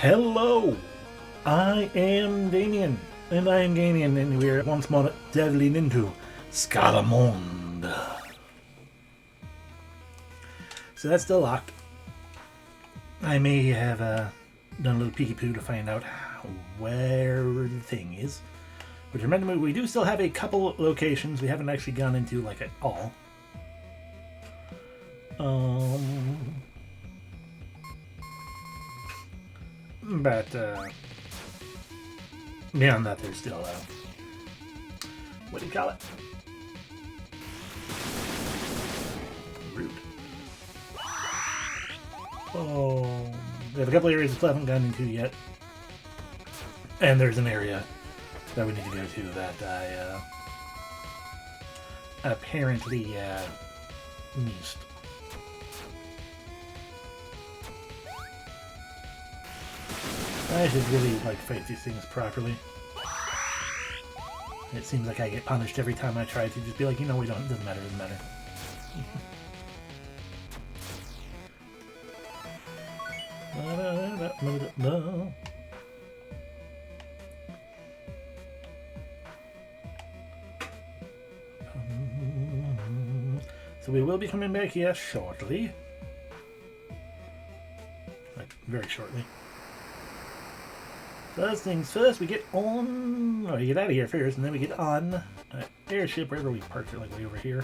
Hello, I am Damien, and I am Gamien, and we are once more delving into Scarmonde. So that's still locked. I may have done a little peeky poo to find out where the thing is. But remember, we do still have a couple locations we haven't actually gone into like at all. But beyond that, there's still what do you call it? Rude. Oh, we have a couple areas we still haven't gone into yet, and there's an area that we need to go to that I apparently missed. I should really fight these things properly. It seems like I get punished every time I try to just be like, you know, we don't. It doesn't matter. It doesn't matter. So we will be coming back here shortly. Very shortly. First things first, we get on, or we get out of here first, and then we get on an airship wherever we parked it, like way over here.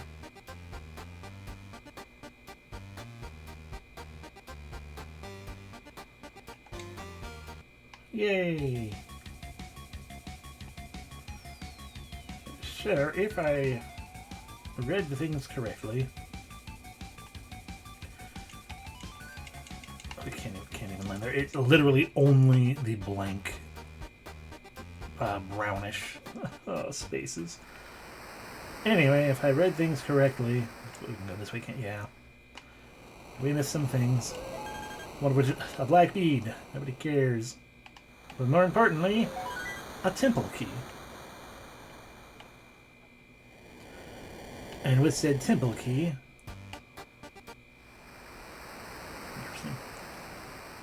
Yay! Sure, if I read the things correctly. I can't even land there. It's literally only the blank brownish spaces. Anyway, if I read things correctly, we can go this way. Yeah, we missed some things. One of which, a black bead. Nobody cares. But more importantly, a temple key. And with said temple key,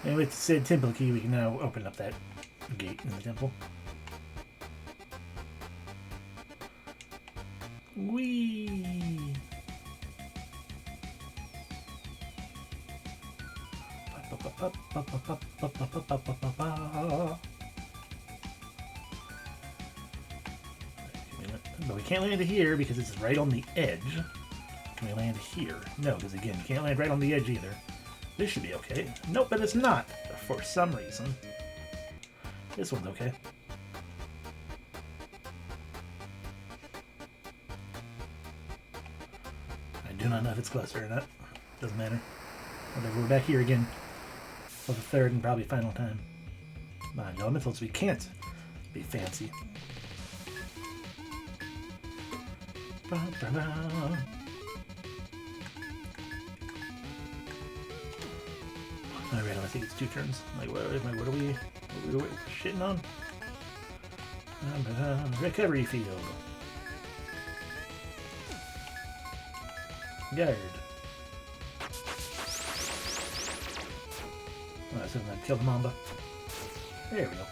we can now open up that gate in the temple. Whee! But we can't land here because it's right on the edge. Can we land here? No, because again, you can't land right on the edge either. This should be okay. Nope, but it's not, for some reason. This one's okay. I do not know if it's closer or not. Doesn't matter. Whatever, we're back here again. For the third and probably final time. My elementals, we can't be fancy. Alright, I think it's 2 turns. What are we shitting on? Recovery field. Guard. Alright, so I'm gonna kill the Mamba. There we go.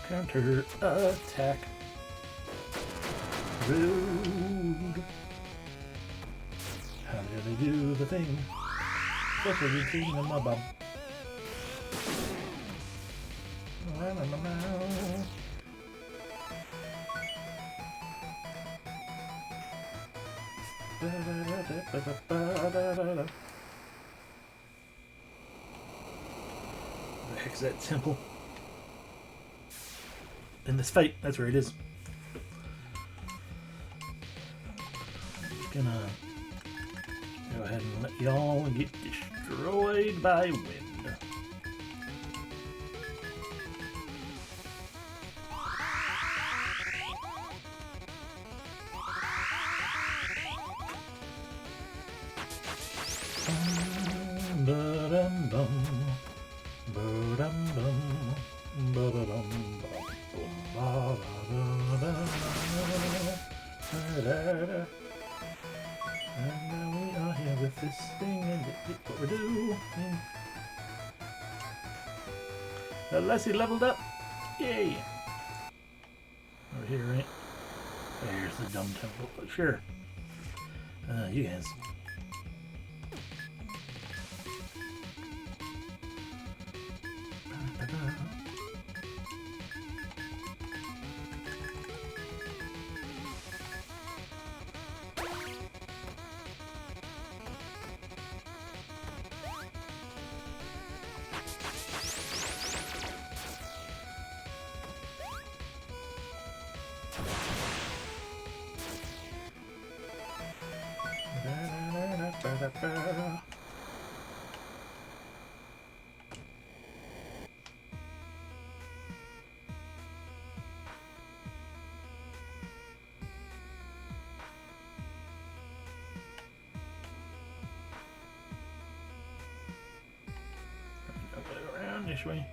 Counter attack. Rude. How do they do the thing? What are you doing in my bum? The heck's that temple? In this fight, that's where it is. I'm just gonna go ahead and let y'all get destroyed by wind. And now we are here with with this thing and get what we're doing. Leslie leveled up. Yay! Over here, right? There's the dumb temple, but sure. You guys. Around this way.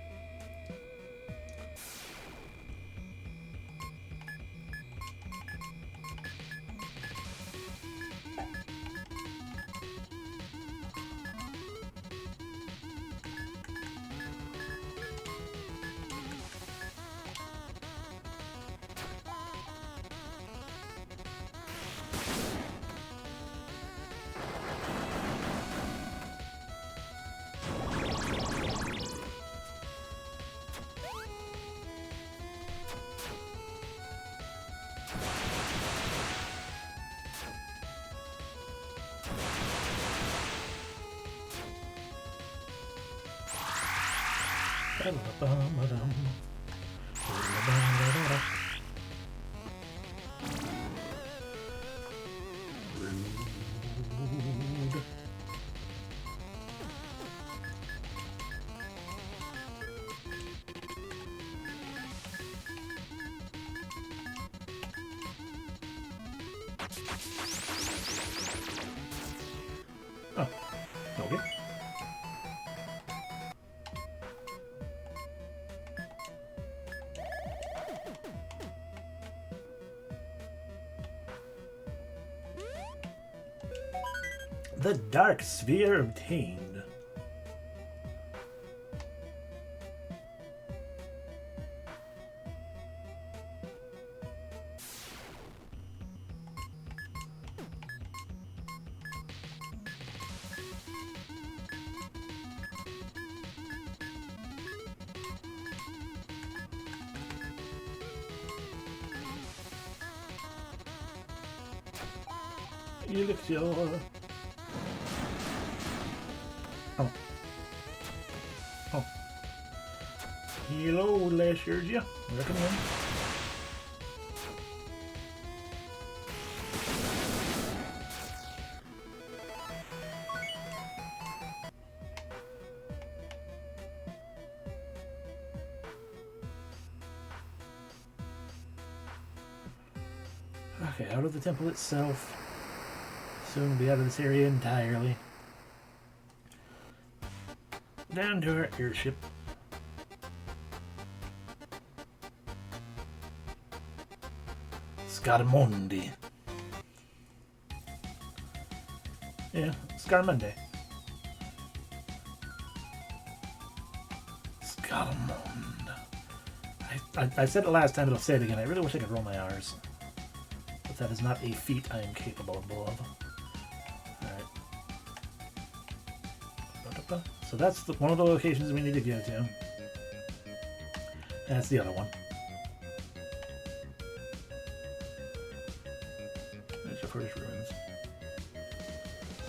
Oh, okay. The Dark Sphere obtained. Elixir. Oh. Hello, Lashergia. Welcome in. Okay, out of the temple itself. Soon we'll be out of this area entirely. Down to our airship. Scarmonde. Yeah, Scarmonde. Scarmonde. I said it last time, but I'll say it again. I really wish I could roll my R's. But that is not a feat I am capable of. Alright. So that's one of the locations we need to go to. And that's the other one. There's your first ruins.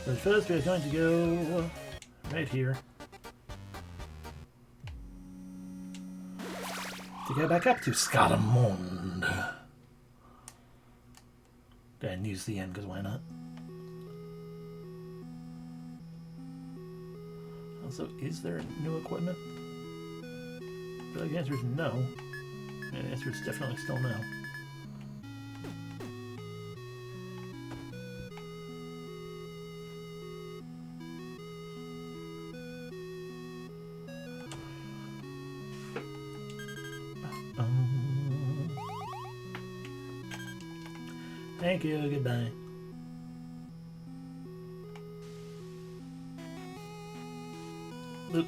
But first we're going to go right here. To get back up to Scarmonde. And use the end, because why not? Also, is there new equipment? I feel like the answer is no. And the answer is definitely still no. Thank you, goodbye. Boop.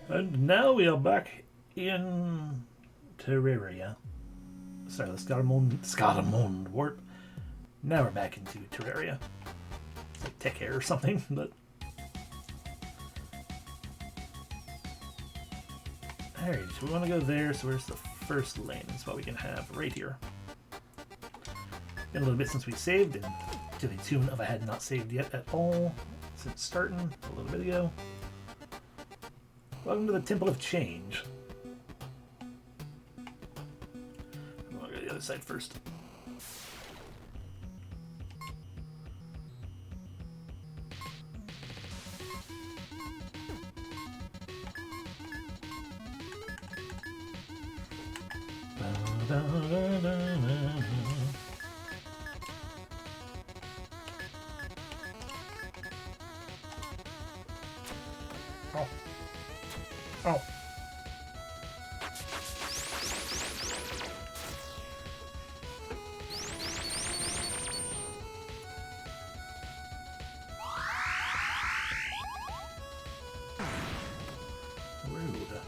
And now we are back in Terraria. Sorry, the Scarmonde warp. Now we're back into Terraria. It's like tech hair or something, but... Alright, so we want to go there, so where's the first lane? That's what we can have right here. Been a little bit since we saved, and to the tune of I had not saved yet at all since starting a little bit ago. Welcome to the Temple of Change. I'm going to go to the other side first. Oh. Oh. Rude.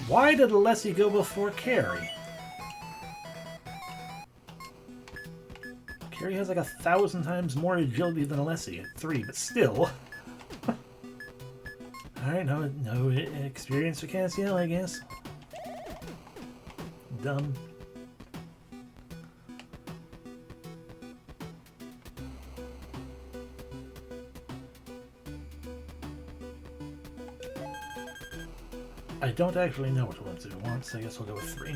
Why did Alessi go before Carrie? Carrie has like 1,000 times more agility than Alessi at 3, but still. Alright, no experience for Cassiel, I guess. Dumb. I don't actually know which ones it wants, so I guess we'll go with 3.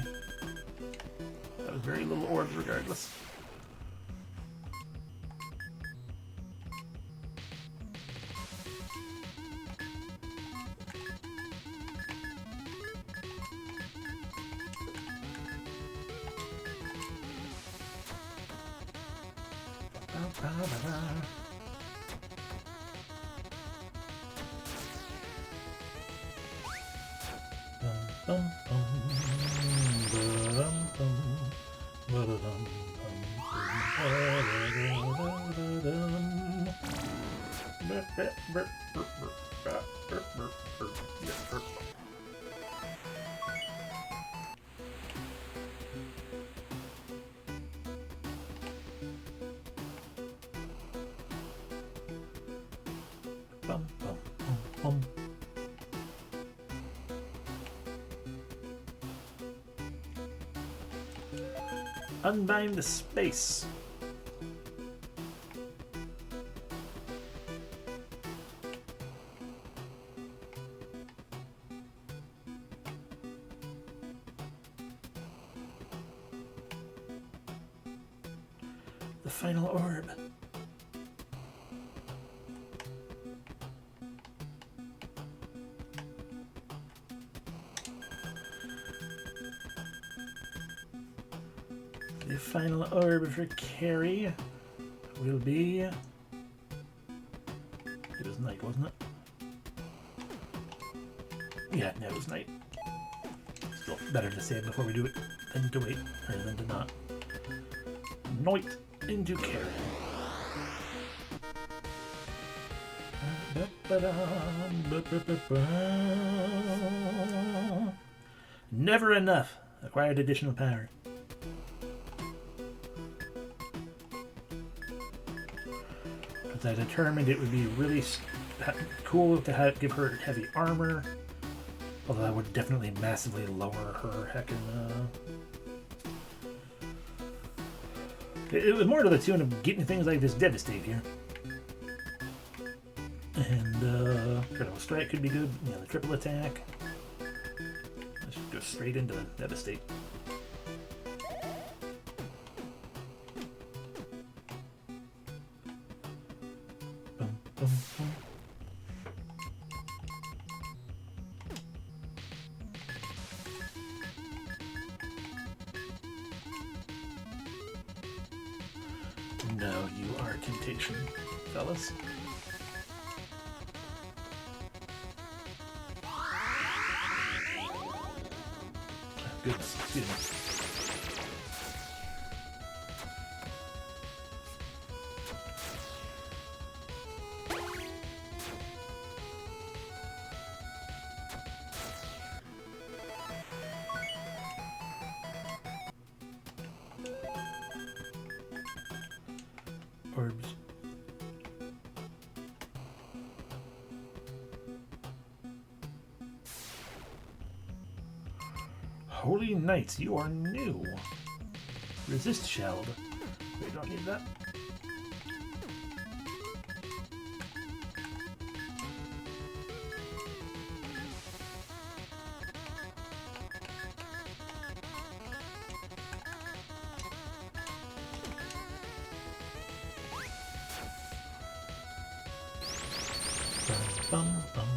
That was very little orbs regardless. Unbind the space. The final orb. The final orb for Carrie will be... It was night, wasn't it? Yeah, no, it was night. Still better to save before we do it than to wait, or than to not. Night into Carrie. Never enough. Acquired additional power. I determined it would be really cool to give her heavy armor, although that would definitely massively lower her heckin'. It was more to the tune of getting things like this Devastate here, and critical strike could be good. You know, the triple attack. Let's just go straight into Devastate. No, you are temptation, fellas. Goodness, excuse me. Orbs. Holy Knights, you are new. Resist shelled. We don't need that. Bum, bum.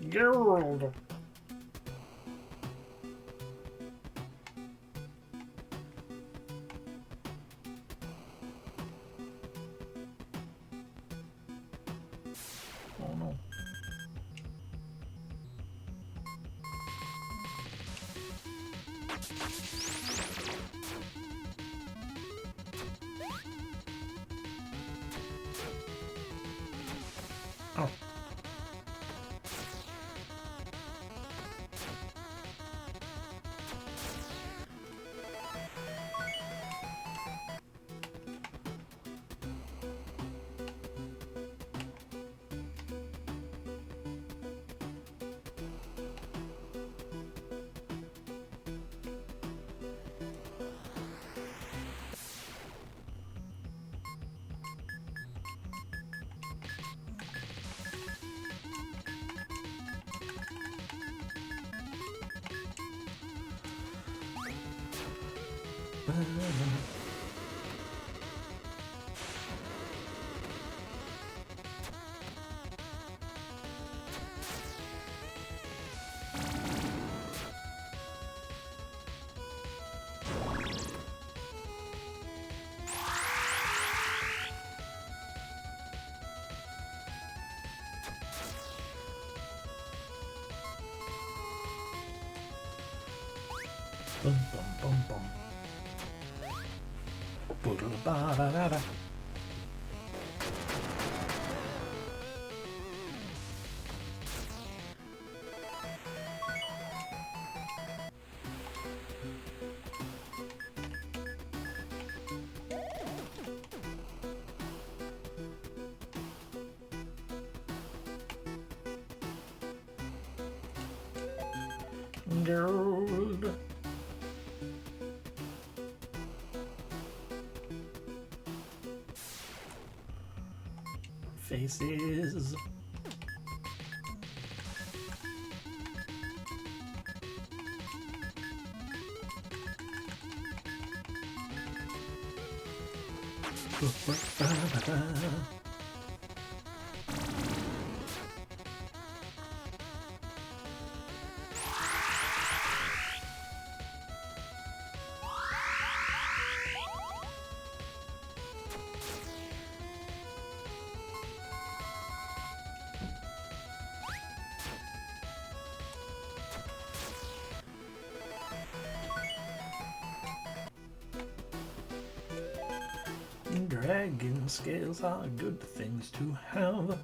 Gerald. Oh no. Oh. Bum bum bum bum. Boodle-ba-da-da-da. Gerald. Faces. Dragon scales are good things to have.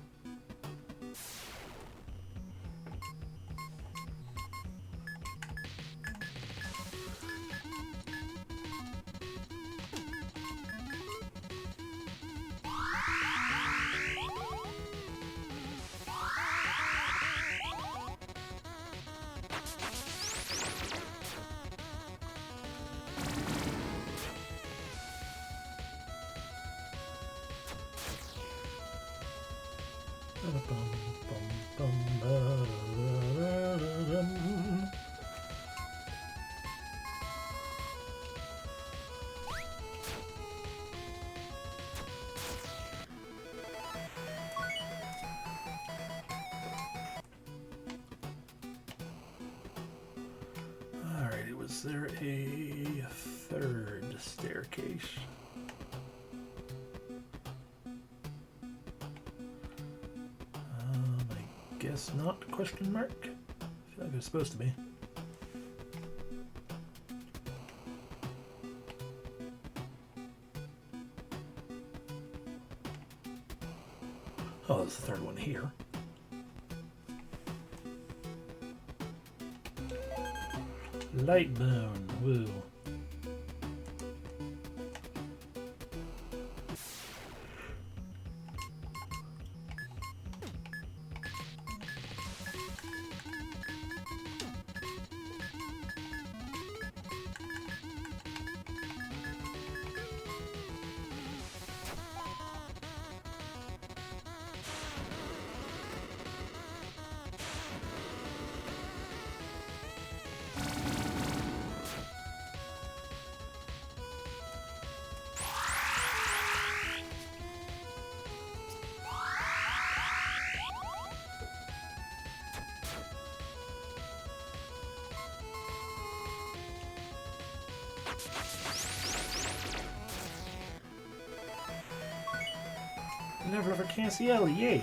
Alright, was there a third staircase? I guess not, question mark? I feel like it was supposed to be. Oh, there's the third one here. Light bone, woo. Never ever cancel, yay!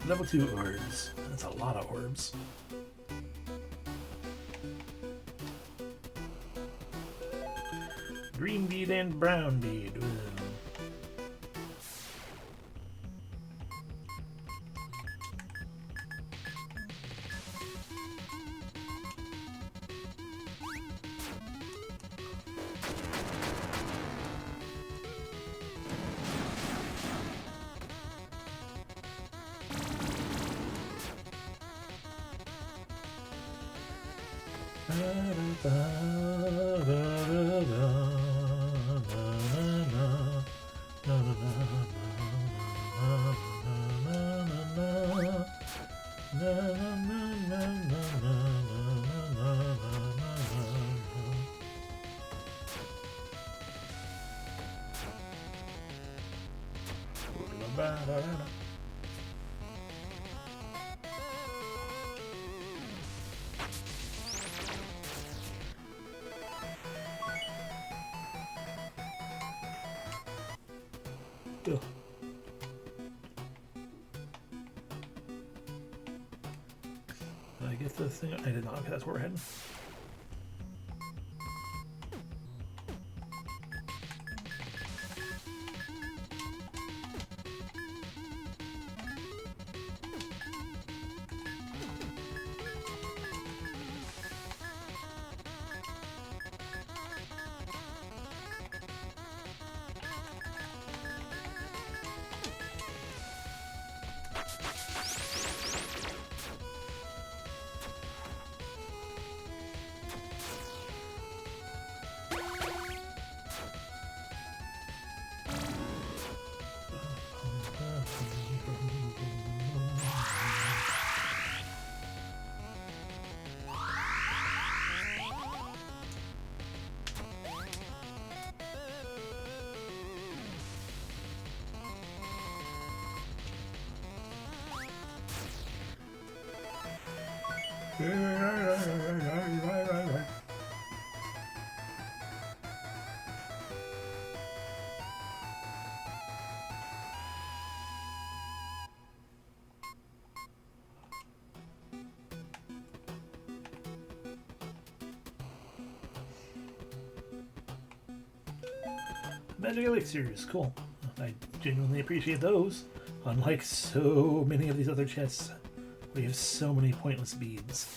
Level 2 orbs. That's a lot of orbs. Green bead and brown bead. Ooh. Ugh. Did I get the thing? I did not. Okay, that's where we're heading. Magic elixirs, cool. I genuinely appreciate those. Unlike so many of these other chests, we have so many pointless beads.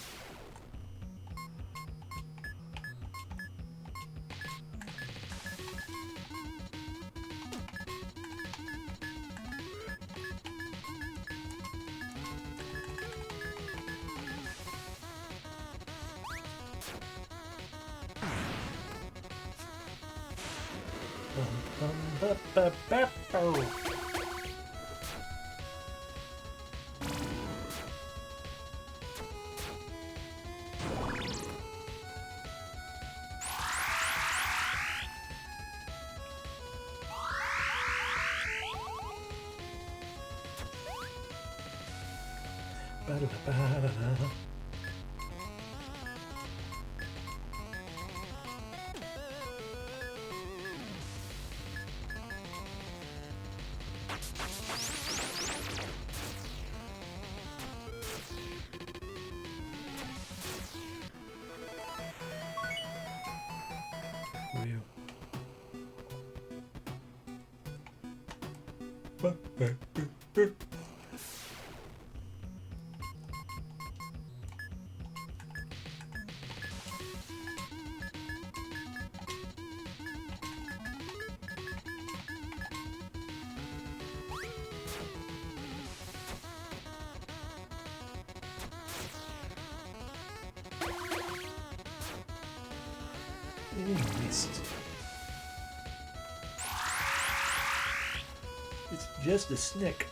It's just a snick.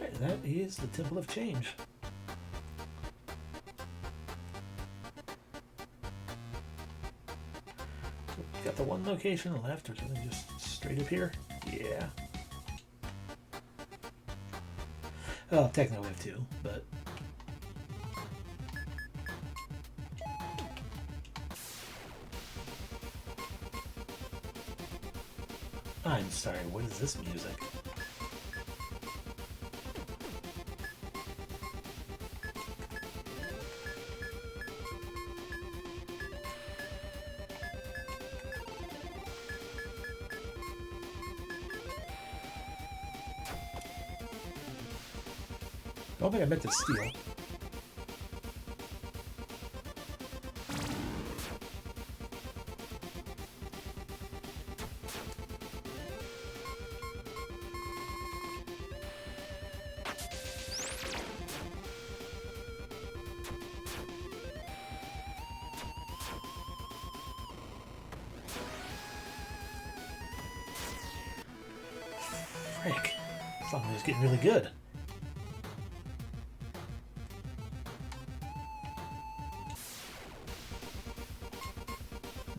Right, that is the Temple of Change. Got the one location left, or something just straight up here? Yeah. Well, technically we have two, but... I'm sorry, what is this music? I don't think I meant to steal. Frick. Something was getting really good.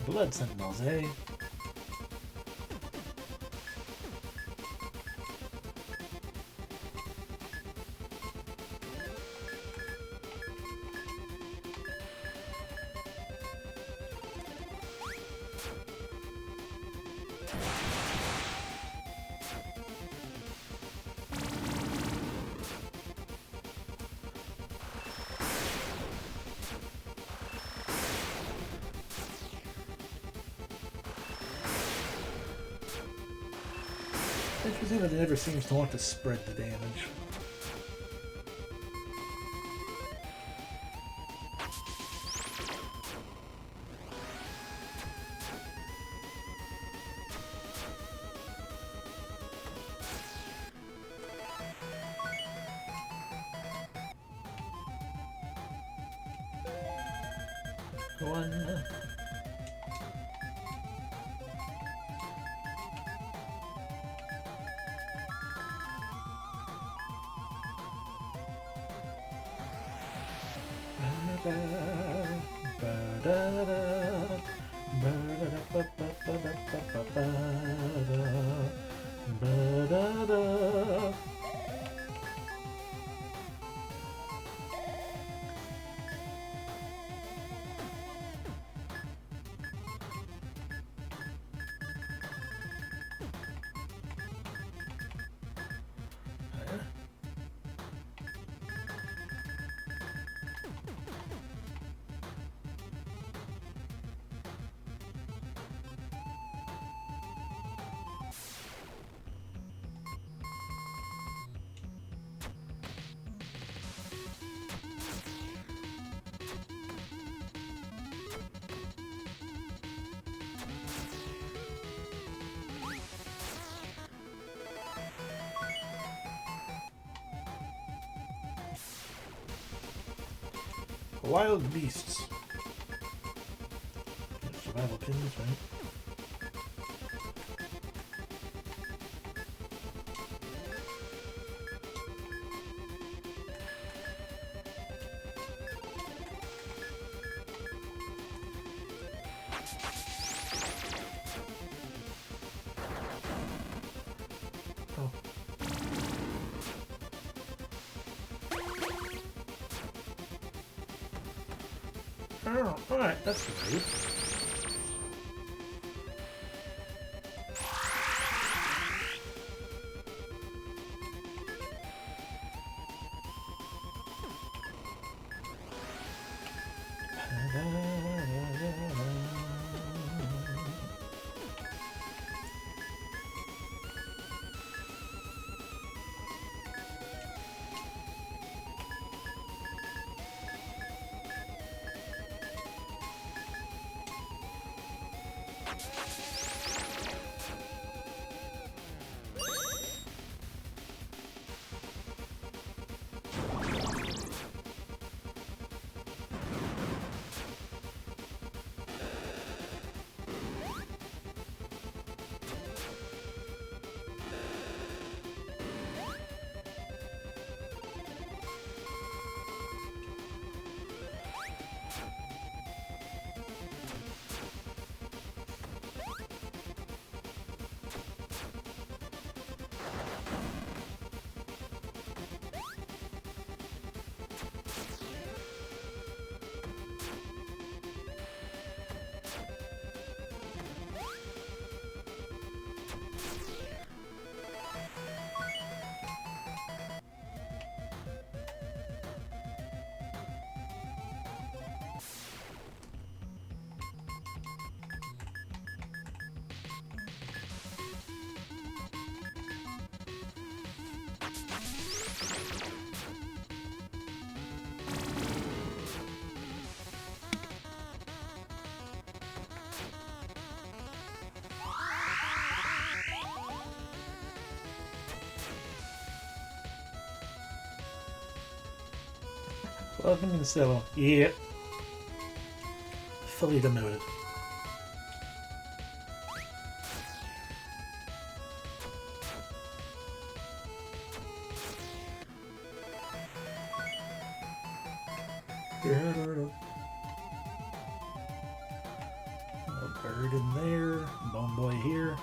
Blood Sentinels, eh? Interesting that it never seems to want to spread the damage. One. Wild beasts. Survival pins, right? Oh, alright, that's great. Welcome to the cellar. Yeah. Fully demoted. A bird in there. Bone boy here.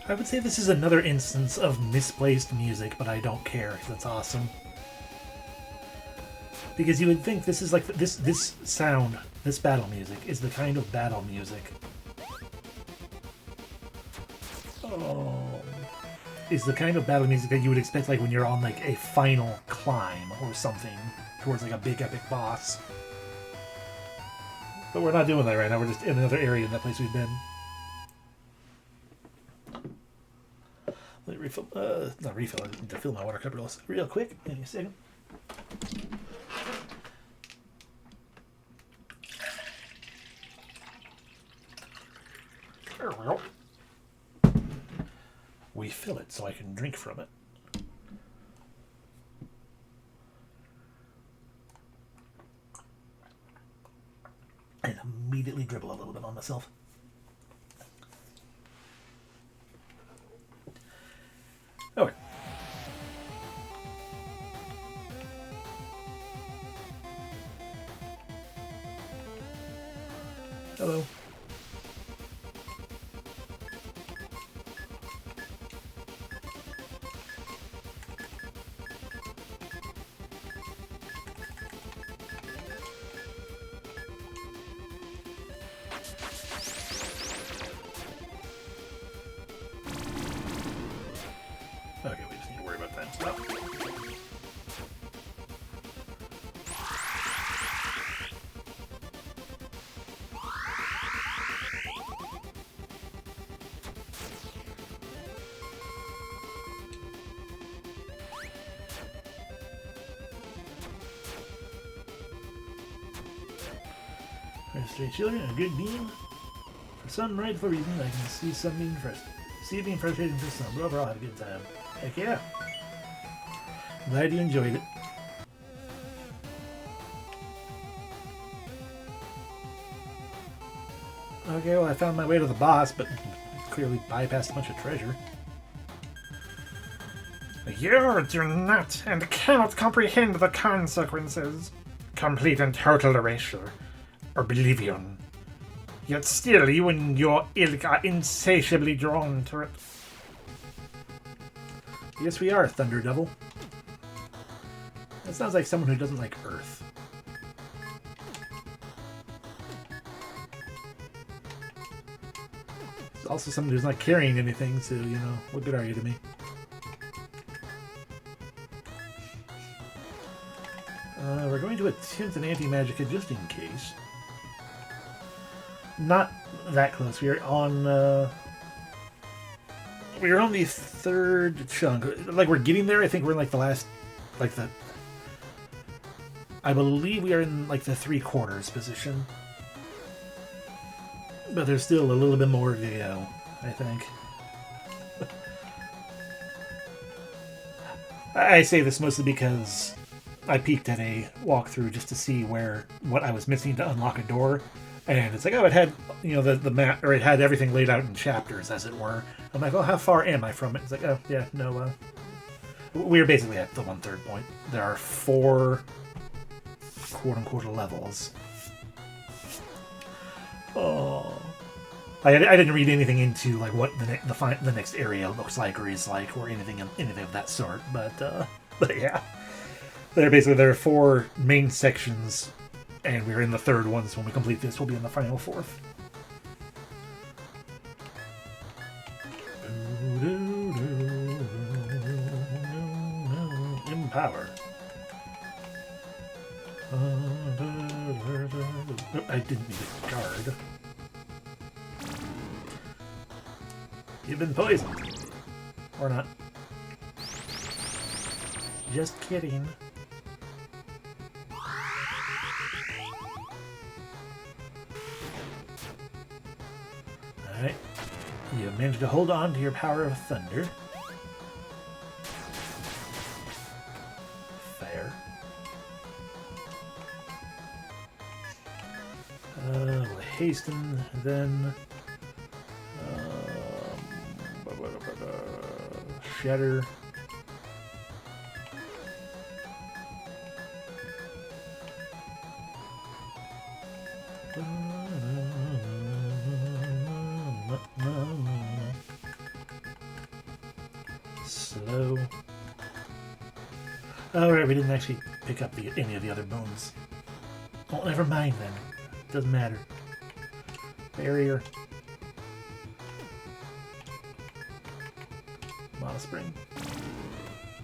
I would say this is another instance of misplaced music, but I don't care. That's awesome. Because you would think this is like this sound, this battle music is the kind of battle music. Is the kind of battle music that you would expect like when you're on like a final climb or something towards like a big epic boss. But we're not doing that right now. We're just in another area in that place we've been. Let me refill. Not refill. I need to fill my water cup real quick. Give me a second. There we go. Refill it so I can drink from it. And immediately dribble a little bit on myself. Okay. Hello. Okay, we just need to worry about that stuff. There's 3 children and a good beam. For some rightful reason, I can see some being frustrated. See it being frustrating for some, but overall, have a good time. Heck yeah. Glad you enjoyed it. Okay, well, I found my way to the boss, but clearly bypassed a bunch of treasure. You do not and cannot comprehend the consequences. Complete and total erasure. Oblivion. Yet still you and your ilk are insatiably drawn to it. Yes, we are, Thunder Devil. That sounds like someone who doesn't like Earth. Also someone who's not carrying anything, so, you know, what good are you to me? We're going to attempt an anti-magicka just in case. Not that close. We are on the 3rd chunk. Like, we're getting there. I think we're in, like, the last... Like, the... I believe we are in, like, the 3/4 position. But there's still a little bit more to go, I think. I say this mostly because I peeked at a walkthrough just to see what I was missing to unlock a door. And it's like, oh, it had, you know, the map, or it had everything laid out in chapters, as it were. I'm like, oh, how far am I from it? It's like, oh, yeah, no, we're basically at the 1/3 point. There are 4 quote-unquote levels. Oh. I didn't read anything into, like, what the next area looks like or is like, or anything of that sort, but yeah. There are 4 main sections, and we're in the 3rd one, so when we complete this, we'll be in the final 4th. Empower. I didn't need a guard. You've been poisoned. Or not. Just kidding. Alright. You managed to hold on to your power of thunder. Fair. We'll hasten, then... Shatter. Slow. Alright, we didn't actually pick up any of the other bones. Oh, never mind then. Doesn't matter. Barrier. Mana Spring.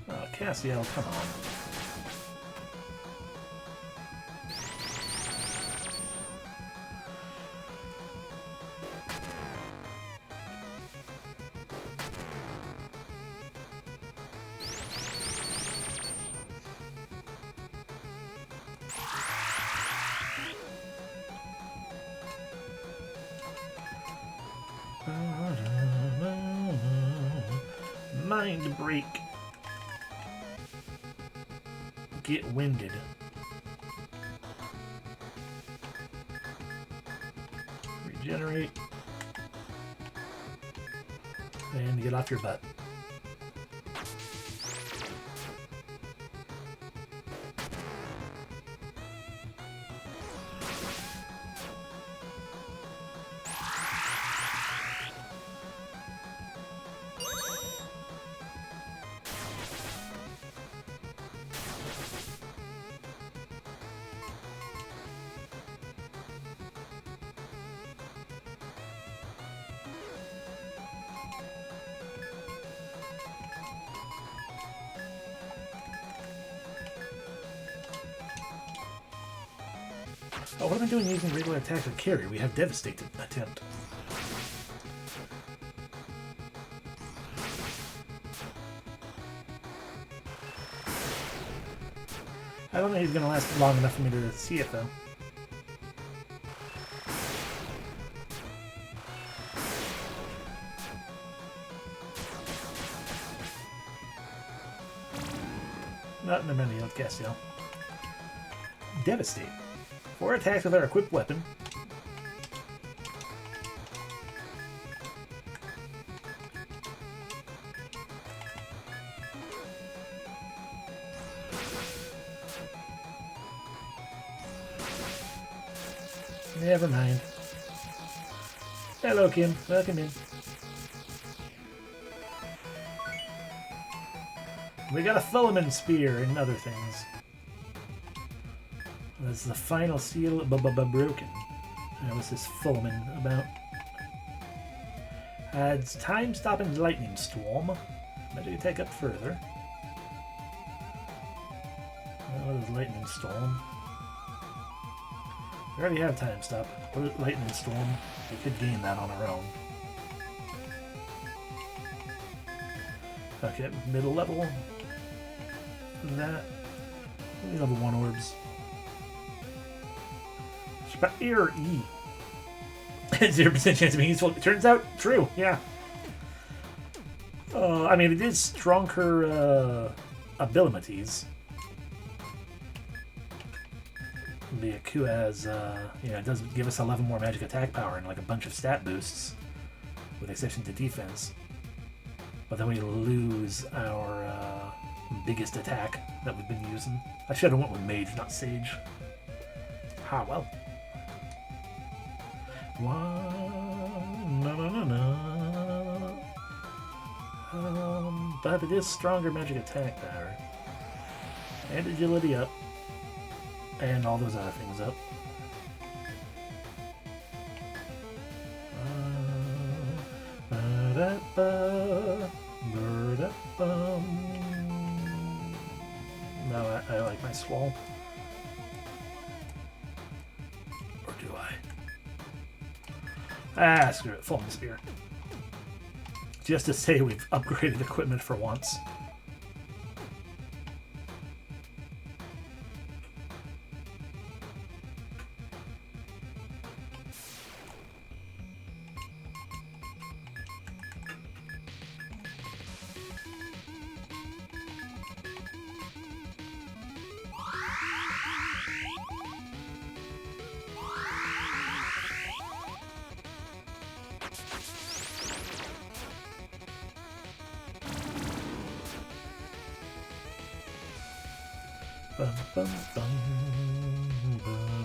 Oh, Cassiel, come on. Mind break. Get winded. Regenerate. And get off your butt. Oh, what am I doing using regular attack with carry? We have devastated attempt. I don't know if he's gonna last long enough for me to see it though. Not in a minute, let's guess, yo. Devastate. 4 attacks with our equipped weapon. Never mind. Hello, Kim. Welcome in. We got a Fullerman Spear and other things. That's the final seal broken. What's this Fullerman about? Adds time-stopping lightning storm. Magic attack up further. What is lightning storm? We already have time stop. Lightning storm. We could gain that on our own. Okay, middle level. That. Only level 1 orbs. Spear E. 0% chance of being useful. It turns out true, yeah. I mean, it is stronger abilities. Byaku has, you know, it does give us 11 more magic attack power and like a bunch of stat boosts, with exception to defense. But then we lose our biggest attack that we've been using. I should have went with Mage, not Sage. Ah, well. But it is stronger magic attack power. And agility up. And all those other things up. No, I like my swall. Or do I? Ah, screw it. Fulton Spear. Just to say we've upgraded equipment for once. Bum, bum, bum,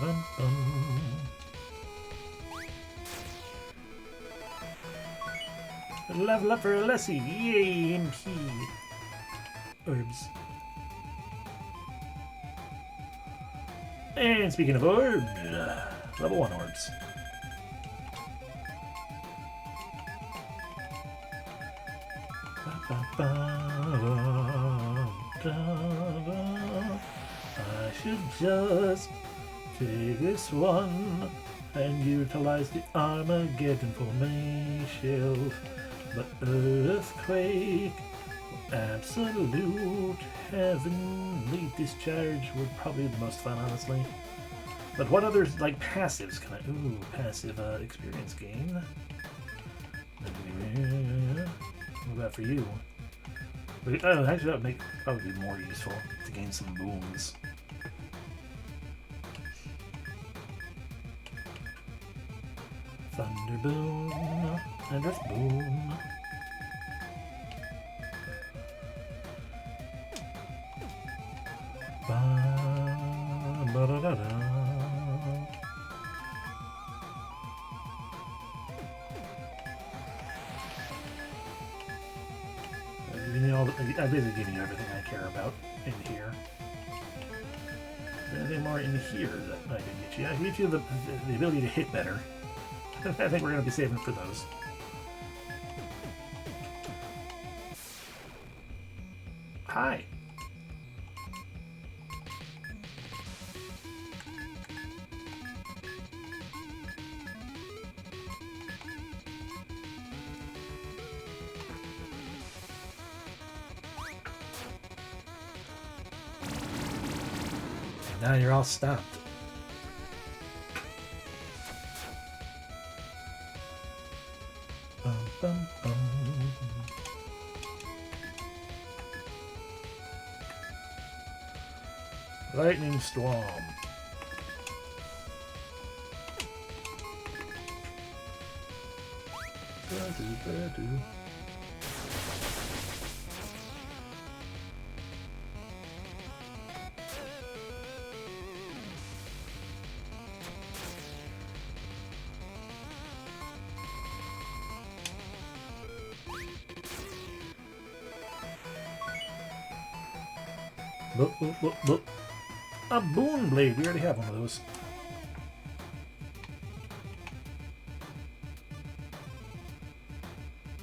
bum, bum. Level up for Alessi. Yay, MP. Orbs. And speaking of orbs, level 1 orbs. I should just take this one and utilize the Armageddon for my shelf. But Earthquake, absolute heavenly discharge would probably be the most fun, honestly. But what other, like, passives can I... Ooh, passive experience gain. What about for you? Oh, actually that would make probably be more useful to gain some booms. Thunder boom and earth boom. Ba, ba, da, da, da. I'm basically giving you everything I care about in here. Is there anything more in here that I can get you? I can get you the ability to hit better. I think we're going to be saving for those. Hi. Now you're all stopped. Bum, bum, bum. Lightning storm. Ba-do. Look. A boon blade. We already have one of those.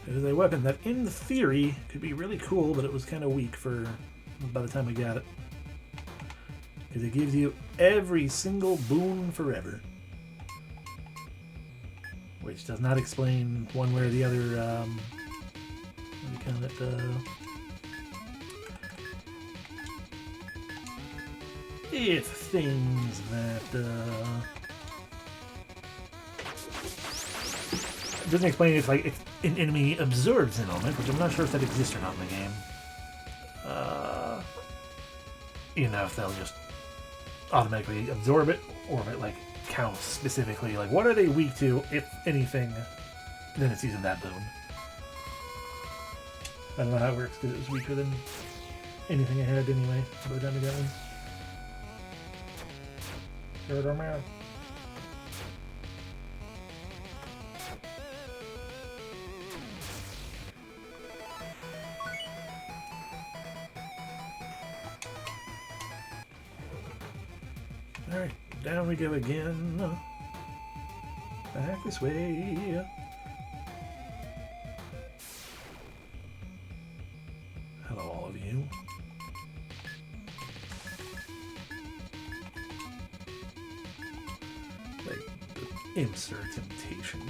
It is a weapon that, in theory, could be really cool, but it was kind of weak for by the time we got it. Because it gives you every single boon forever. Which does not explain one way or the other, what do you call it, if things that, it doesn't explain if, like, if an enemy absorbs an element, which I'm not sure if that exists or not in the game. You know, if they'll just automatically absorb it, or if it, like, counts specifically. Like, what are they weak to, if anything, then it's using that boon. I don't know how it works, because it was weaker than anything I had anyway, by the time I got one. Here we go, man. Alright, down we go again. Back this way. Hello, all of you. Like, the imps are a temptation.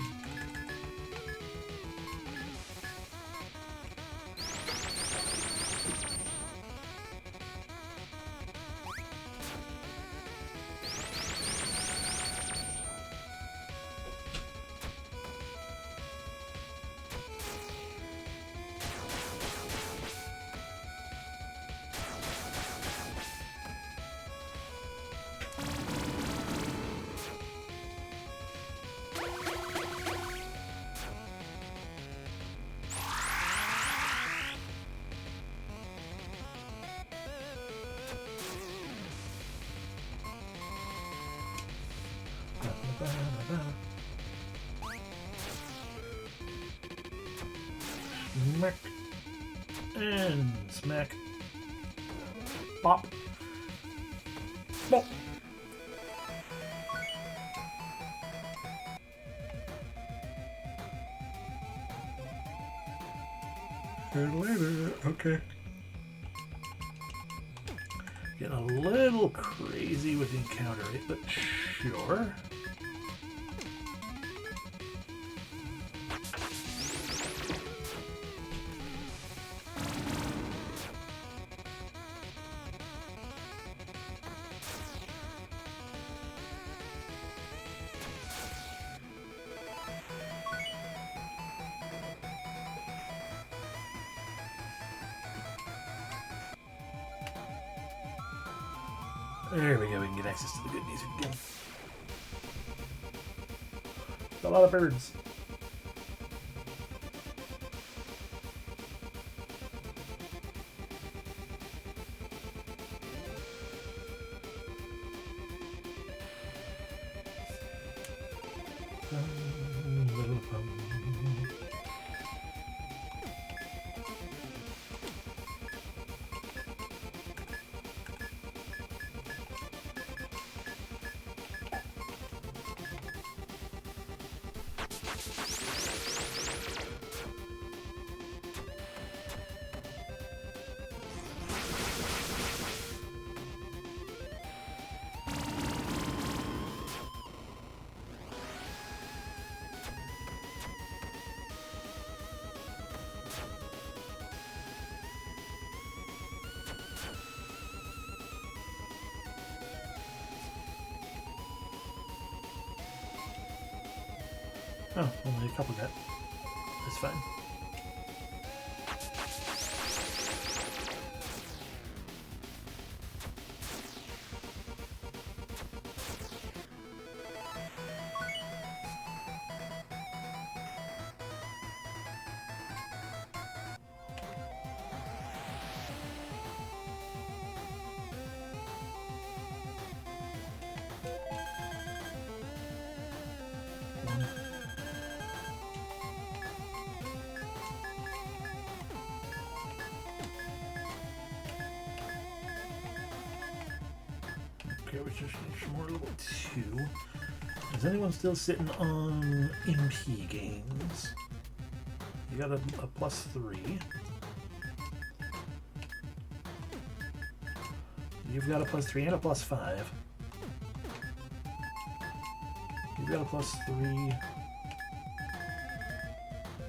Smack. And smack. Bop. Bop. And later, okay. Getting a little crazy with encounter rate, but sure. There we go, we can get access to the good music again. A lot of birds. Oh, only a couple got. That's fine. Okay, we just need some more level 2. Is anyone still sitting on MP gains? You got a +3. You've got a +3 and a +5. You've got a +3.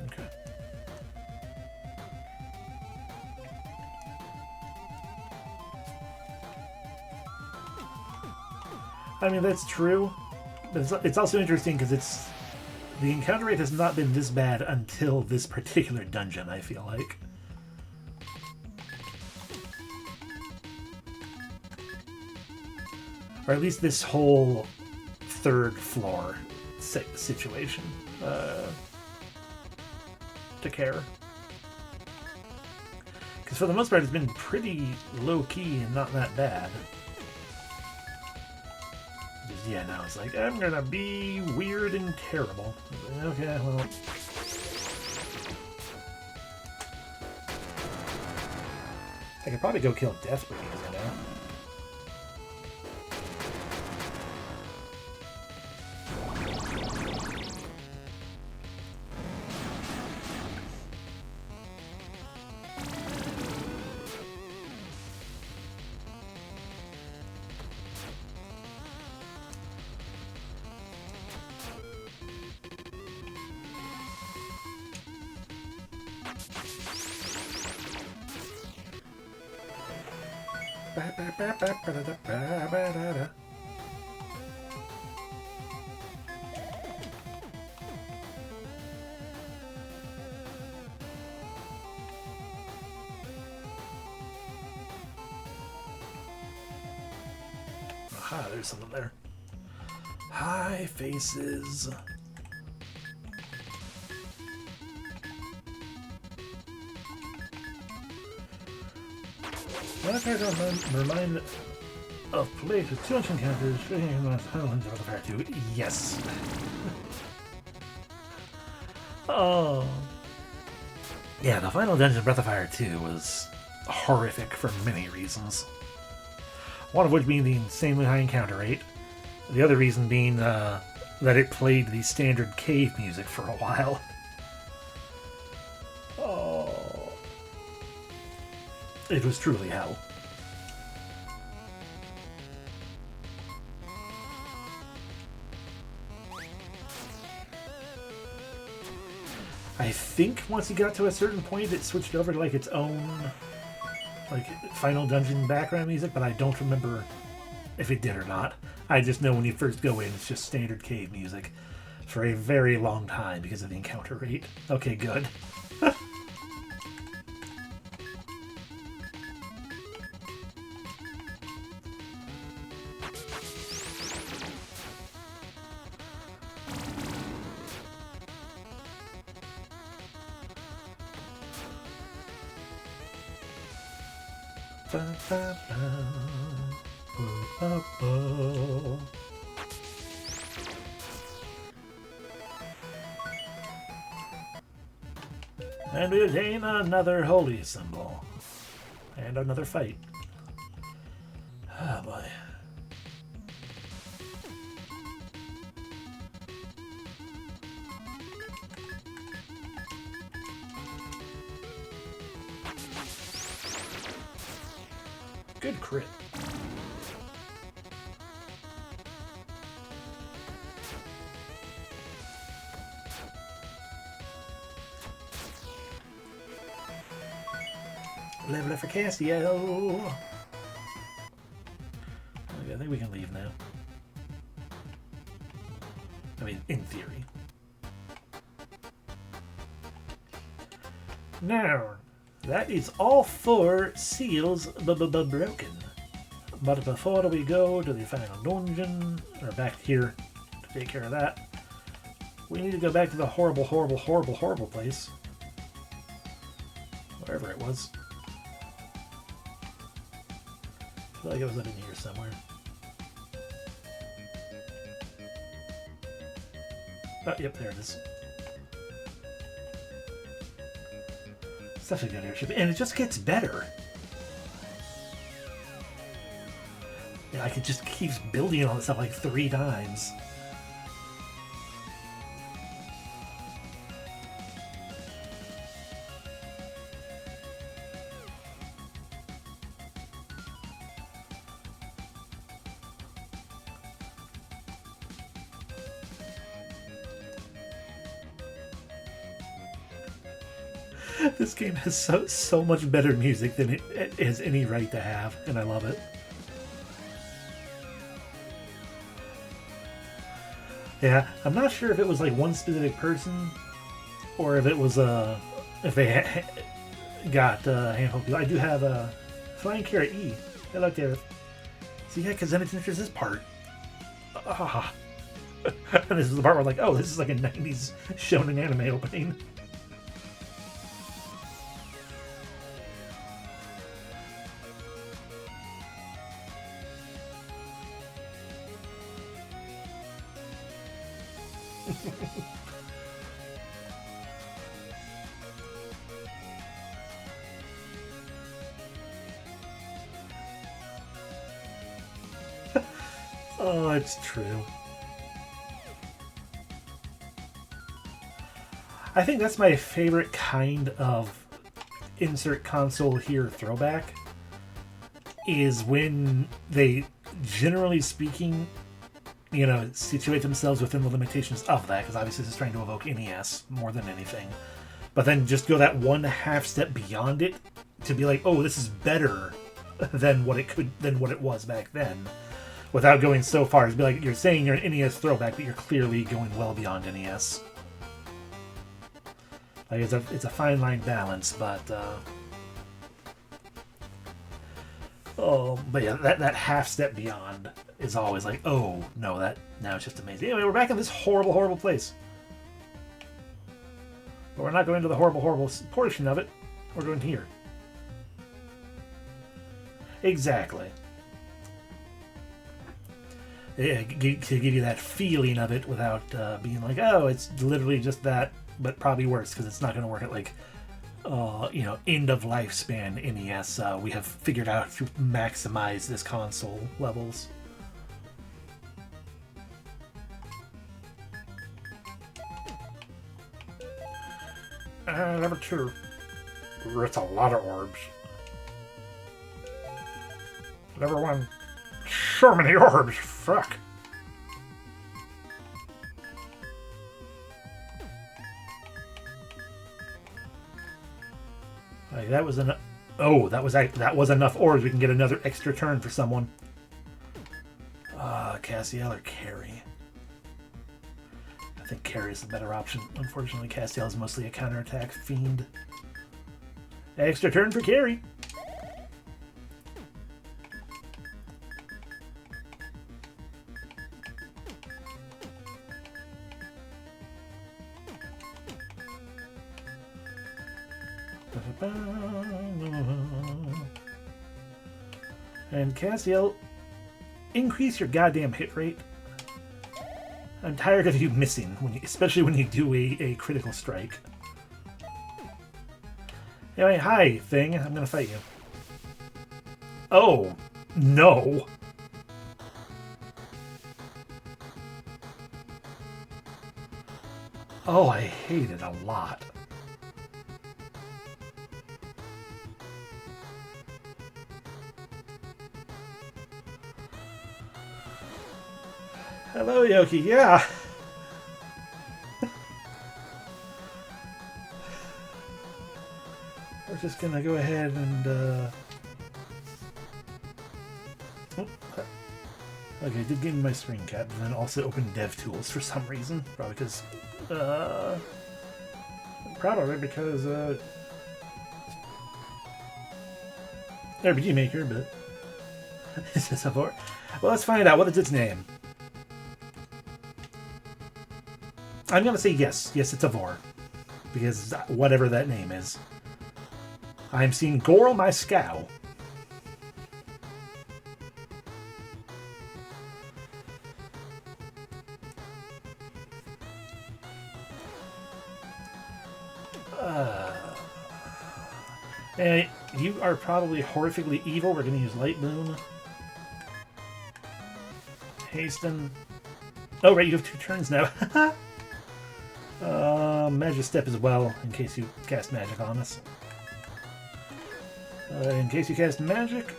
Okay. I mean, that's true. But it's also interesting because the encounter rate has not been this bad until this particular dungeon, I feel like. Or at least this whole third floor situation to care. Because for the most part, it's been pretty low-key and not that bad. Just, yeah, now it's like, I'm gonna be weird and terrible. Okay, well... I could probably go kill Desperate, you know? Aha, there's something there. High faces. When I try to remind of place with 2 encounters, Final Dungeon Breath of Fire 2. Yes. Oh. Yeah, the Final Dungeon Breath of Fire 2 was horrific for many reasons. One of which being the insanely high encounter rate. The other reason being that it played the standard cave music for a while. Oh. It was truly hell. I think once you got to a certain point, it switched over to like its own like Final Dungeon background music, but I don't remember if it did or not. I just know when you first go in, it's just standard cave music for a very long time because of the encounter rate. Okay, good. And we obtain another holy symbol. And another fight. Oh boy. Good crit. Level up for Cassio. Okay, I think we can leave now. I mean, in theory. No. That is all 4 seals broken. But before we go to the final dungeon, or back here to take care of that, we need to go back to the horrible, horrible, horrible, horrible place. Wherever it was. I feel like it was up in here somewhere. Oh, yep, there it is. Such a good airship, and it just gets better. Yeah, I could just keep building on this stuff like 3 times. This game has so much better music than it has any right to have, and I love it. Yeah, I'm not sure if it was like one specific person, or if it was if they got a handful of people. I do have a Flying Carrot E. Hello, Carrot. See, yeah, because then it enters this part. Ah. And this is the part where I'm like, oh, this is like a 90s shonen anime opening. Oh, it's true. I think that's my favorite kind of insert console here throwback, is when they, generally speaking, you know, situate themselves within the limitations of that, because obviously this is trying to evoke NES more than anything. But then just go that 1.5 step beyond it to be like, oh, this is better than what it was back then. Without going so far as be like, you're saying you're an NES throwback, but you're clearly going well beyond NES. Like it's a fine line balance, but but yeah, that half step beyond is always like, oh no, that now it's just amazing. Anyway, we're back in this horrible, horrible place, but we're not going to the horrible, horrible portion of it. We're going here. Exactly. Yeah, to give you that feeling of it without being like, oh, it's literally just that, but probably worse, because it's not going to work at like, you know, end of lifespan NES. We have figured out to maximize this console levels. Number 2. That's a lot of orbs. Number 1. So many orbs, fuck. Like that was enough. Oh, that was enough orbs. We can get another extra turn for someone. Castiel or Carrie? I think Carrie is the better option. Unfortunately, Castiel is mostly a counterattack fiend. Extra turn for Carrie. And Castiel, increase your goddamn hit rate. I'm tired of you missing, especially when you do a critical strike. Anyway, hi, thing. I'm gonna fight you. Oh, no. Oh, I hate it a lot. Hello, Yoki. Yeah. We're just gonna go ahead and okay, did give me my screen cap, and then also open DevTools for some reason. Probably because RPG Maker, but is this a vor? Well, let's find out. What is its name? I'm gonna say yes. Yes, it's a vor, because whatever that name is. I'm seeing Goral my Scow. And you are probably horrifically evil. We're going to use Light Boom. Hasten. Oh, right, you have 2 turns now. Magic Step as well, in case you cast magic on us. In case you cast magic.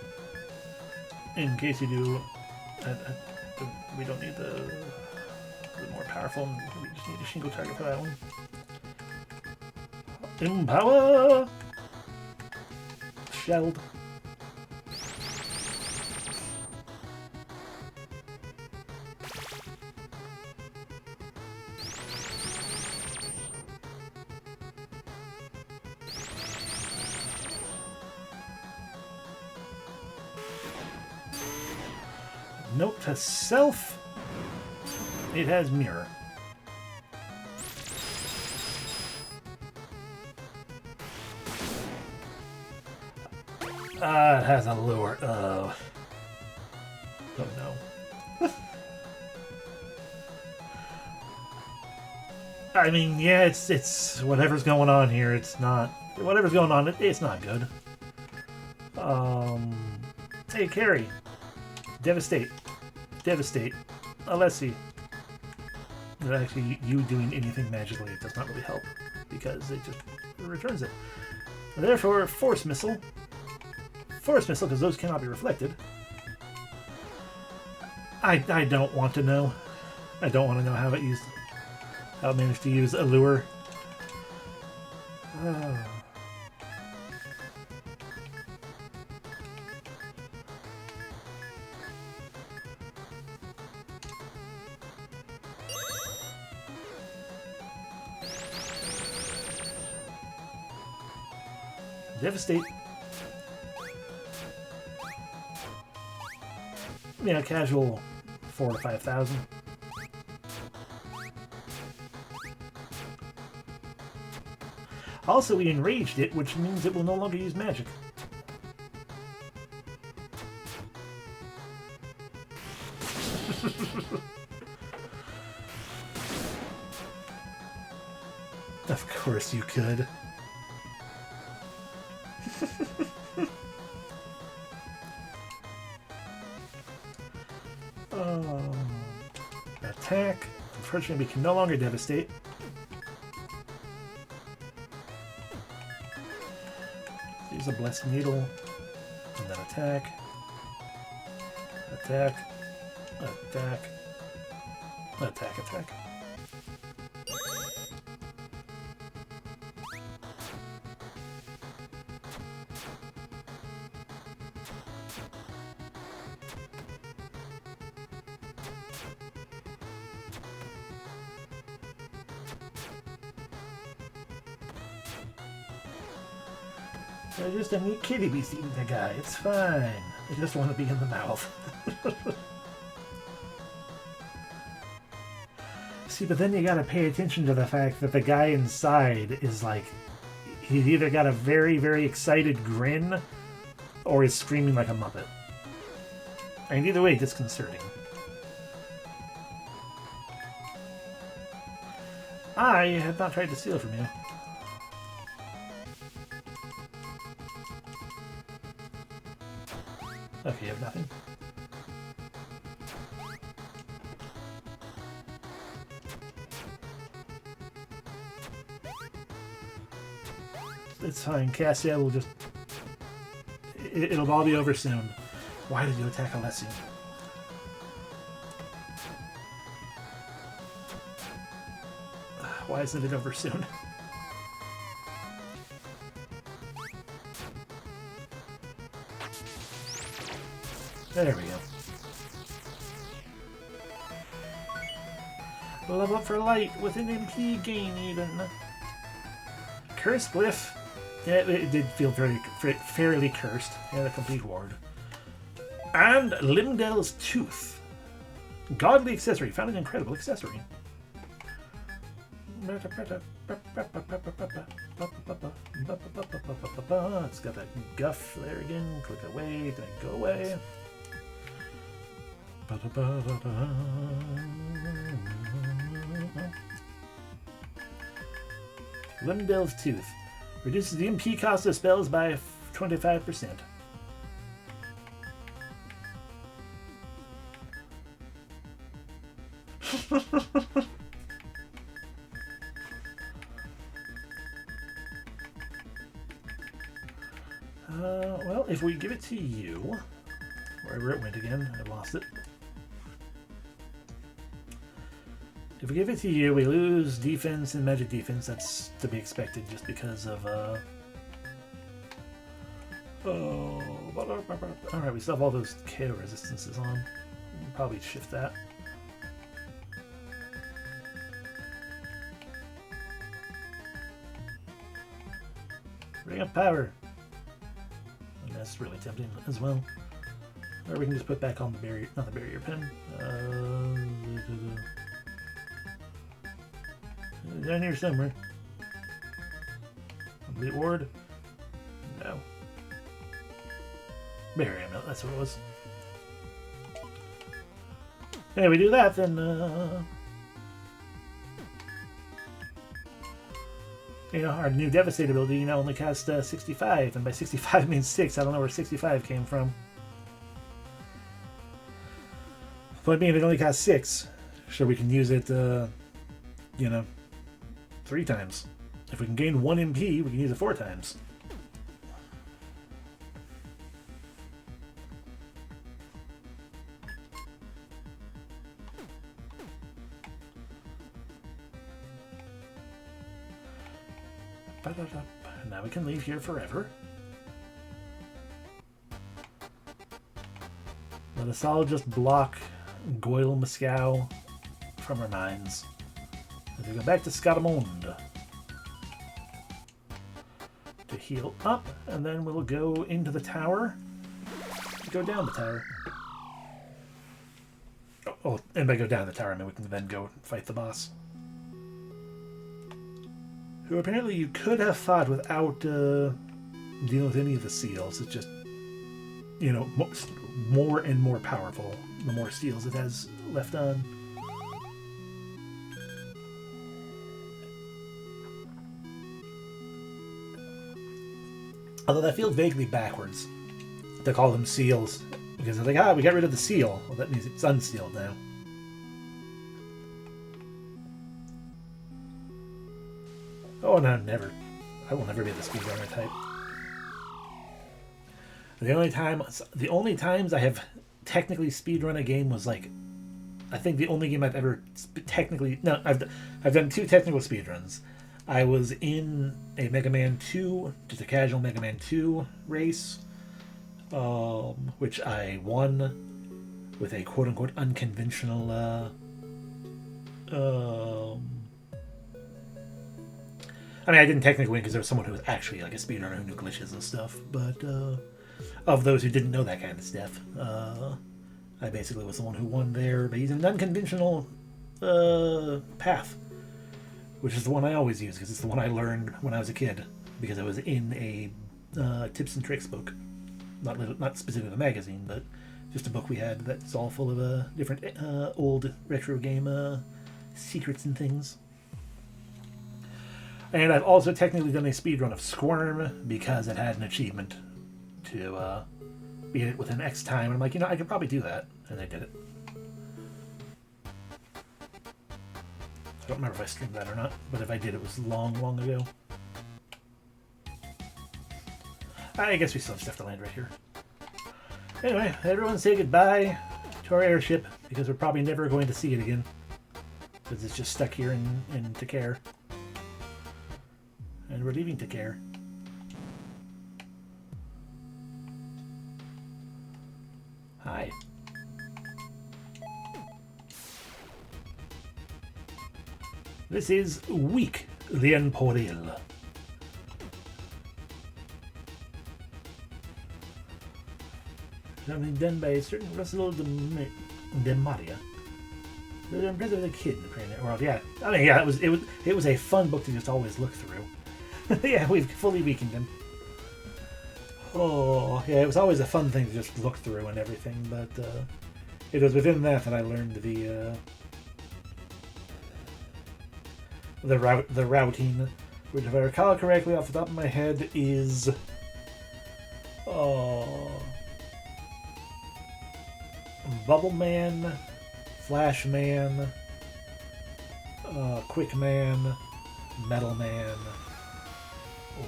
In case you do... we don't need the more powerful. We just need a single target for that one. Empower! Shelled. Note to self. It has mirror. It has a lure. Oh no. I mean, yeah, it's whatever's going on here. It's not whatever's going on. It's not good. Hey, Carrie. Devastate. Devastate. Alessi. But actually, you doing anything magically does not really help because it just returns it. Therefore, Force Missile. Force Missile, because those cannot be reflected. I don't want to know. I don't want to know how it managed to use a lure. Devastate. Yeah, casual 4,000 to 5,000. Also, we enraged it, which means it will no longer use magic. Of course you could. Attack. Unfortunately, we can no longer devastate. Use a Blessed Needle. And then attack. Attack. Attack. Attack, attack. I just a neat kitty beast eating the guy. It's fine. I just want to be in the mouth. See, but then you gotta pay attention to the fact that the guy inside is like... He's either got a very, very excited grin or is screaming like a muppet. And either way, disconcerting. I have not tried to steal from you. Okay, you have nothing. It's fine. Cassia will just... It'll all be over soon. Why did you attack Alessi? Why isn't it over soon? There we go. Level up for light with an MP gain even. Curse Glyph. Yeah, it did feel fairly cursed. It had a complete ward. And Limdell's Tooth. Godly accessory. Found an incredible accessory. It's got that guff there again. Click away. Then go away. Limdell's Tooth. Reduces the MP cost of spells by 25%. Well, if we give it to you, wherever it went again, I lost it. If we give it to you, we lose defense and magic defense. That's to be expected just because of, Alright, we still have all those KO resistances on. We'll probably shift that. Ring of Power. And that's really tempting as well. Or we can just put back on the barrier, not the barrier pin. Down here somewhere. Complete ward? No. Barrier, no, that's what it was. Okay, we do that, then you know, our new Devastate ability now only costs 65, and by 65 means 6. I don't know where 65 came from. But I mean, it only costs 6. Sure, we can use it, you know, 3 times. If we can gain 1 MP, we can use it 4 times. Now we can leave here forever. Let us all just block Goyle Moscow from our minds. As we go back to Scarmonde to heal up, and then we'll go into the tower. Go down the tower. Oh, and by go down the tower, I mean we can then go fight the boss. Who apparently you could have fought without dealing with any of the seals. It's just, you know, more and more powerful the more seals it has left on. Although that feels vaguely backwards to call them seals, because they're like, we got rid of the seal. Well, that means it's unsealed now. Oh no, never. I will never be the speedrunner type. The only times I have technically speedrun a game was like, I think the only game I've ever I've done 2 technical speedruns. I was in a Mega Man 2, just a casual Mega Man 2 race, which I won with a quote-unquote unconventional I mean, I didn't technically win because there was someone who was actually like a speedrunner who knew glitches and stuff, but of those who didn't know that kind of stuff, I basically was the one who won there by using an unconventional path, which is the one I always use because it's the one I learned when I was a kid because I was in a tips and tricks book, not specifically a magazine, but just a book we had that's all full of different old retro game secrets and things. And I've also technically done a speedrun of Squirm because it had an achievement to beat it within X time. And I'm like, you know, I could probably do that. And I did it. I don't remember if I streamed that or not, but if I did, it was long, long ago. I guess we still just have to land right here. Anyway, everyone say goodbye to our airship because we're probably never going to see it again because it's just stuck here in Takare. And we're leaving Takare. Hi. This is Week the Emporial. something done by a certain Russell de Maria. They're impressive as a kid in the Planet World. Yeah, I mean, yeah, it was a fun book to just always look through. Yeah, we've fully weakened him. Oh, yeah, it was always a fun thing to just look through and everything, but it was within that I learned the routing, which, if I recall correctly off the top of my head, is Bubble Man, Flash Man, Quick Man, Metal Man,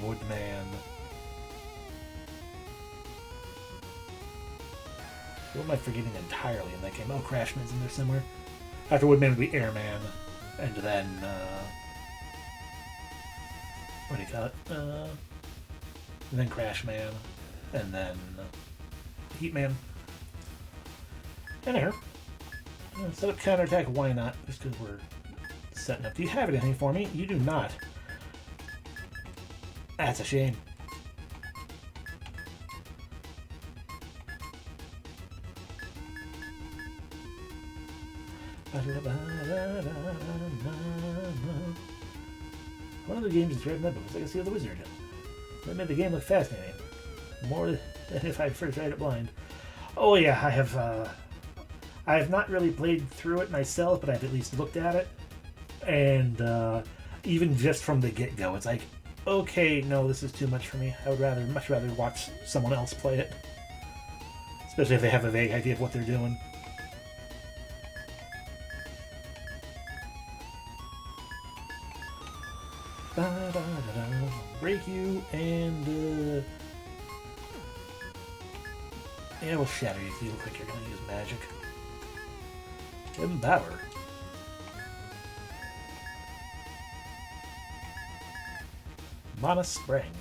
Wood Man. What am I forgetting entirely in that game? Oh, Crashman's in there somewhere. After Woodman would be Airman, and then what do you call it? And then Crashman, and then Heatman. Anyhow, set up counterattack. Why not? Just because we're setting up. Do you have anything for me? You do not. That's a shame. One of the games is written up, it was like a Seal the Wizard. That made the game look fascinating. More than if I first read it blind. Oh yeah, I have not really played through it myself, but I've at least looked at it. And even just from the get-go, it's like, okay, no, this is too much for me. I would much rather watch someone else play it. Especially if they have a vague idea of what they're doing. Break you and yeah, we'll shatter you if you look like you're gonna use magic. Empower. Mana Spring.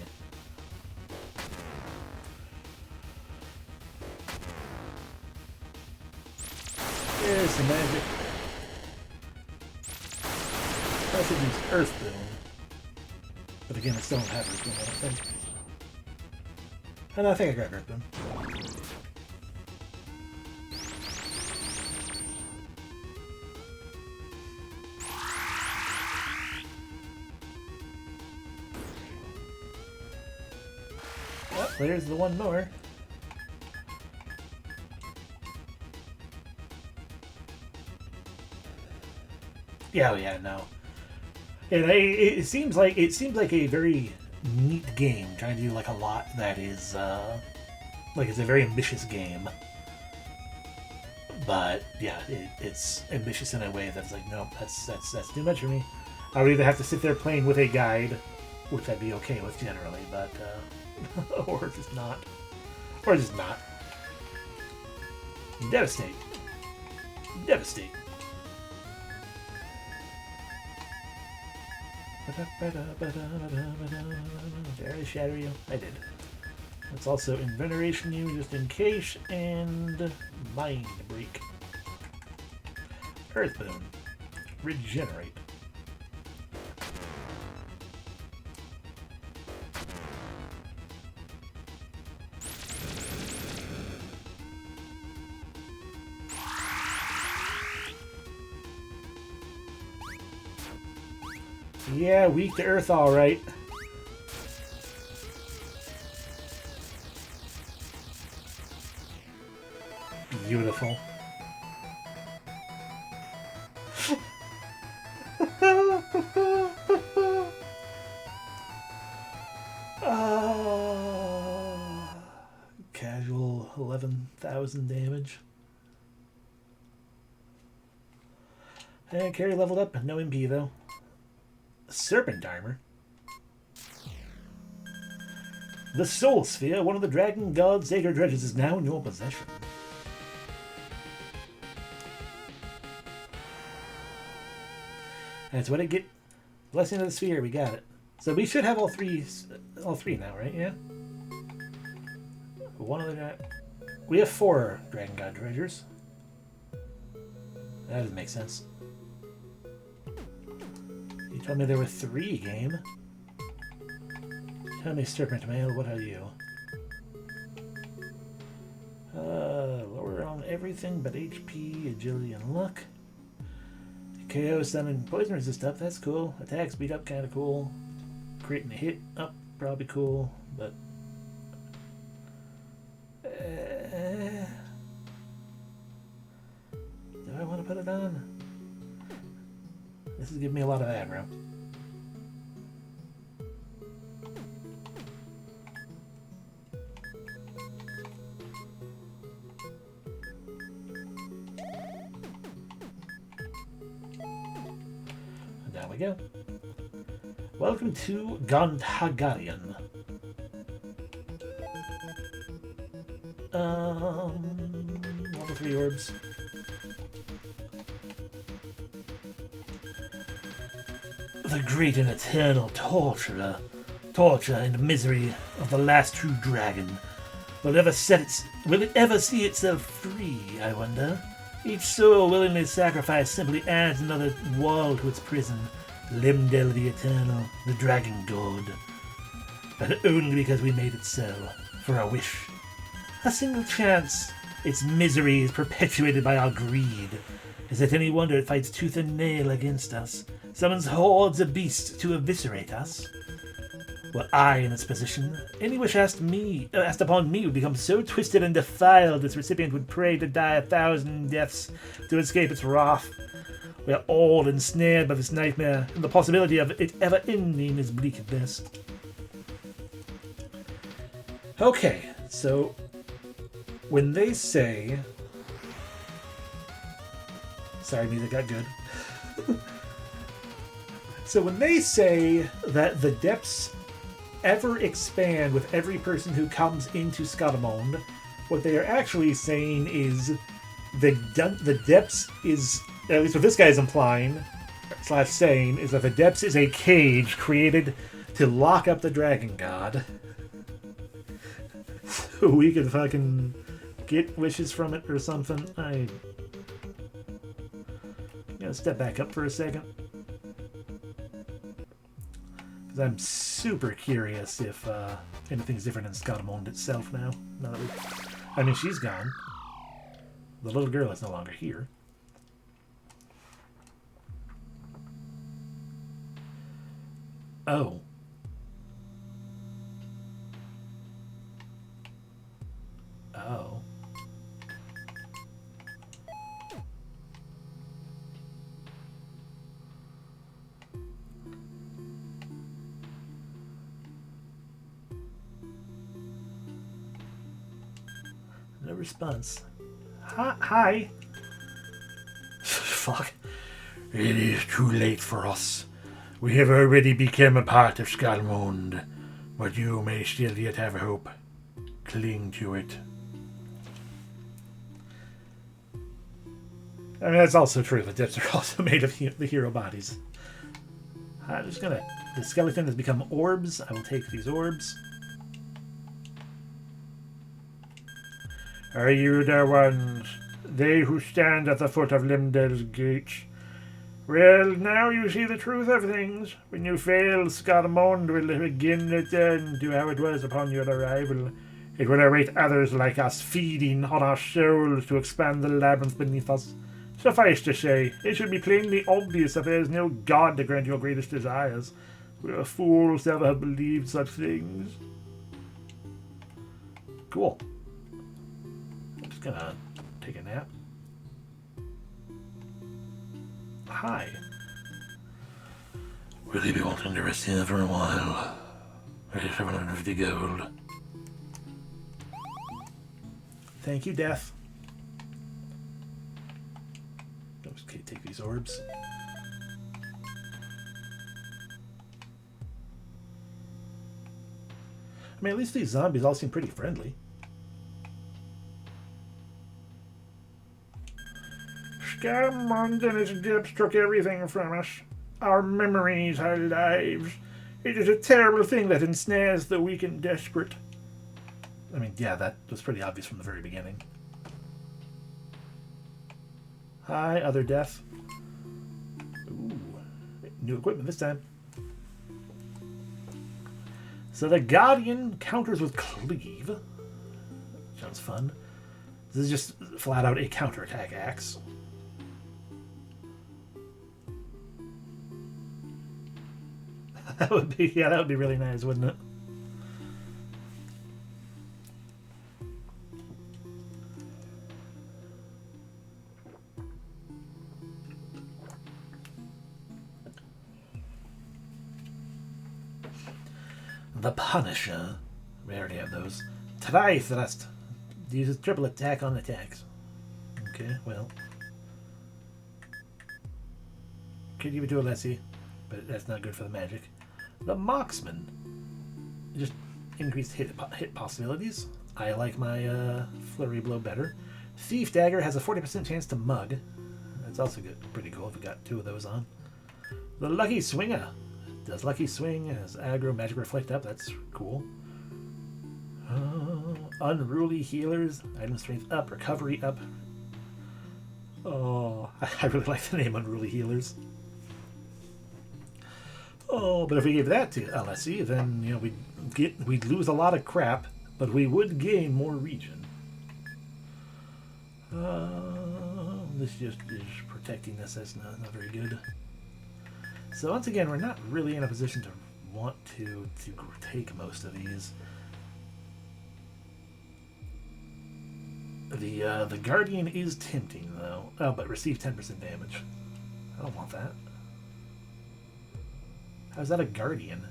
There's some magic. I should use Earth Boon. But again, I still don't have Earth Boon, I don't think. And I think I got Earth Boon. Well, there's the one more. Yeah, oh yeah, no. And it seems like a very neat game, trying to do like a lot that is like it's a very ambitious game. But yeah, it's ambitious in a way that's like, nope, that's too much for me. I would either have to sit there playing with a guide, which I'd be okay with generally, but or just not. Devastate. Did I shatter you? I did. Let's also Inveneration you just in case, and Mind Break. Earth Boon. Regenerate. Yeah, weak to Earth, all right. Beautiful. Casual 11,000 damage. And carry leveled up, no MP though. Serpent Armor. The Soul Sphere, one of the Dragon God's sacred treasures, is now in your possession. That's what I get. Blessing of the Sphere, we got it. So we should have all three now, right? Yeah. One of the we have 4 Dragon God treasures. That doesn't make sense. You told me there were 3, game. Tell me, Serpent Male, what are you? Lower on everything but HP, agility, and luck. KO, stun, and poison resist up. That's cool. Attack speed up, kind of cool. Creating a hit up, probably cool. But do I want to put it on? This is giving me a lot of aggro. There we go. Welcome to Gamien. Level 3 orbs. The great and eternal torture and misery of the last true dragon. Will it ever see itself free, I wonder? Each soul willingly sacrificed simply adds another wall to its prison. Limdel the Eternal, the Dragon God. But only because we made it so, for a wish. A single chance. Its misery is perpetuated by our greed. Is it any wonder it fights tooth and nail against us? Summons hordes of beasts to eviscerate us? Were I in its position, any wish asked upon me would become so twisted and defiled its recipient would pray to die 1,000 deaths to escape its wrath. We are all ensnared by this nightmare, and the possibility of it ever ending is bleak at best. Okay, so when they say... Sorry, music got good. So when they say that the depths ever expand with every person who comes into Scarmonde, what they are actually saying is the depths is, at least what this guy is implying / saying, is that the depths is a cage created to lock up the dragon god. So we can fucking get wishes from it or something. I'm gonna step back up for a second. Because I'm super curious if anything's different in Scarmonde itself now. I mean, she's gone. The little girl is no longer here. Oh. Oh. No response. Hi. Fuck. It is too late for us. We have already become a part of Scarmonde, but you may still yet have hope. Cling to it. I mean, that's also true. The depths are also made of the hero bodies. I'm just gonna... The skeleton has become orbs. I will take these orbs. Are you the ones, they who stand at the foot of Limdel's gate? Well, now you see the truth of things. When you fail, Scarmonde will again return to how it was upon your arrival. It will await others like us, feeding on our souls to expand the labyrinth beneath us. Suffice to say, it should be plainly obvious that there is no god to grant your greatest desires. We are fools to ever have believed such things. Cool. Gonna take a nap. Hi. Will you be wanting to rest here for a while? Ready 750 gold. Thank you, Death. Okay, take these orbs. I mean, at least these zombies all seem pretty friendly. Scarmonde and its depths took everything from us. Our memories, our lives. It is a terrible thing that ensnares the weak and desperate. I mean, yeah, that was pretty obvious from the very beginning. Hi, other Death. Ooh, new equipment this time. So the Guardian counters with Cleave. Sounds fun. This is just flat out a counterattack axe. That would be, yeah, that would be really nice, wouldn't it? The Punisher. We already have those. Try thrust. Uses triple attack on attacks. Okay, well. Could give it to Alessi, but that's not good for the magic. The Marksman. Just increased hit possibilities. I like my Flurry Blow better. Thief Dagger has a 40% chance to mug. That's also good. Pretty cool if we got 2 of those on. The Lucky Swinger. Does Lucky Swing, has aggro, magic reflect up. That's cool. Unruly Healers. Item strength up, recovery up. Oh, I really like the name Unruly Healers. Oh, but if we gave that to Alessi, then you know we'd lose a lot of crap, but we would gain more region. This just is protecting this. That's not very good. So once again, we're not really in a position to want to take most of these. The Guardian is tempting though. Oh, but receive 10% damage. I don't want that. How's that a Guardian?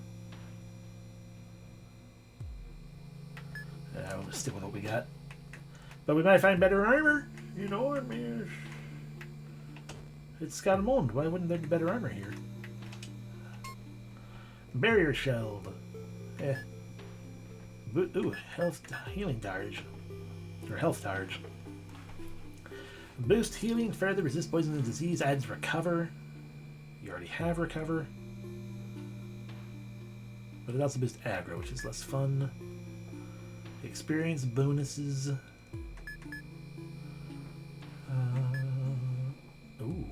We'll just stick with what we got. But we might find better armor. You know, I mean, it's Scarmonde. Why wouldn't there be better armor here? Barrier Shield. Ooh, health healing charge. Or health charge. Boost healing, further resist poison and disease, adds recover. You already have recover. But it also boosts aggro, which is less fun. Experience bonuses. Ooh.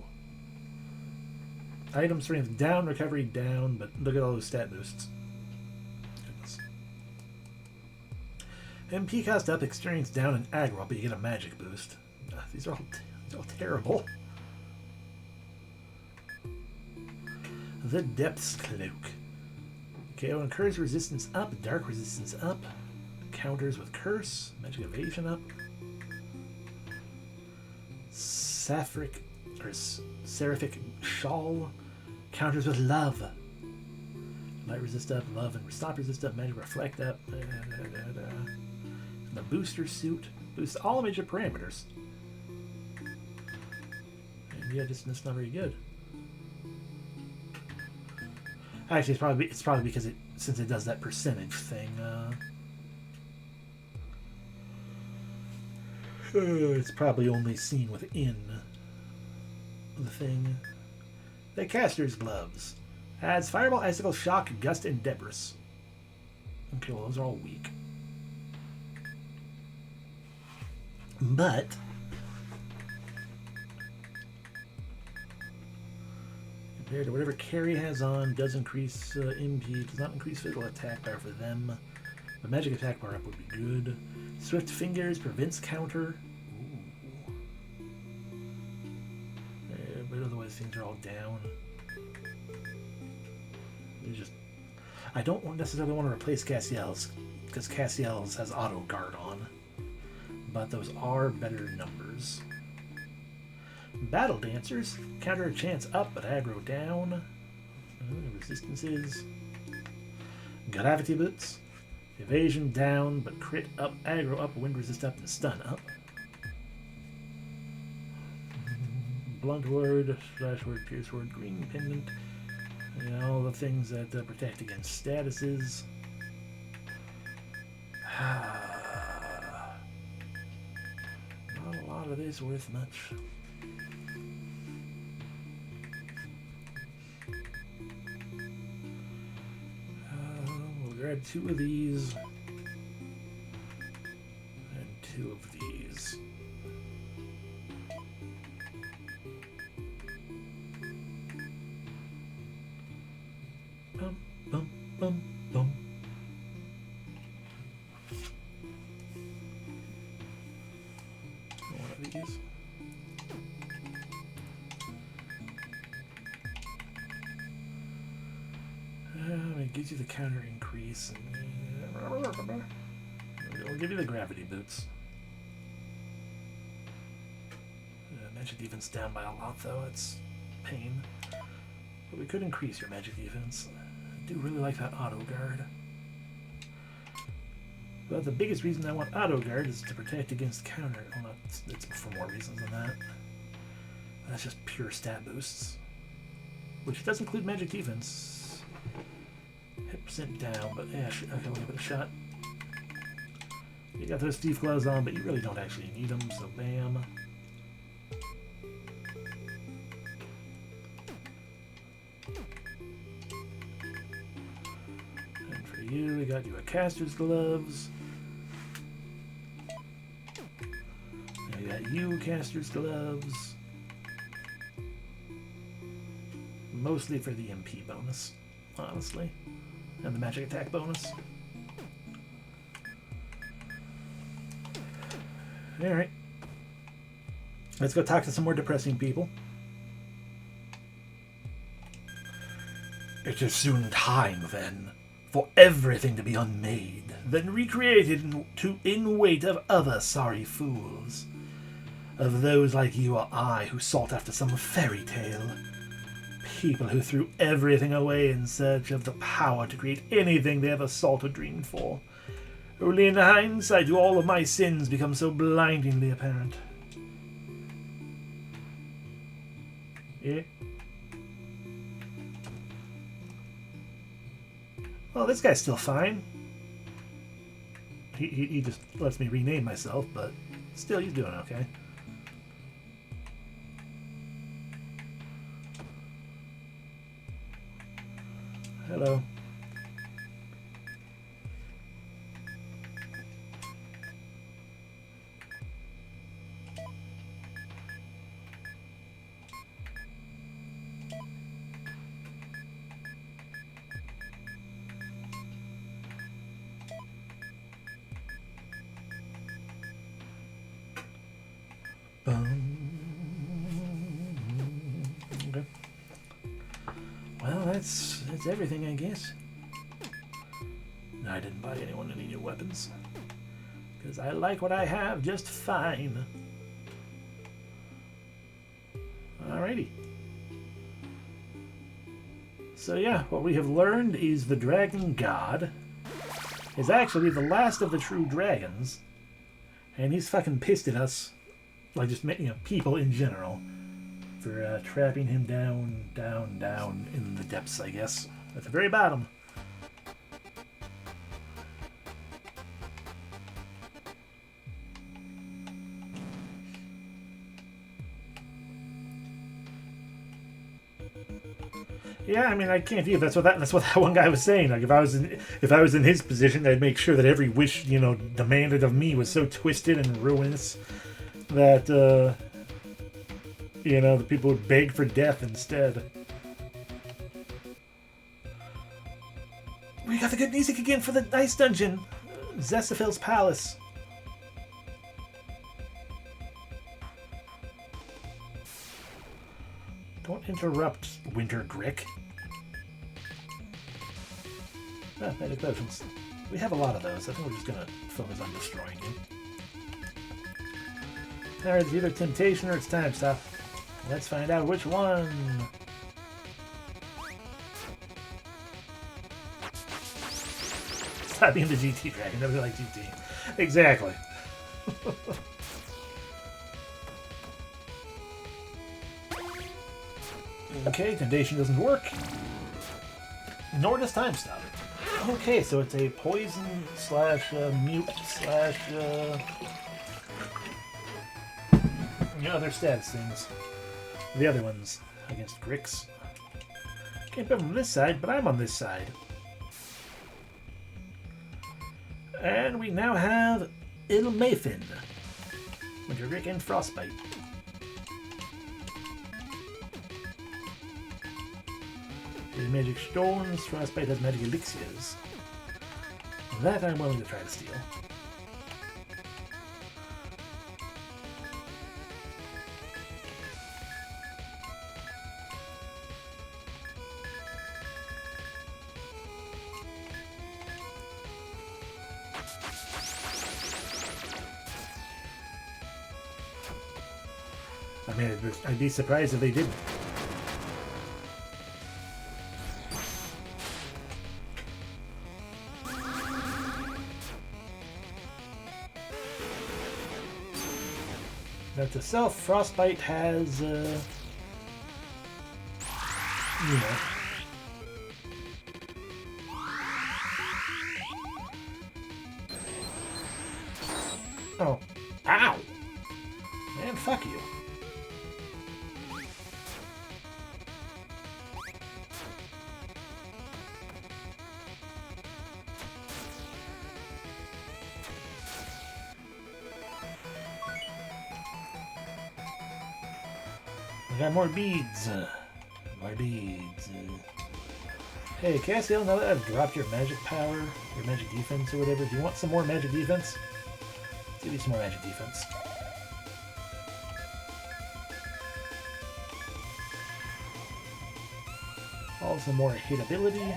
Item strength down, recovery down, but look at all those stat boosts. Goodness. MP cost up, experience down, and aggro, but you get a magic boost. These are all terrible. The Depths Cloak. KO incurs resistance up, dark resistance up, counters with curse, magic evasion up. Seraphic Shawl, counters with love. Light resist up, love and stop resist up, magic reflect up. The booster suit boosts all major parameters. And yeah, just that's not very good. Actually, it's probably because since it does that percentage thing. It's probably only seen within the thing. The Caster's Gloves adds Fireball, Icicle, Shock, Gust, and Debris. Okay, well those are all weak. But compared to whatever Carry has on, does increase MP, does not increase physical attack power for them. But magic attack power up would be good. Swift Fingers prevents counter. Ooh. But otherwise things are all down. I don't necessarily want to replace Cassiel's, because Cassiel's has auto guard on. But those are better numbers. Battle Dancers, counter chance up but aggro down. Resistances. Gravity Boots, evasion down but crit up, aggro up, wind resist up, and stun up. Blunt Word, Slash Word, Pierce Word, Green Pendant. And all the things that protect against statuses. Not a lot of this worth much. We'll grab 2 of these and 2 of these. Bum, bum, bum, bum. gives you the counter increase. And we'll give you the gravity boots. Magic defense down by a lot, though. It's pain. But we could increase your magic defense. I do really like that auto guard. But the biggest reason I want auto guard is to protect against counter. Well, it's for more reasons than that. That's just pure stat boosts. Which does include magic defense. Hit percent down, but yeah, okay, we'll give it a shot. You got those thief gloves on, but you really don't actually need them, so bam. And for you, we got you a caster's gloves. And we got you caster's gloves. Mostly for the MP bonus, honestly. And the magic attack bonus. Alright. Let's go talk to some more depressing people. It is soon time, then, for everything to be unmade, then recreated in weight of other sorry fools. Of those like you or I who sought after some fairy tale. People who threw everything away in search of the power to create anything they ever sought or dreamed for. Only in hindsight do all of my sins become so blindingly apparent. Yeah? Well, this guy's still fine. He just lets me rename myself, but still he's doing okay. Hello. Okay. Well, that's everything, I guess. I didn't buy anyone any new weapons. Because I like what I have just fine. Alrighty. So yeah, what we have learned is the Dragon God is actually the last of the true dragons. And he's fucking pissed at us. Like just, people in general. For trapping him down in the depths, I guess. At the very bottom. Yeah, I mean, I can't either. That's what that one guy was saying. Like, if I was in his position, I'd make sure that every wish, demanded of me was so twisted and ruinous that, the people would beg for death instead. We got the good music again for the Ice Dungeon. Zestaphil's Palace. Don't interrupt, Winter Grick. Ah, magic potions. We have a lot of those. I think we're just going to focus on destroying you. Alright, it's either temptation or it's time stop. Let's find out which one. Stop being the GT dragon. Nobody likes GT. Exactly. Okay, temptation doesn't work. Nor does time stop. Okay, so it's a poison slash mute slash other stats things. The other ones against Grix. Can't put them on this side, but I'm on this side. And we now have Ilmafin. Winter Grick and Frostbite. The magic stones, Frostbite has magic elixirs. That I'm willing to try to steal. I mean, I'd be surprised if they didn't. Note to self, Frostbite has, you know. Oh. Ow! Man, fuck you. I got more beads. More beads. Hey, Cassiel, now that I've dropped your magic power, your magic defense or whatever, do you want some more magic defense? Let's give you some more magic defense. Also more hitability.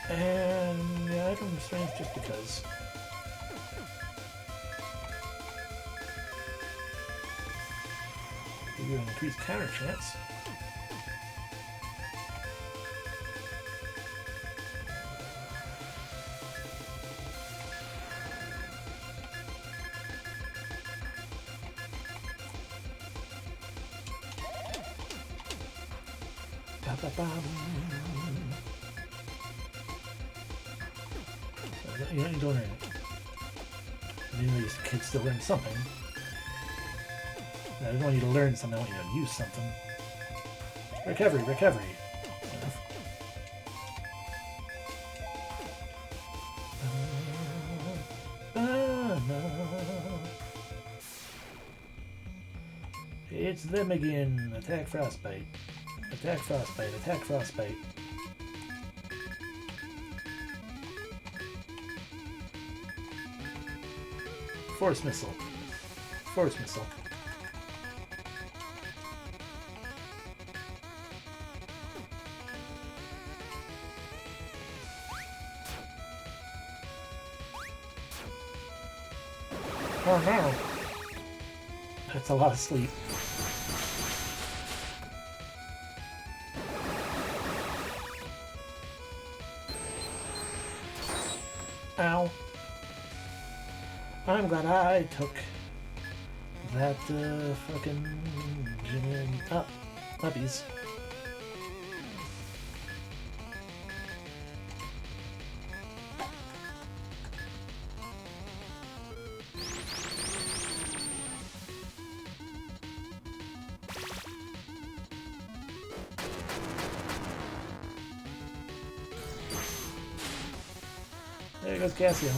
And yeah, item strength just because. Give you an increased counter chance. You don't learn it. I mean, these kids still learn something. I don't want you to learn something, I want you to use something. Recovery, recovery. It's them again. Attack Frostbite. Attack Frostbite. Attack Frostbite. Force Missile. Force Missile. Oh no. That's a lot of sleep. Ow. I'm glad I took that fucking puppies. There goes Cassio.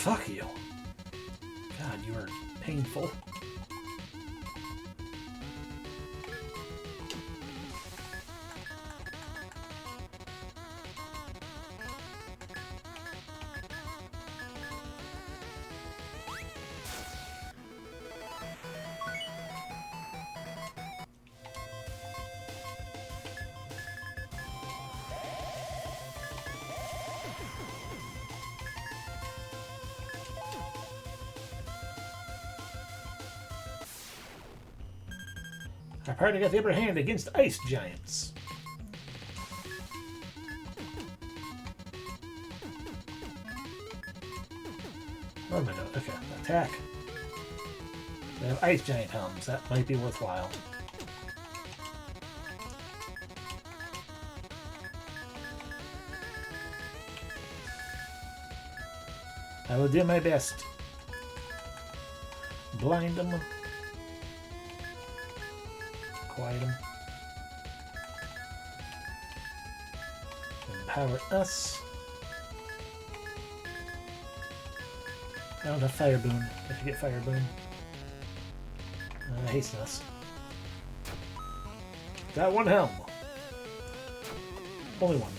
Fuck you. God, you are painful. Our party got the upper hand against ice giants. Oh my god, okay, attack. They have ice giant helms. That might be worthwhile. I will do my best. Blind them. Quiet them. Empower us. I don't have Fire Boon. I should get Fire Boon. Hasten us. Got one helm. Only one.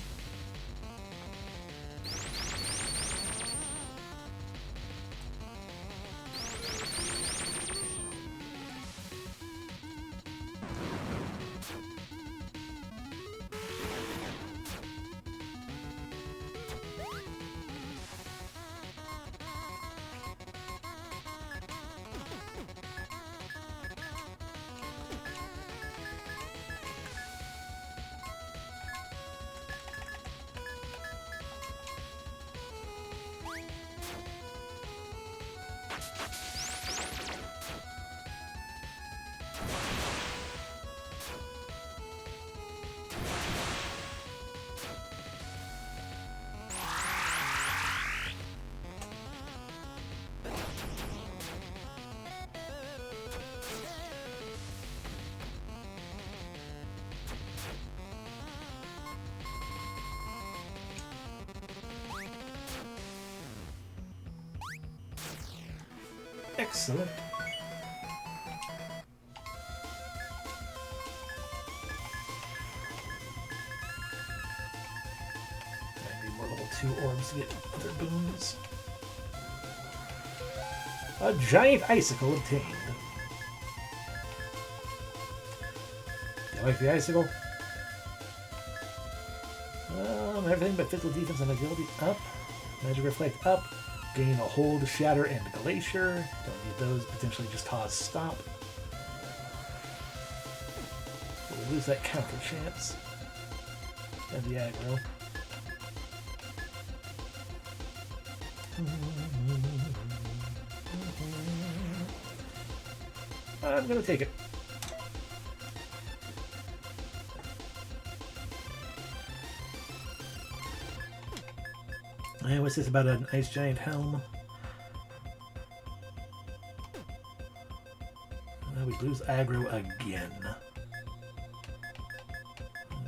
Excellent. I need more level 2 orbs to get other boons. A giant icicle obtained. Do you like the icicle? Everything but physical defense and agility up. Magic Reflect up. Gain a Hold, Shatter, and Glacier. Don't need those. Potentially just cause stop. But we lose that counter chance. And the aggro. I'm gonna take it. And what's this about an ice giant helm? We lose aggro again.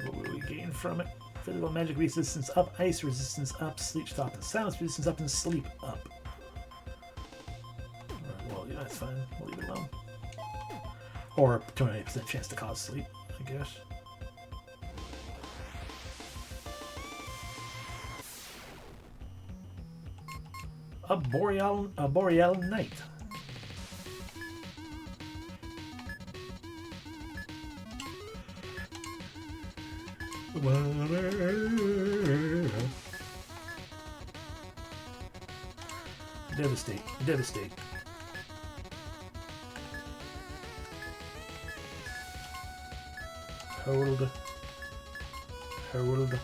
What will we gain from it? Physical magic resistance up, ice resistance up, sleep stop and silence resistance up, and sleep up. Well, yeah, that's fine. We'll leave it alone. Or 28% chance to cause sleep, I guess. A boreal night. Devastate. Devastate. Hold. Hold.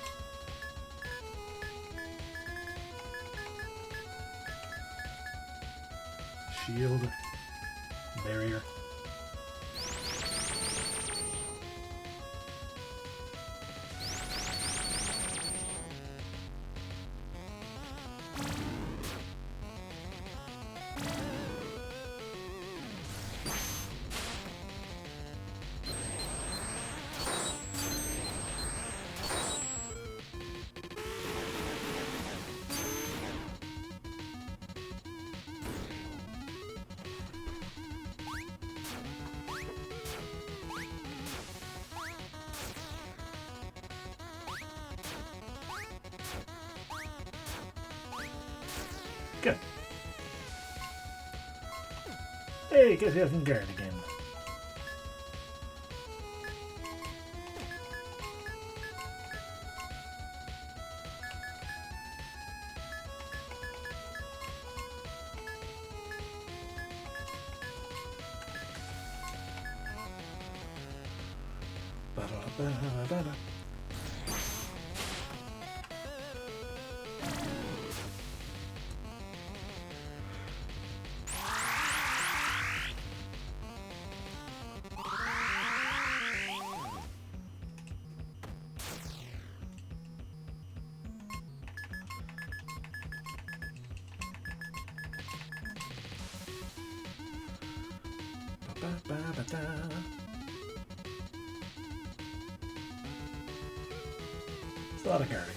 Shield. Barrier. Good. Hey, guess I can guard again. Ba-da-ba-da-ba-da. It's a lot of guarding.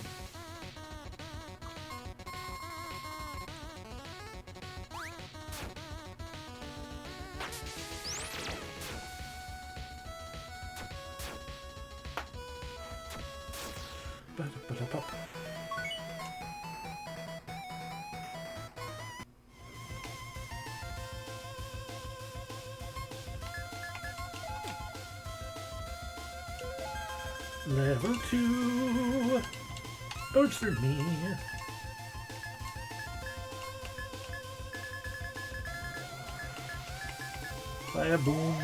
Level 2. Oh, it's for me. Fire boon.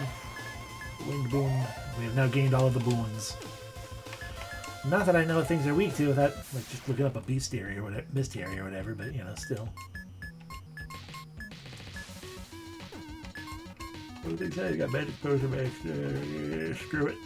Wind boon. We have now gained all of the boons. Not that I know what things are weak to without like just looking up a bestiary or whatever, bestiary or whatever, but you know, still. What did they say? You got magic potion back there. Yeah, screw it.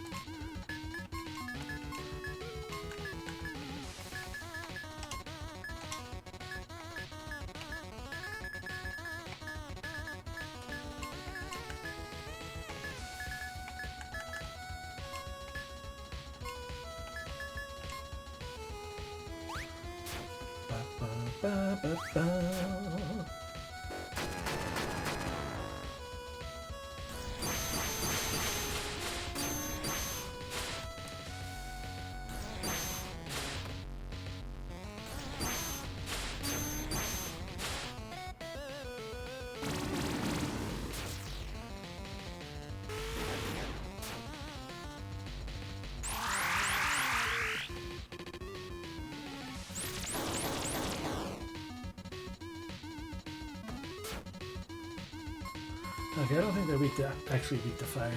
Okay, I don't think they're weak to, actually weak to fire.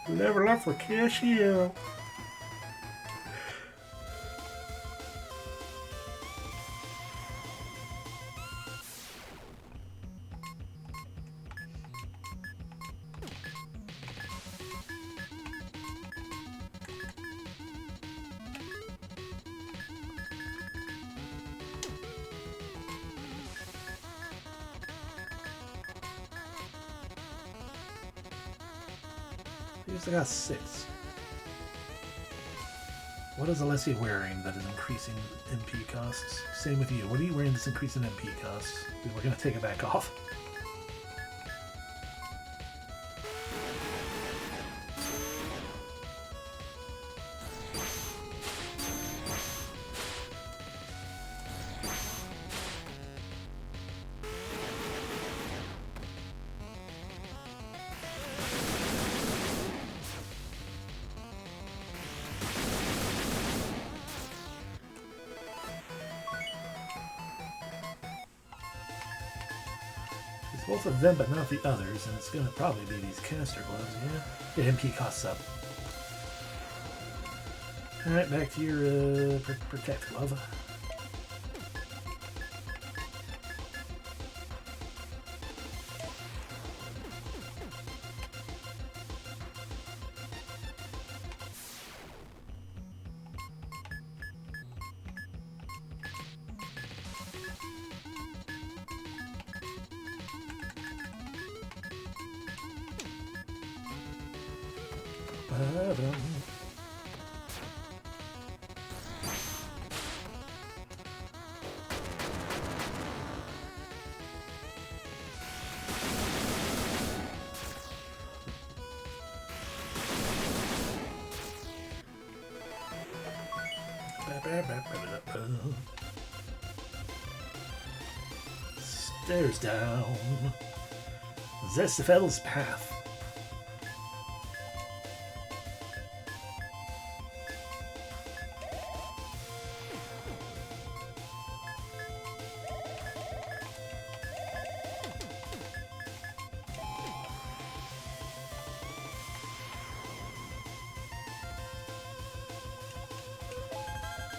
Level up for Cashier. I got 6. What is Alessia wearing that is increasing MP costs? Same with you. What are you wearing that's increasing MP costs? We're going to take it back off. Both of them, but not the others, and it's going to probably be these caster gloves, yeah? Get MP costs up. Alright, back to your protect glove. Stairs down. Zestifel's path.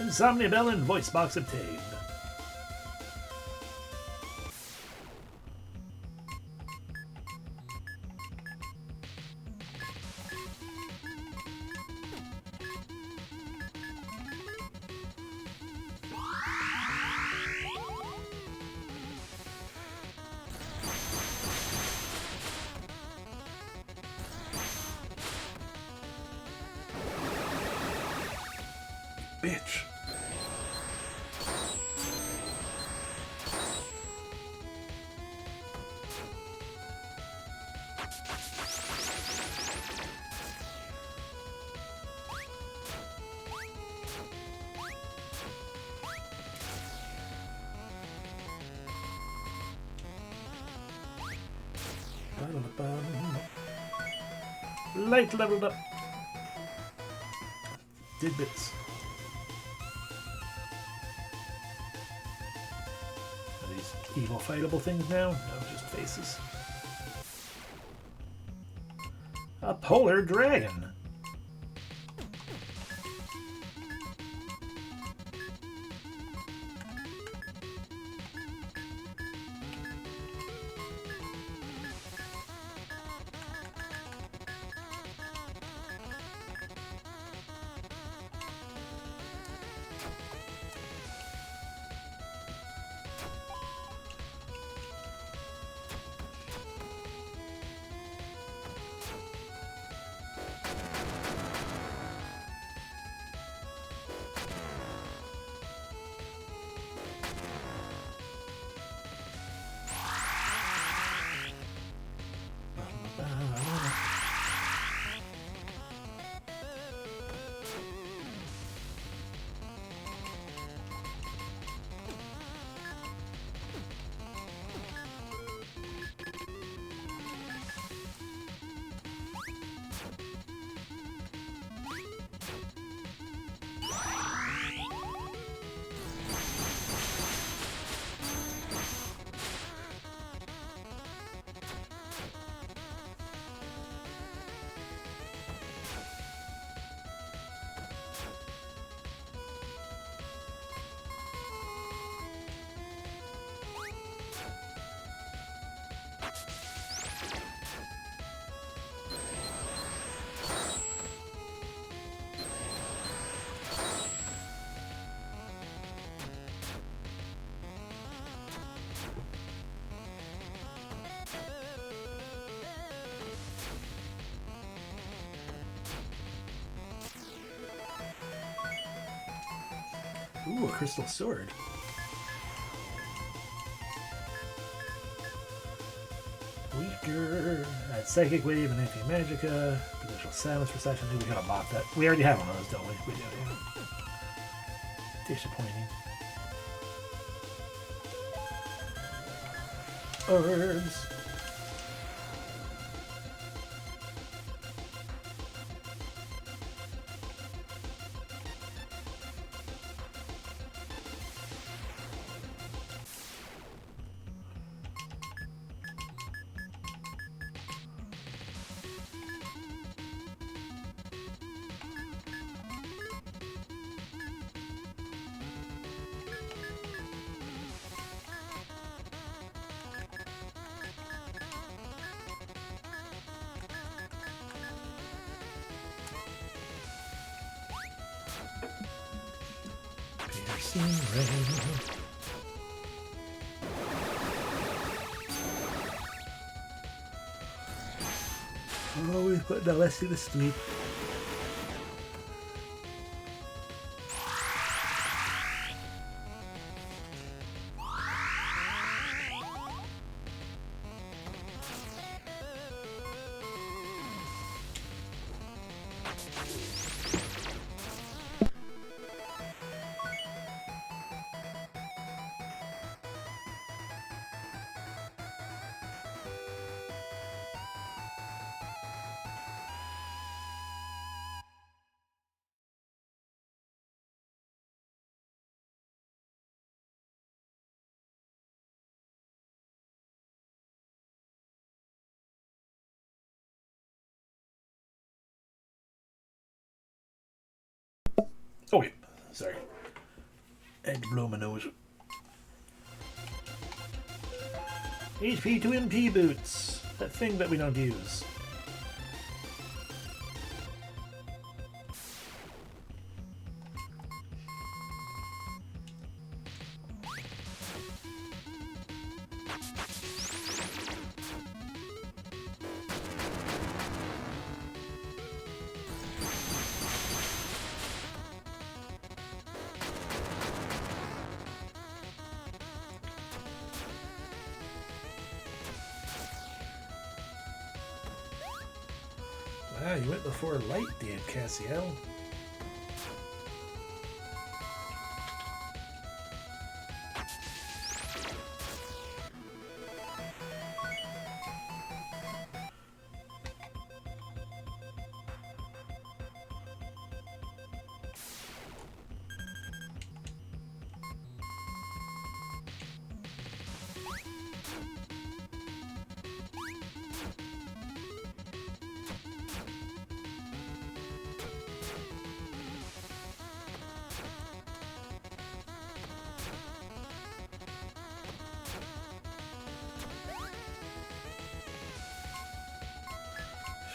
Insomnia Bell and voice box obtained. bitch. Light leveled up. Did bits. Are these evil fightable things now? No, just faces. A polar dragon. Ooh, a crystal sword. Weaker. Add Psychic Wave and Anti-Magica. Potential Silence for Session. We gotta bop that. We already have one of those, don't we? We do, yeah. Disappointing. Herbs. Always putting Alessi to sleep. Oh wait, sorry. I had to blow my nose. HP to MP boots. That thing that we don't use. Wow, you went before light did, Cassiel.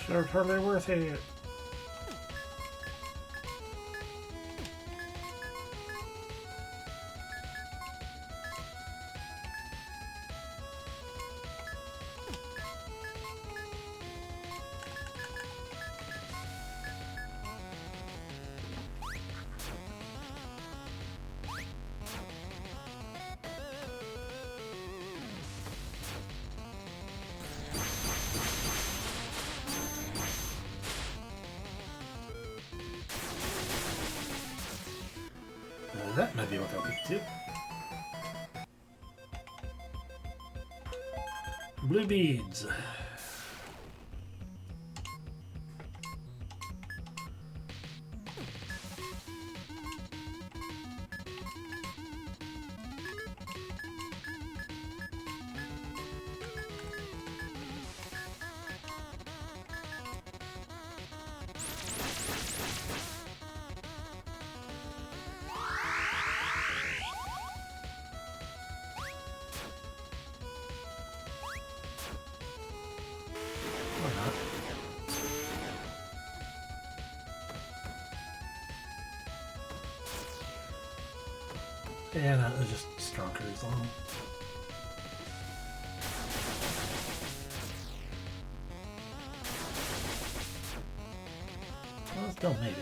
Sure, totally worth it. That might be what I'll be too. Blue beads. Yeah, no, it's just stronger as long. Well, still maybe.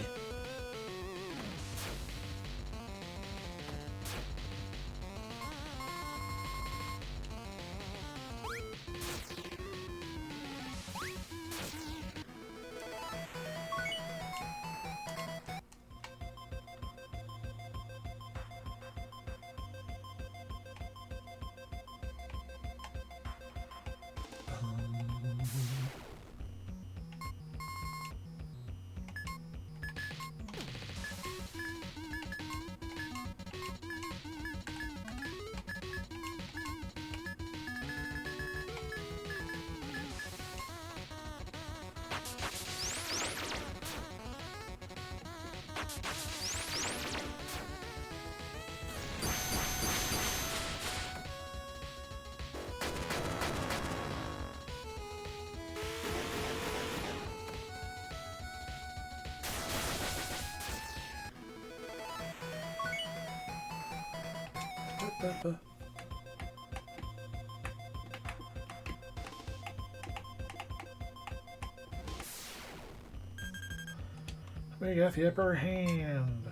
We got the upper hand.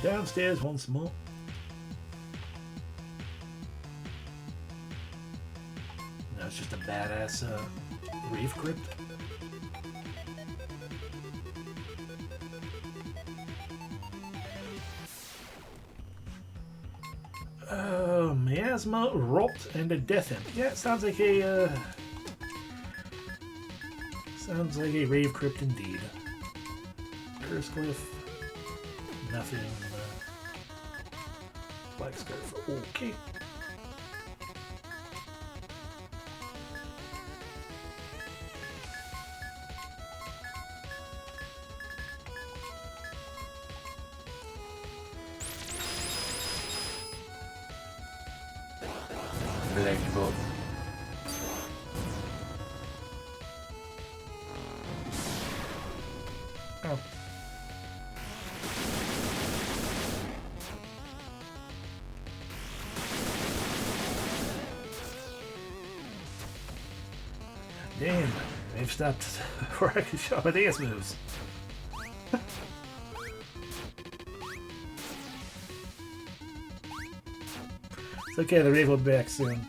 Downstairs once more. No, it's just a badass reef crypt. Oh Miasma, Rot, and a Death Imp. Yeah, it sounds like a Rave Crypt indeed. Curse Glyph. Nothing. Black Scarf. Okay. Black Bolt. Oh. Damn, they've stopped where I could show my dance moves. It's okay, the Rave will be back soon.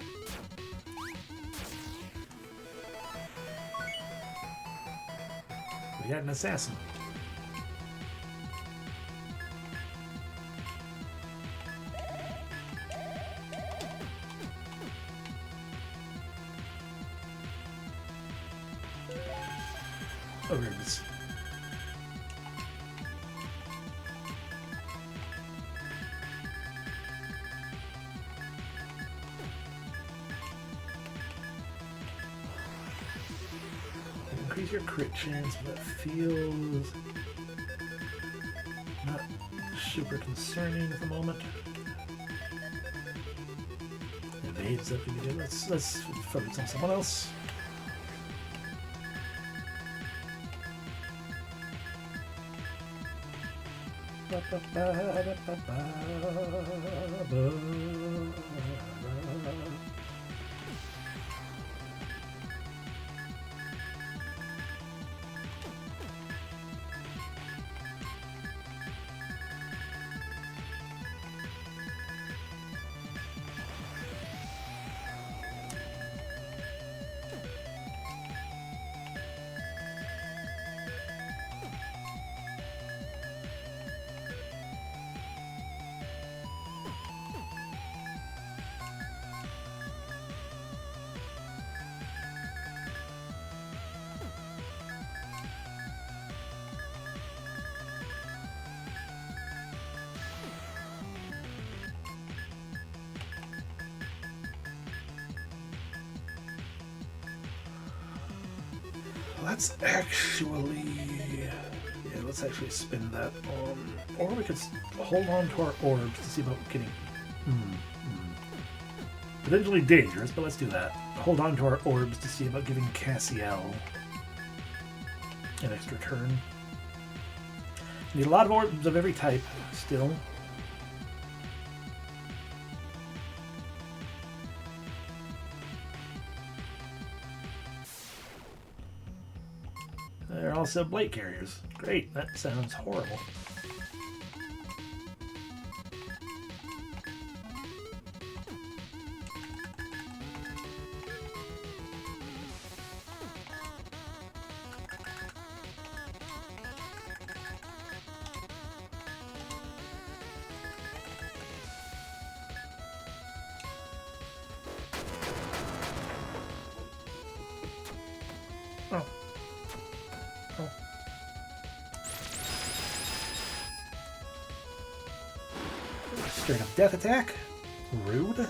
We got an assassin. Oh, here it is. Increase your crit chance, but that feels not super concerning at the moment. Evades up again. Let's focus on someone else. Let's actually spin that on, or we could hold on to our orbs to see about getting potentially dangerous, but let's do that. Hold on to our orbs to see about giving Cassiel an extra turn. Need a lot of orbs of every type still. They're also blade carriers. Great, that sounds horrible. Oh. Oh. Straight up death attack. Rude.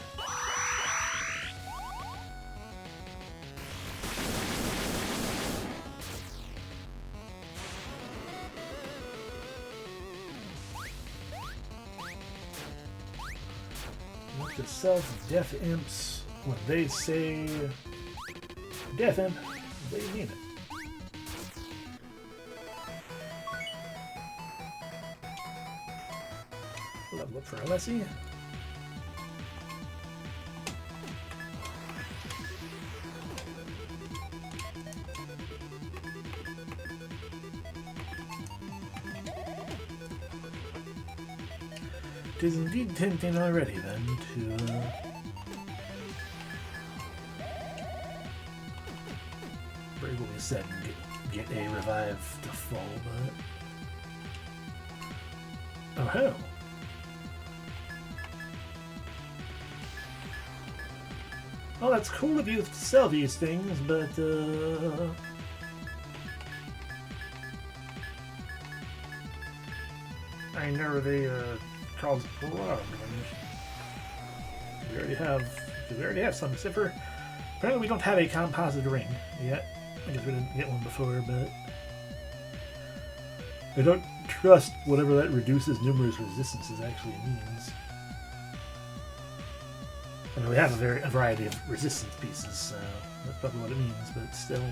Note to self, death imps, when they say death imp, they mean it. Level up for Alessi. It is indeed tempting already then to bravely said and get a revive to fall, but oh hell. Well, that's cool of you to sell these things, but, I know they cause problems. we already have some, except for, apparently we don't have a composite ring yet. I guess we didn't get one before, but I don't trust whatever that reduces numerous resistances actually means. I mean, we have a variety of resistance pieces, so that's probably what it means, but still.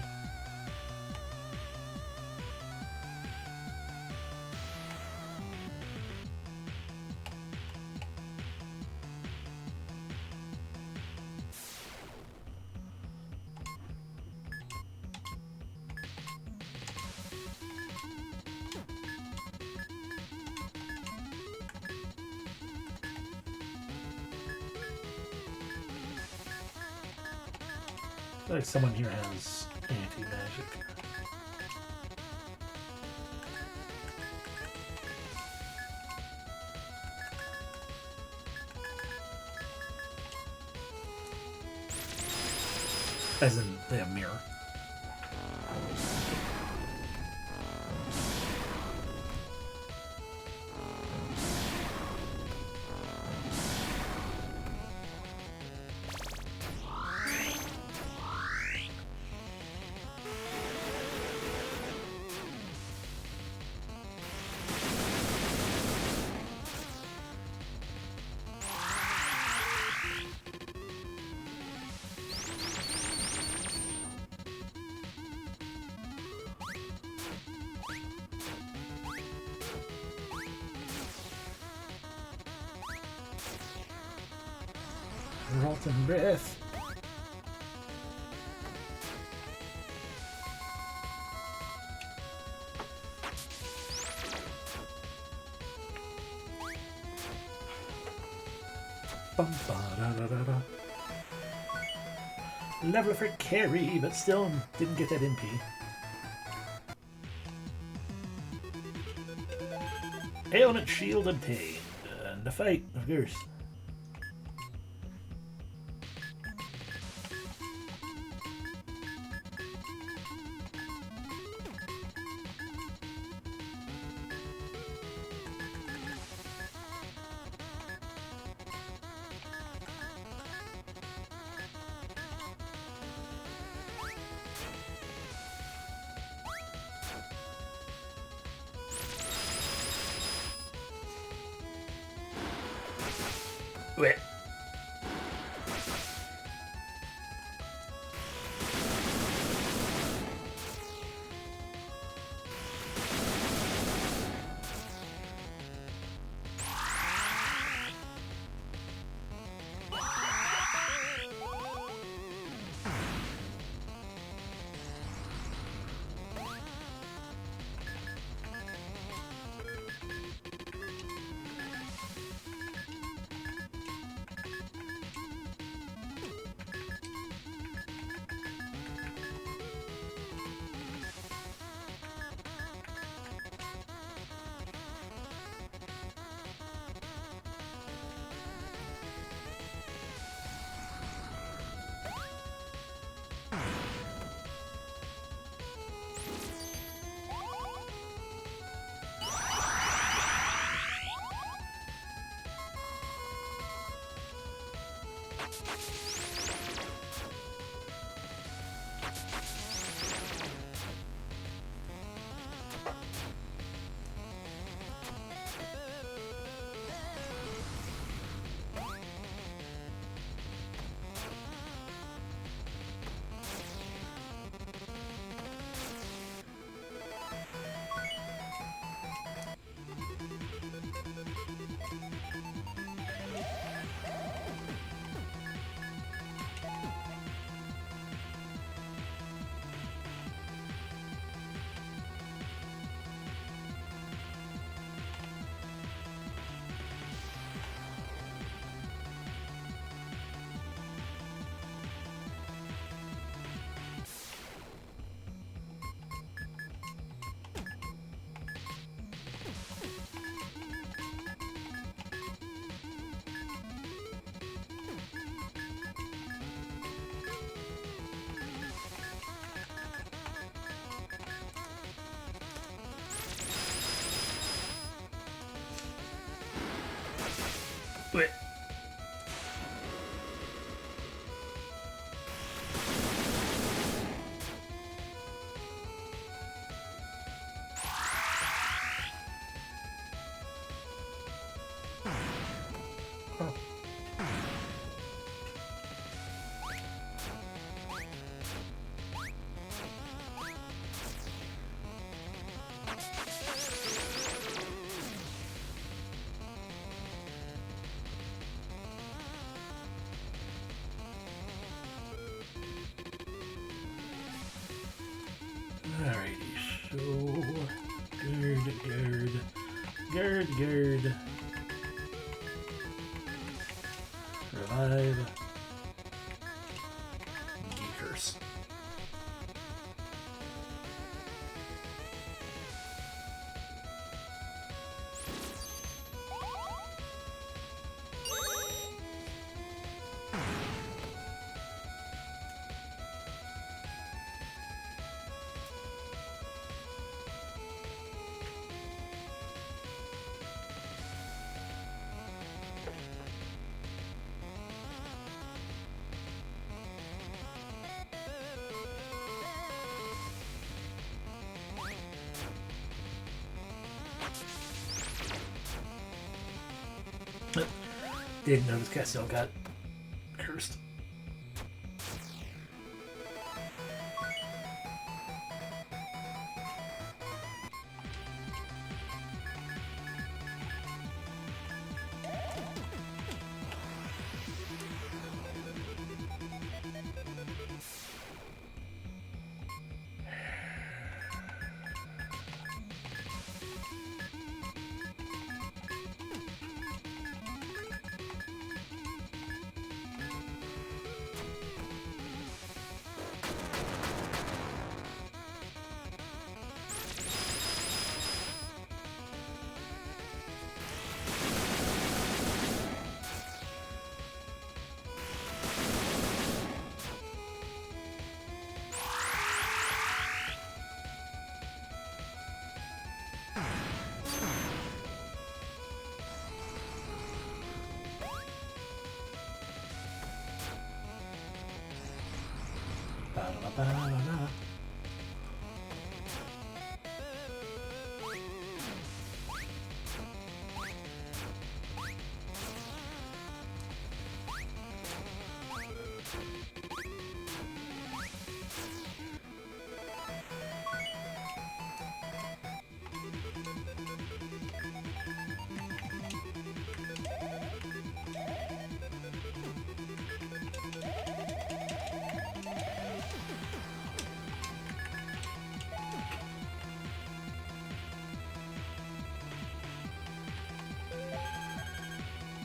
Like someone here has anti-magic. As in, they have mirror. Rotten breath. Bum, ba, da, da, da, da. Level for carry, but still didn't get that MP. Ailment shield obtained. And the fight, of course. Wait. Wait. Alrighty, so Gerd. Revive. Geekers. Didn't notice Castiel got cursed. Ba-da-ba-ba-da.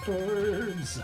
Birds.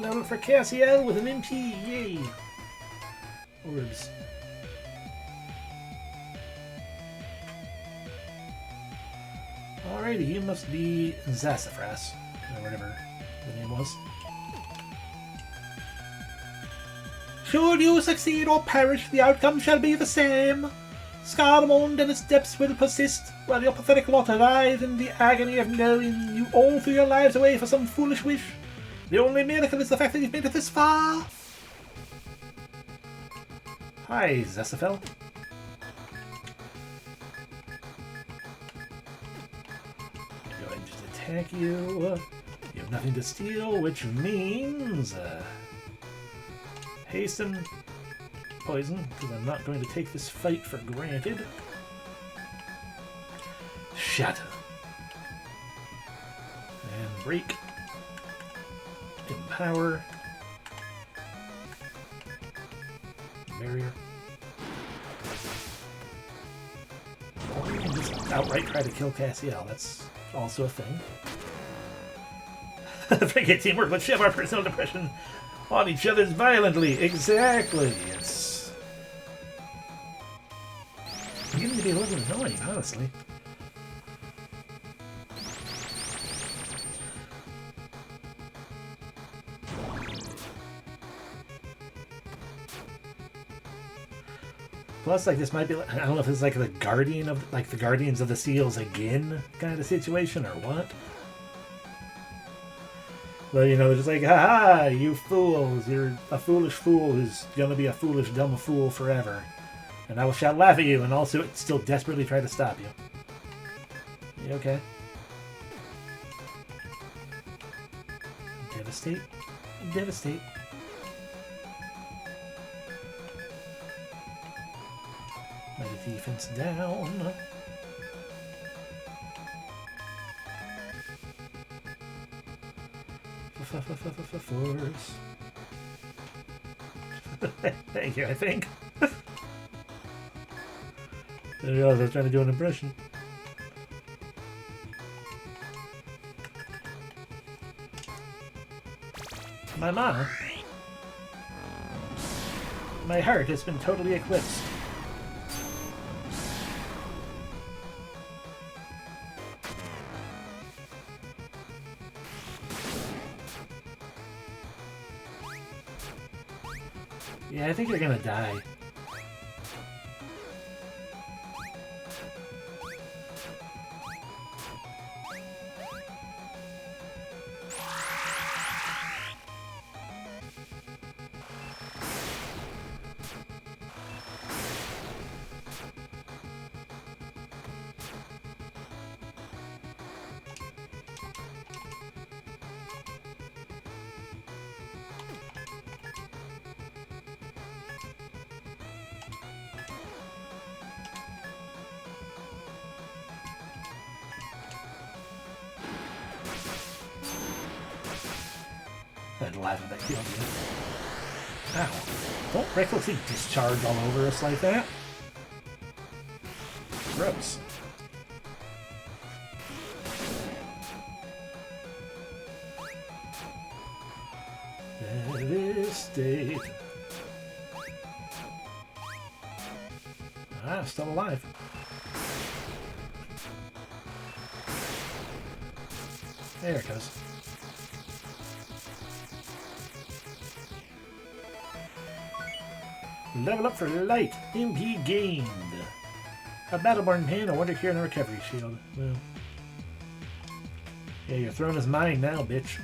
Level for Cassiel with an MP, yay! Orbs. Alrighty, you must be Zassafras, or whatever the name was. Should you succeed or perish, the outcome shall be the same. Scarmonde and its depths will persist, while your pathetic lot writhe in the agony of knowing you all threw your lives away for some foolish wish. The only miracle is the fact that you've made it this far. Hi, Zessafel. Going to attack you. You have nothing to steal, which means hasten, poison, because I'm not going to take this fight for granted. Shatter. And break. Empower. Barrier. Or you can just outright try to kill Cassiel. That's also a thing. Forget teamwork, but shove our personal depression on each other's violently. Exactly. It's beginning to be a little annoying, honestly. Plus, like, this might be, I don't know if it's like the Guardian of, like, the Guardians of the Seals again kind of situation or what. But, you know, they're just like, haha, you fools, you're a foolish fool who's gonna be a foolish, dumb fool forever. And I shall laugh at you and also still desperately try to stop you. You okay? Devastate. Devastate. My defense down. Force. Thank you, I think. I didn't realize I was trying to do an impression. My mana. My heart has been totally eclipsed. Yeah, I think you're gonna die. I'd laugh if that killed you. Ow. Don't recklessly discharge all over us like that. Gross. Devastate. Ah, still alive. There it goes. Level up for light. MP gained. A Battleborn Pin, a Wonder Cure, and a Recovery Shield. Well. Yeah, your throne is mine now, bitch.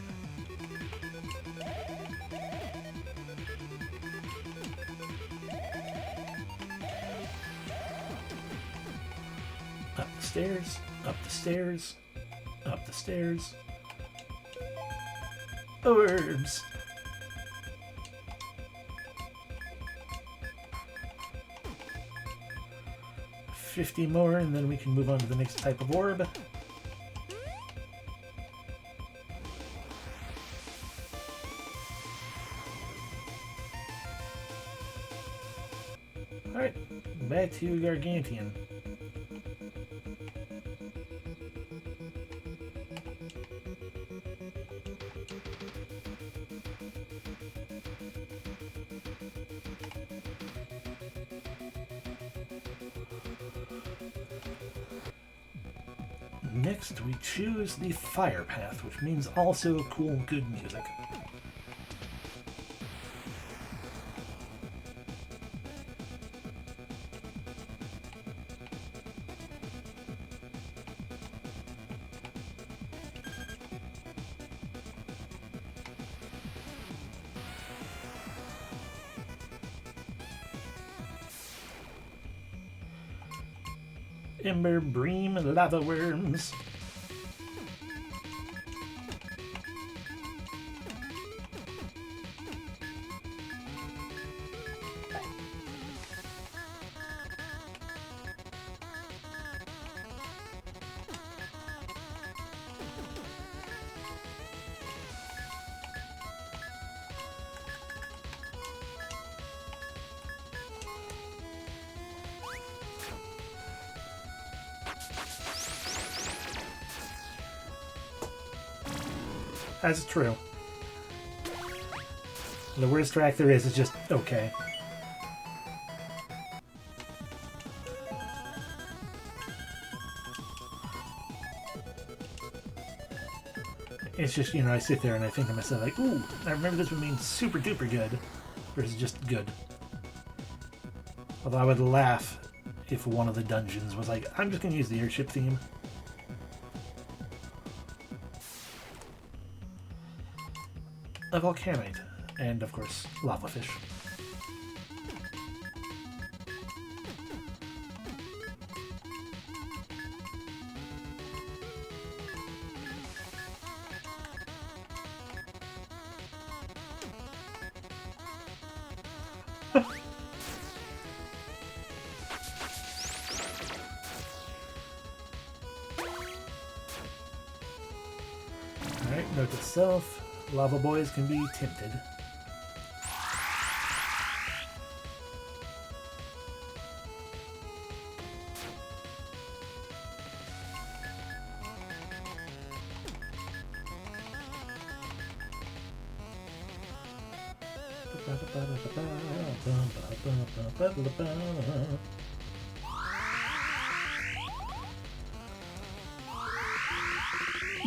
Up the stairs, up the stairs, up the stairs. Orbs. $50 more, and then we can move on to the next type of orb. Alright, back to Gargantian. Next, we choose the fire path, which means also cool, good music. Ember, bream, and lava worms. That's true. The worst track there is just okay. It's just, you know, I sit there and I think to myself, like, ooh, I remember this would mean super duper good, versus just good. Although I would laugh if one of the dungeons was like, I'm just going to use the airship theme. A volcanite, and of course, lava fish. Alright, note to self. Lava boys can be tempted.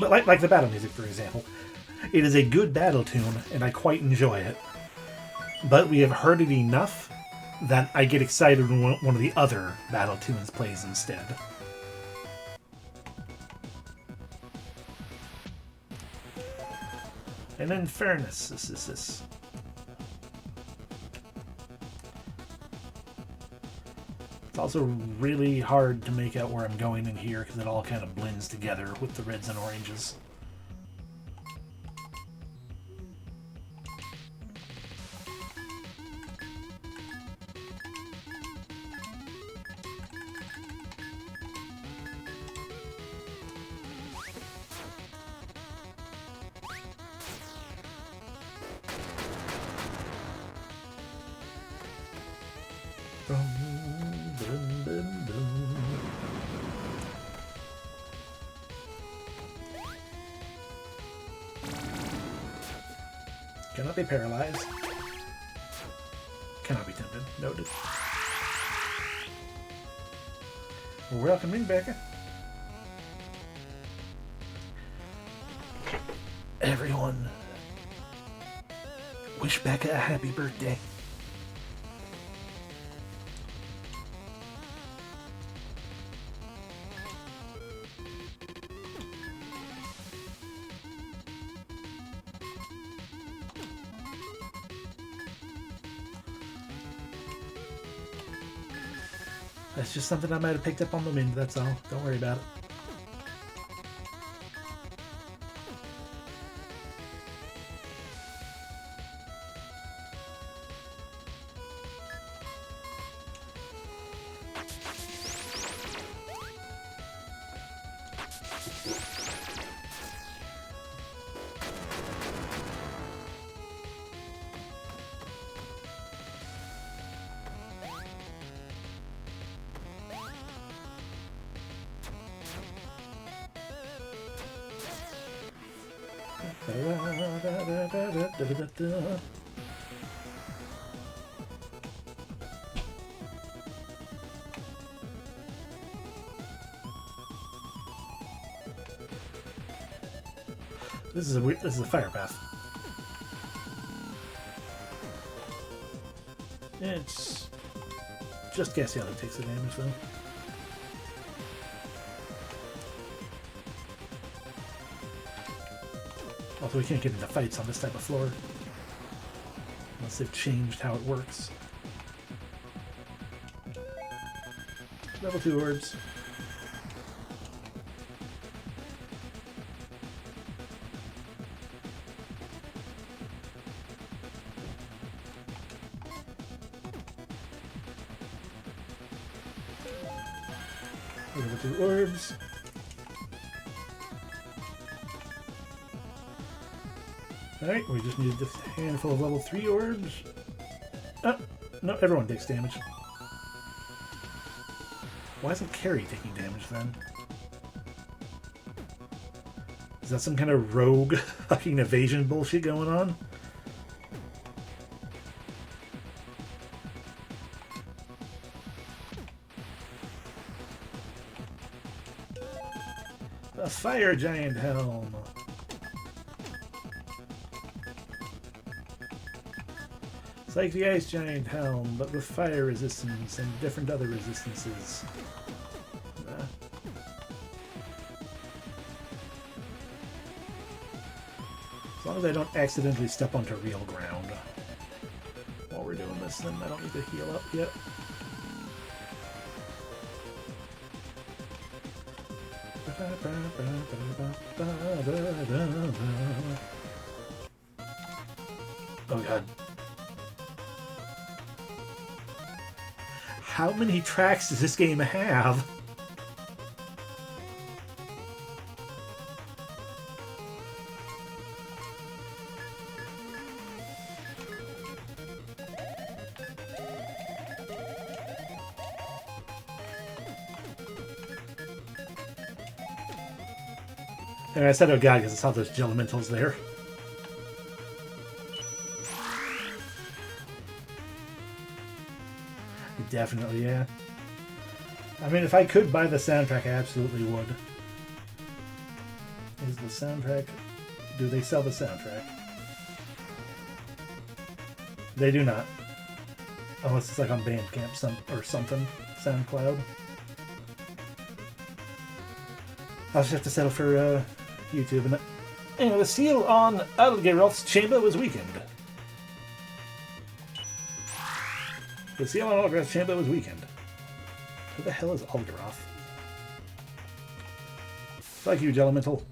But like the battle music, for example. It is a good battle tune, and I quite enjoy it. But we have heard it enough that I get excited when one of the other battle tunes plays instead. And in fairness, this. It's also really hard to make out where I'm going in here because it all kind of blends together with the reds and oranges. Cannot be paralyzed. Cannot be tempted. Noted. Welcome in, Becca. Everyone, wish Becca a happy birthday. That's just something I might have picked up on the wind, that's all. Don't worry about it. This is a fire path. It's just Gamien that takes the damage though. Also, we can't get into fights on this type of floor unless they've changed how it works. Level 2 orbs. Level 2 orbs. Alright, we just need this handful of level 3 orbs. Oh, no, everyone takes damage. Why isn't Carrie taking damage then? Is that some kind of rogue fucking evasion bullshit going on? A fire giant helm. It's like the ice giant helm, but with fire resistance and different other resistances. As long as I don't accidentally step onto real ground while we're doing this, then I don't need to heal up yet. Oh god. How many tracks does this game have? And I said, oh god, because I saw those elementals there. Definitely, yeah. I mean, if I could buy the soundtrack, I absolutely would. Is the soundtrack... Do they sell the soundtrack? They do not. Unless it's like on Bandcamp or something. SoundCloud. I'll just have to settle for YouTube. And anyway, the seal on Algeralf's chamber was weakened. The seal on Algeralf's chamber was weakened. Who the hell is Algeralf? Fuck you, Elemental.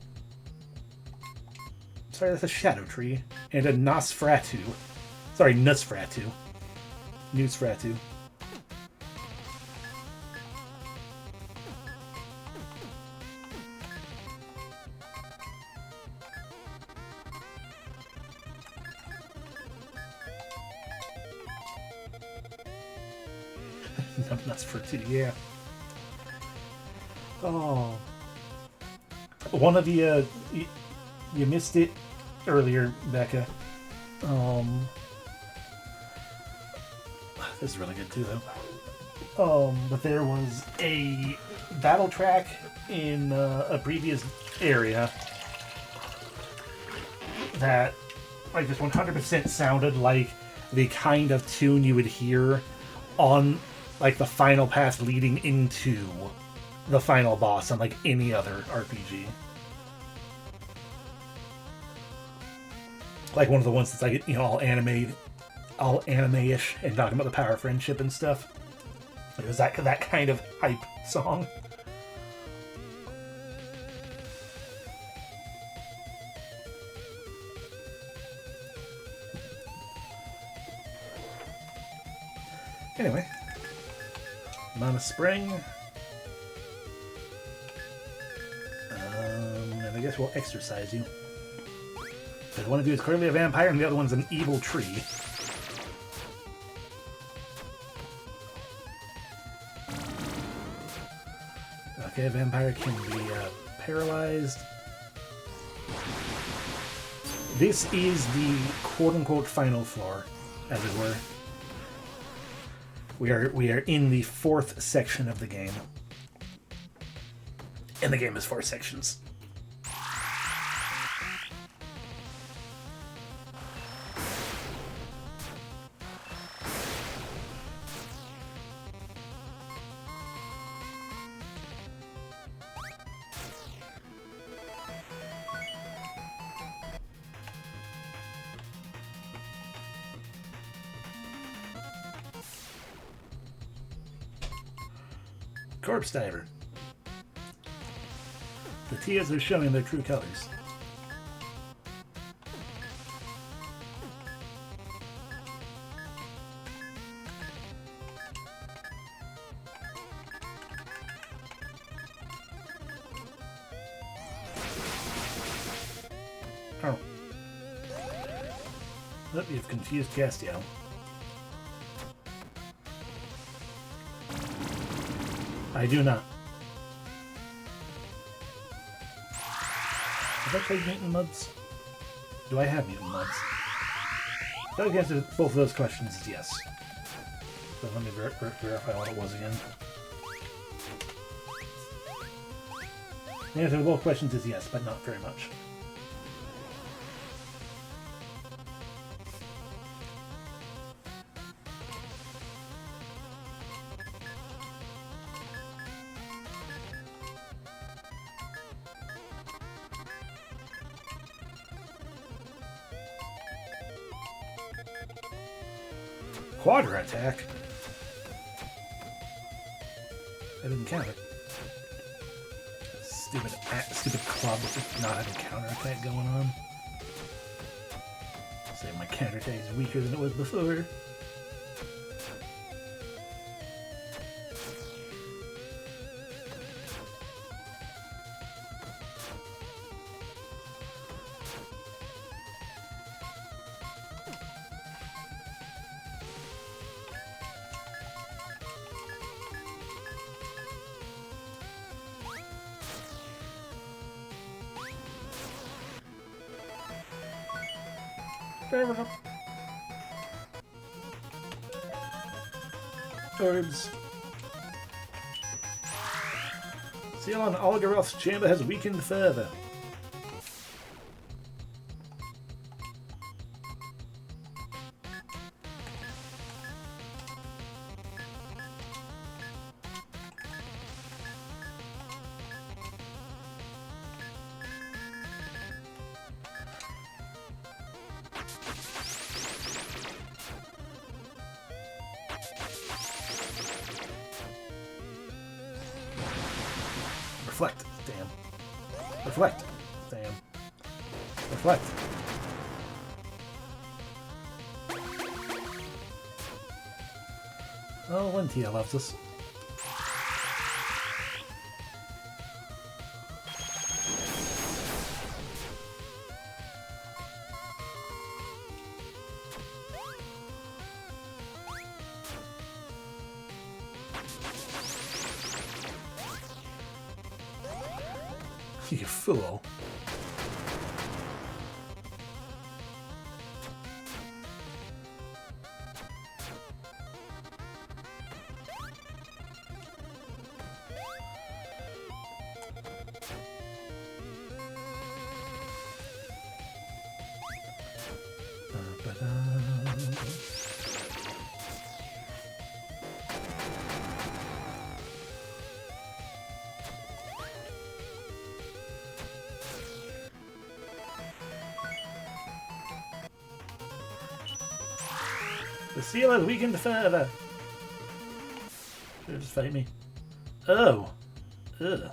Sorry, that's a Shadow Tree. And a Nosferatu. Sorry, Nusferatu. Newsferatu. Nusferatu, yeah. Oh. One of the, you missed it earlier, Becca. This is really good too, though. But there was a battle track in a previous area that, like, just 100% sounded like the kind of tune you would hear on, like, the final path leading into the final boss on, like, any other RPG. Like one of the ones that's, like, you know, all anime-ish and talking about the power of friendship and stuff. It was that kind of hype song. Anyway. Mana Spring. And I guess we'll exercise you. Because one of you is clearly a vampire and the other one's an evil tree. Okay, a vampire can be paralyzed. This is the quote-unquote final floor, as it were. We are in the 4th section of the game. And the game is 4 sections. Corpse Diver. The tears are showing their true colors. Oh. Oh, you've confused Castiel. I do not. Have I played Mutant Muds? Do I have Mutant Muds? The answer to both of those questions is yes. So let me verify what it was again. The answer to both questions is yes, but not very much. Quadra attack? I didn't count it. Stupid club with not having counterattack going on. Say my counterattack is weaker than it was before. Orbs. Seal on Olgaroth's chamber has weakened further. Reflect. Damn. Reflect. Damn. Reflect. Oh, Lentia loves us. You fool. The seal has weakened further. Should just fight me. Oh. Ugh.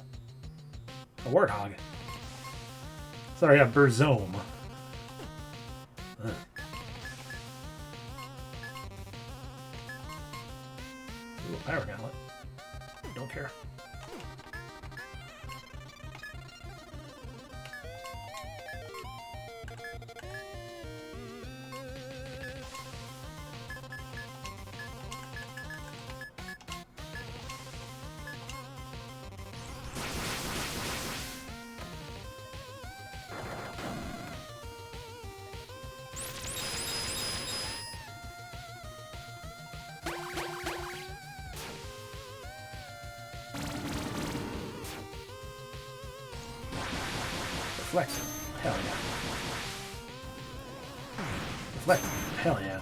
A warthog. Sorry, a Burzome. Ugh. Ooh, a power gauntlet. Don't care. Reflect. Hell yeah. Reflect. Hell yeah.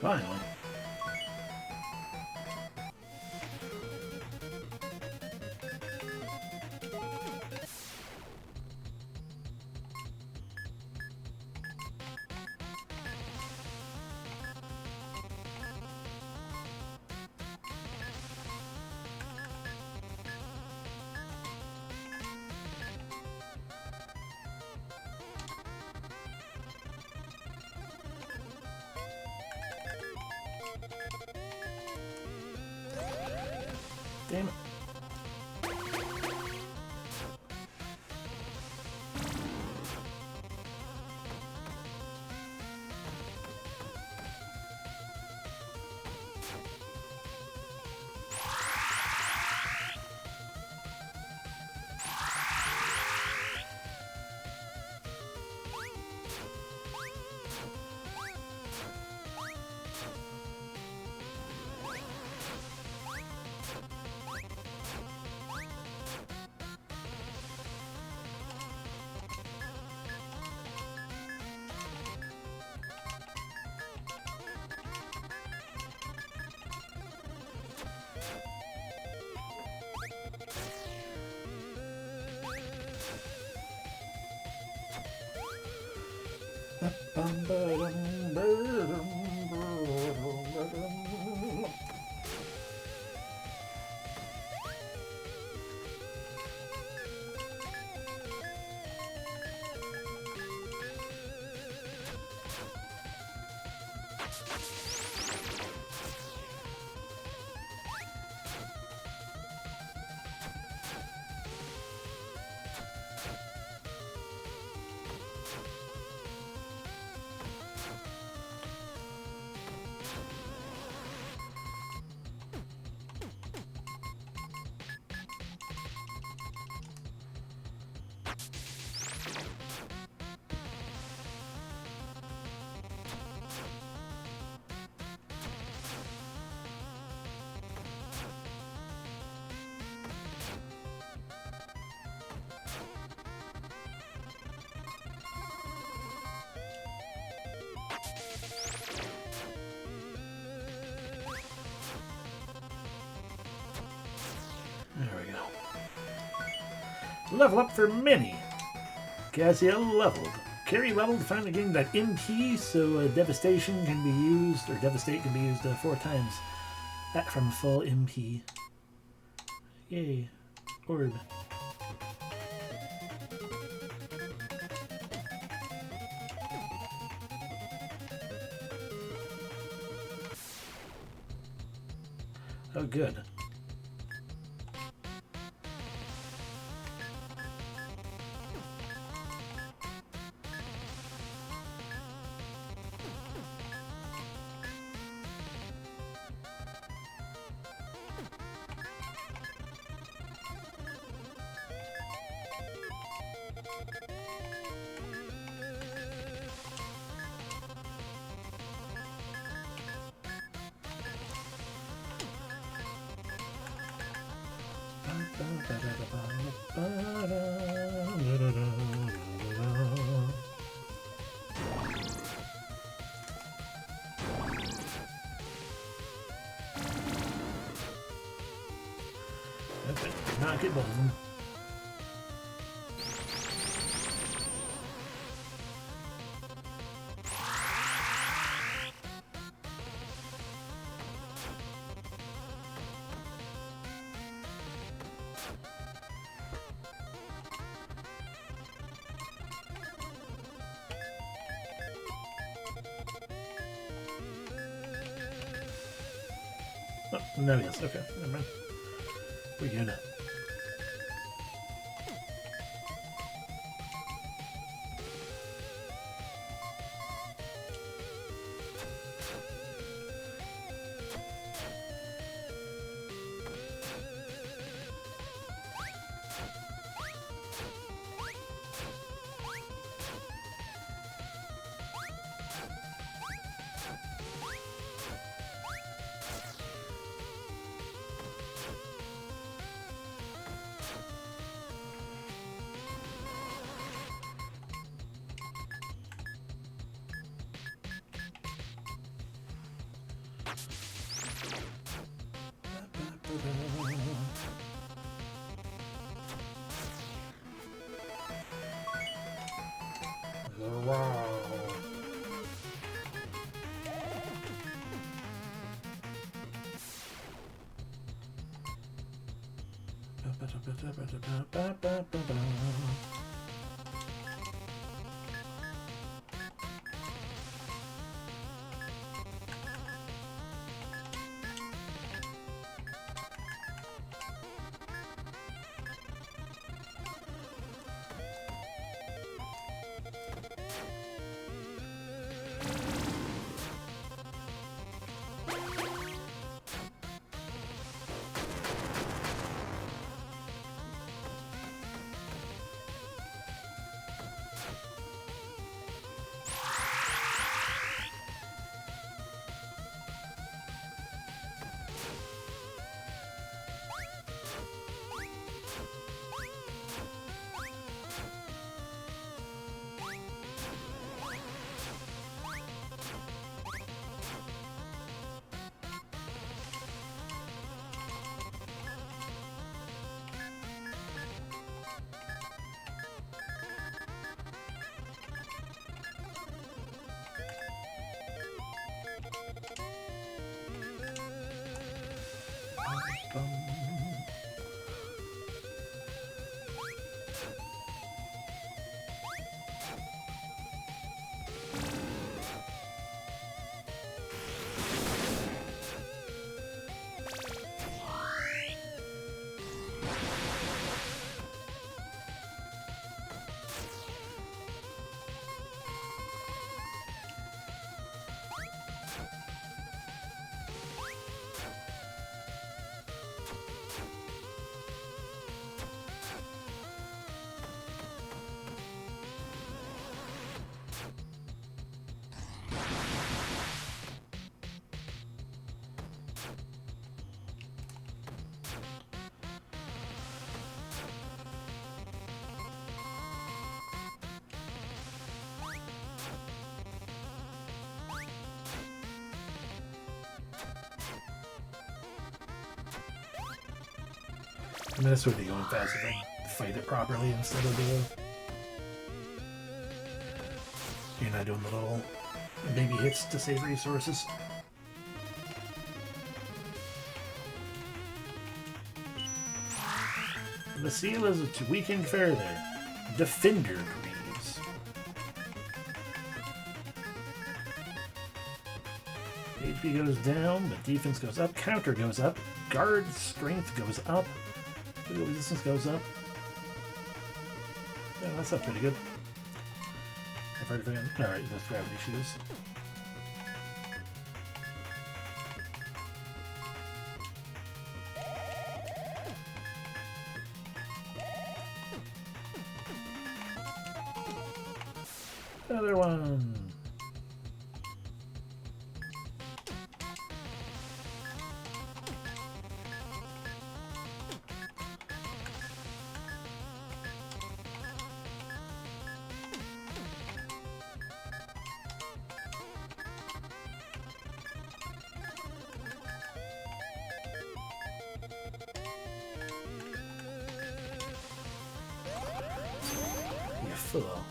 Finally. Damn it. There we go. Level up for Minnie. Cassia leveled. Carry leveled to finally gain that MP, so Devastation can be used, or Devastate can be used 4 times. That from full MP. Yay. Orb. Oh, good. Okay, did not get both of them. Oh, no, yes. Okay, never mind. We're good. Wow. I mean, this would be going fast if I fight it properly instead of the... You're not doing the little baby hits to save resources. The seal is weakened further. Defender Greaves. HP goes down, but defense goes up, counter goes up, guard strength goes up, physical resistance goes up. Yeah, that's not pretty good. I've already forgotten. Alright, that's gravity shoes. Another one. full.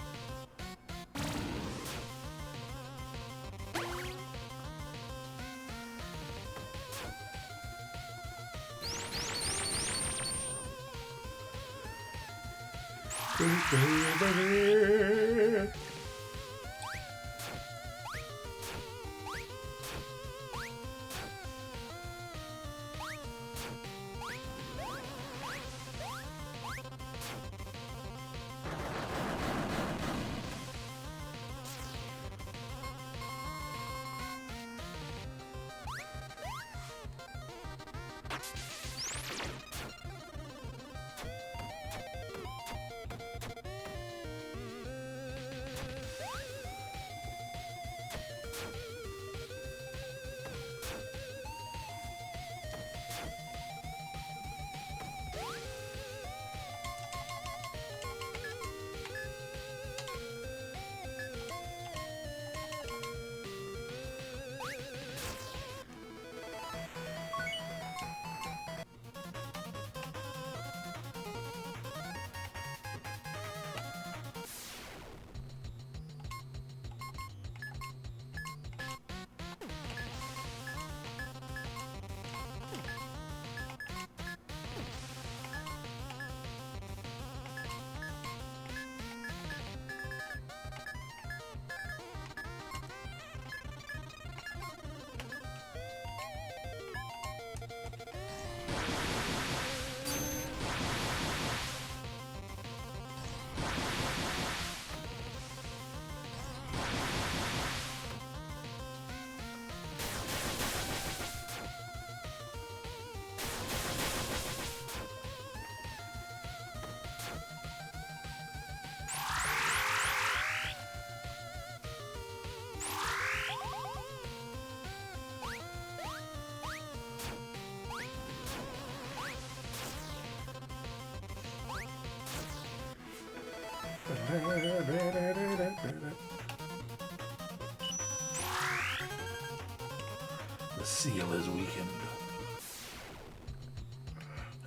The seal is weakened.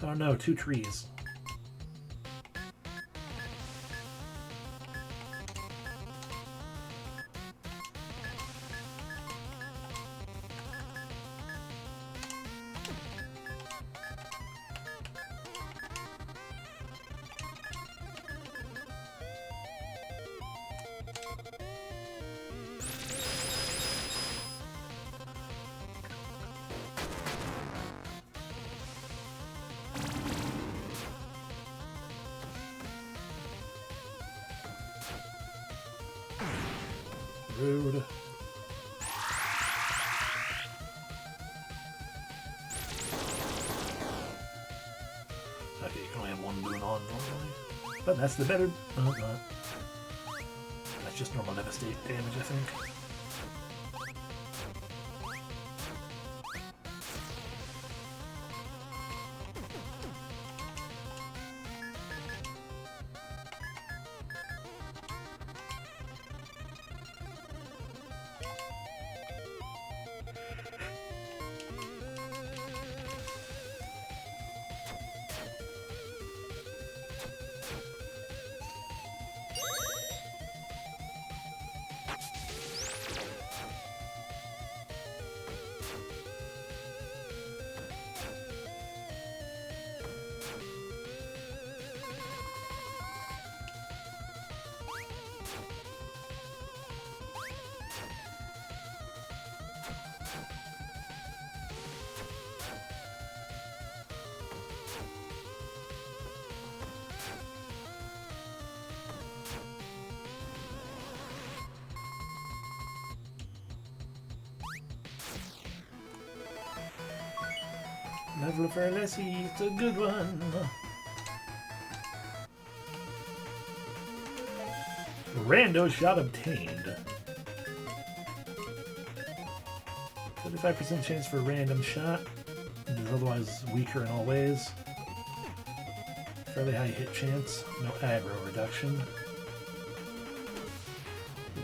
Oh no, 2 trees. Rude. Okay, you can only have one boon on normally. But that's the better... No, not. That's just normal devastate damage, I think. Level for Lessie, it's a good one. Rando shot obtained. 35% chance for random shot. It is otherwise weaker in all ways. Fairly high hit chance. No aggro reduction.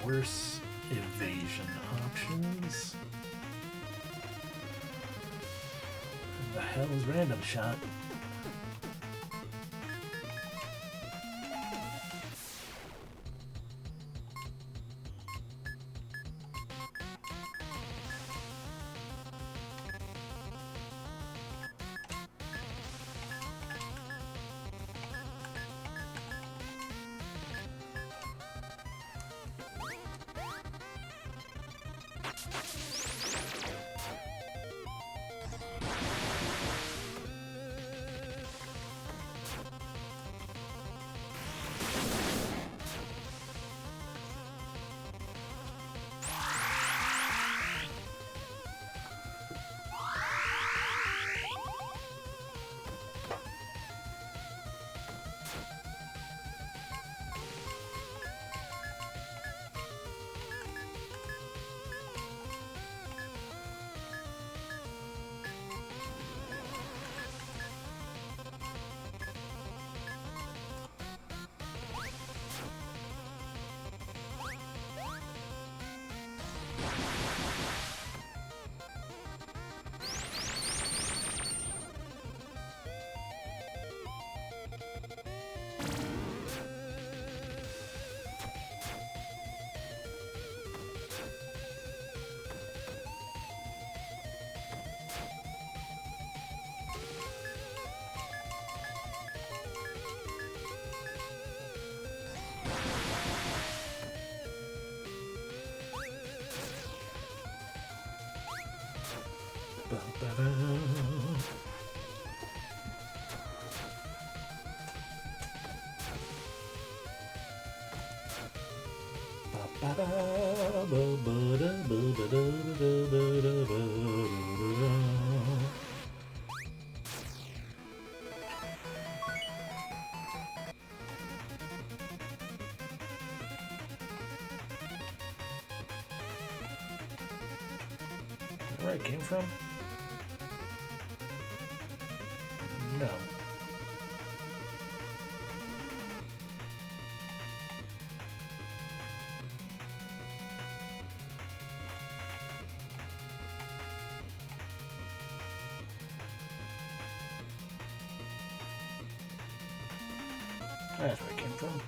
Worse evasion options. The hell is random shot? Where it came from? No. That's where it came from.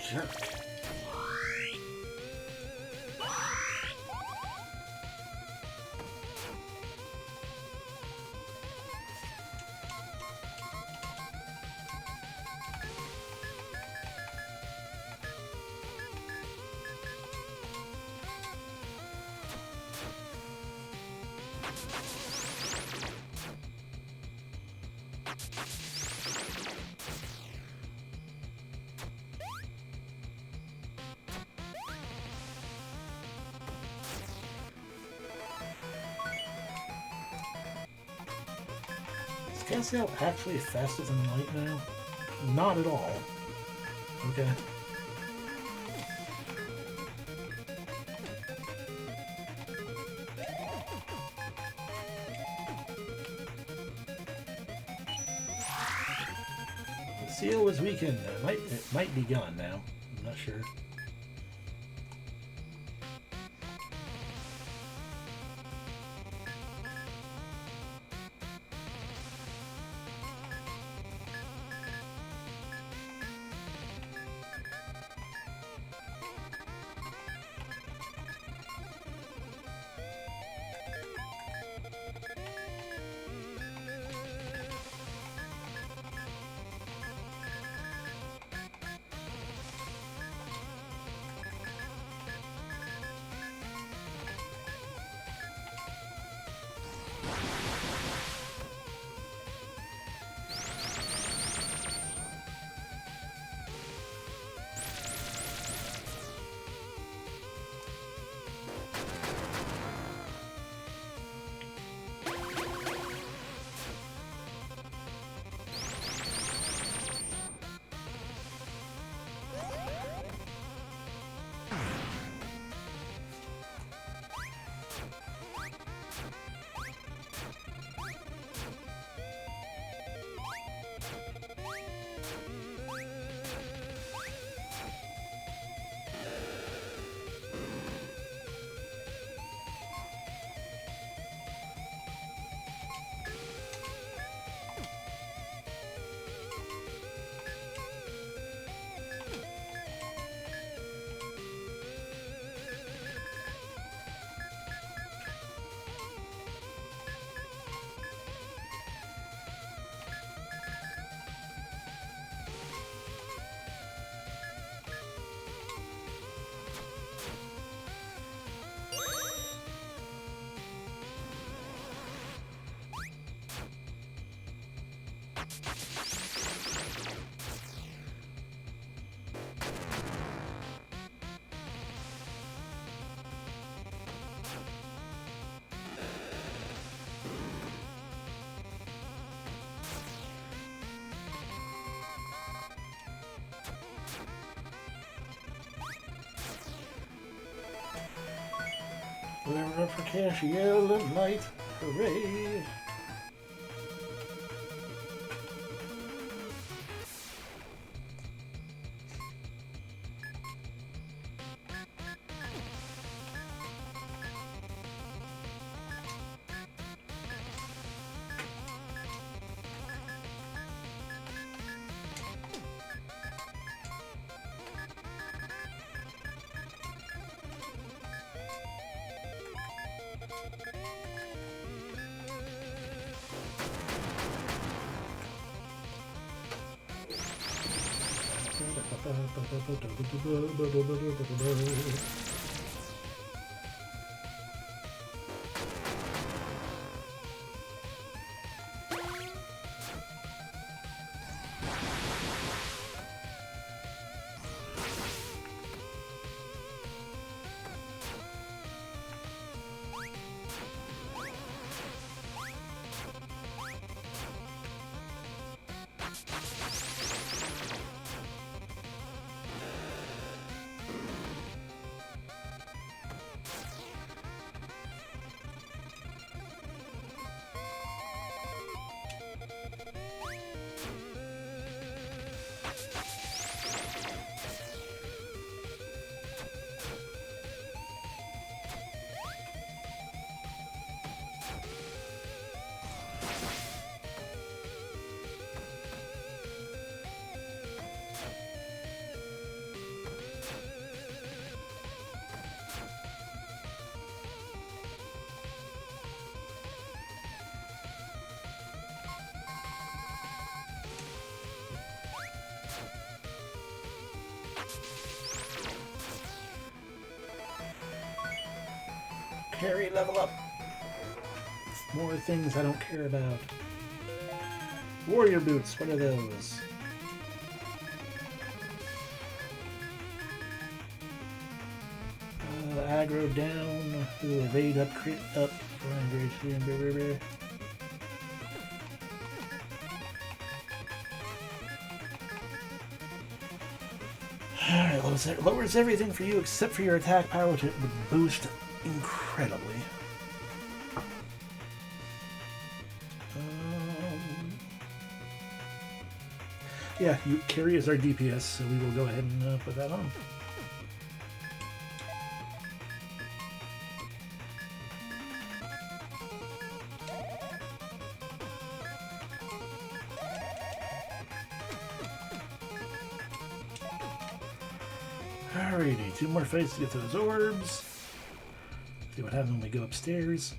Jerk. Is Cassiel actually faster than light now? Not at all. Okay. The seal was weakened. It might be gone now. I'm not sure. Level up for cash, yell and light. Hooray! Carry level up. More things I don't care about. Warrior boots, what are those? Aggro down. Ooh, evade up, crit up. Alright, lowers everything for you except for your attack power, which it would boost incredibly. Yeah, you carry as our DPS, so we will go ahead and put that on. Alrighty, 2 more fights to get those orbs. See what happens when we go upstairs.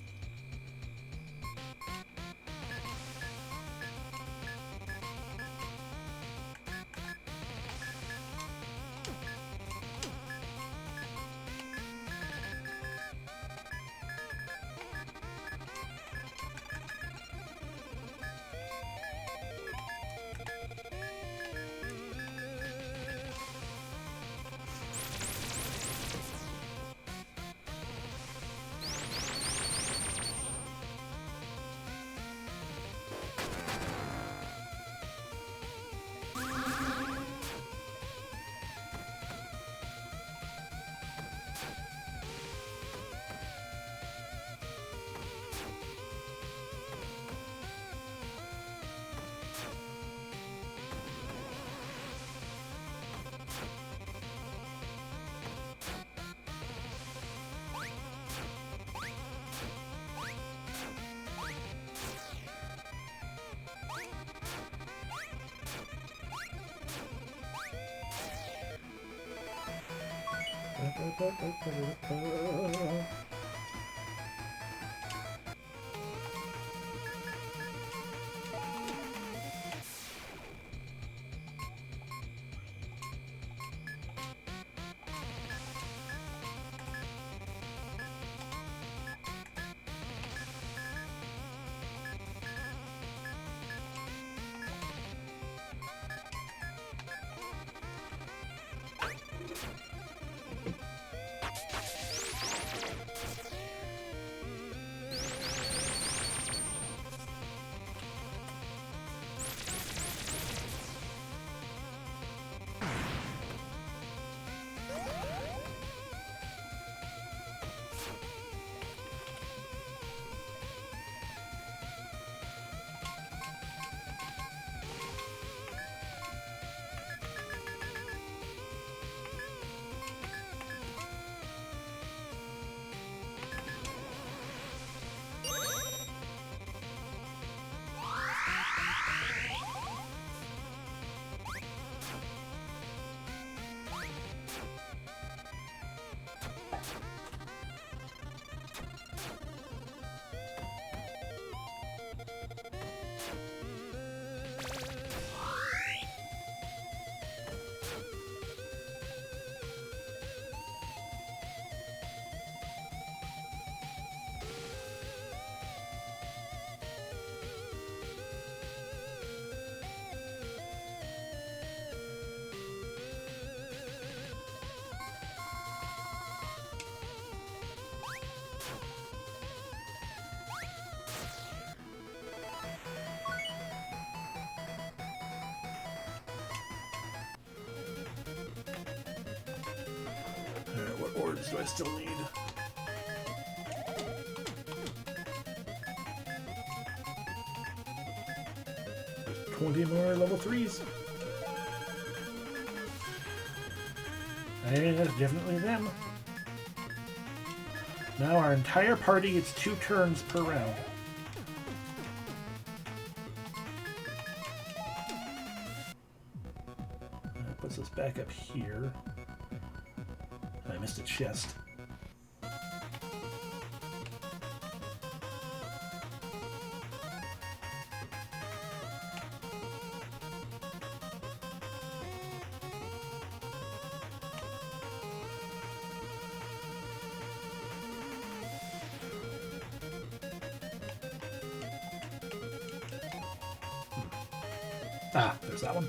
cards do I still need? There's 20 more level 3s. Hey, that's definitely them. Now our entire party gets 2 turns per round. That puts us back up here. I missed a chest. Ah, there's that one.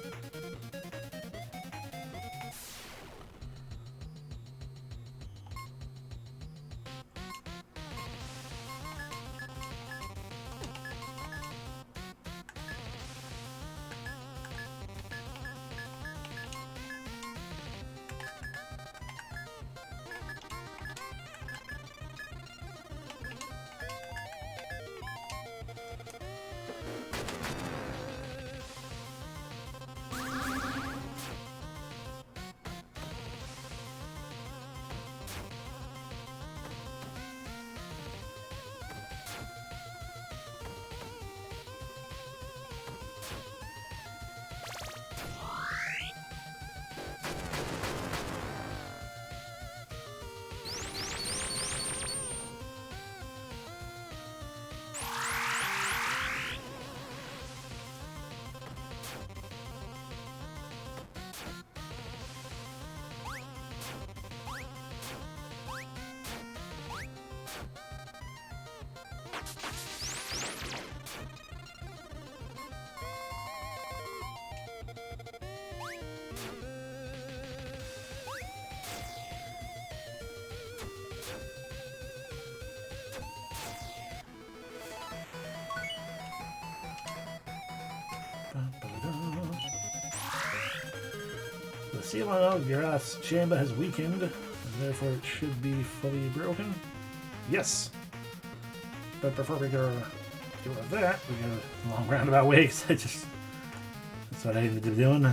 The seal on Algrath's chamber has weakened, and therefore it should be fully broken. Yes. But before we go do all that, we go a long roundabout way, because that's what I ended up doing.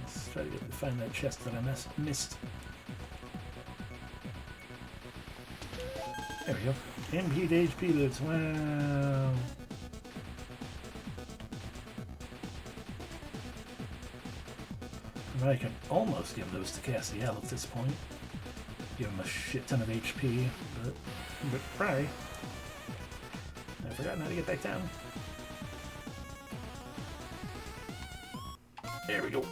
Let's try to find that chest that I missed. There we go. MP to HP loots. Wow. I can almost give those to Cassiel at this point. Give him a shit ton of HP, but pray. I've forgotten how to get back down. There we go.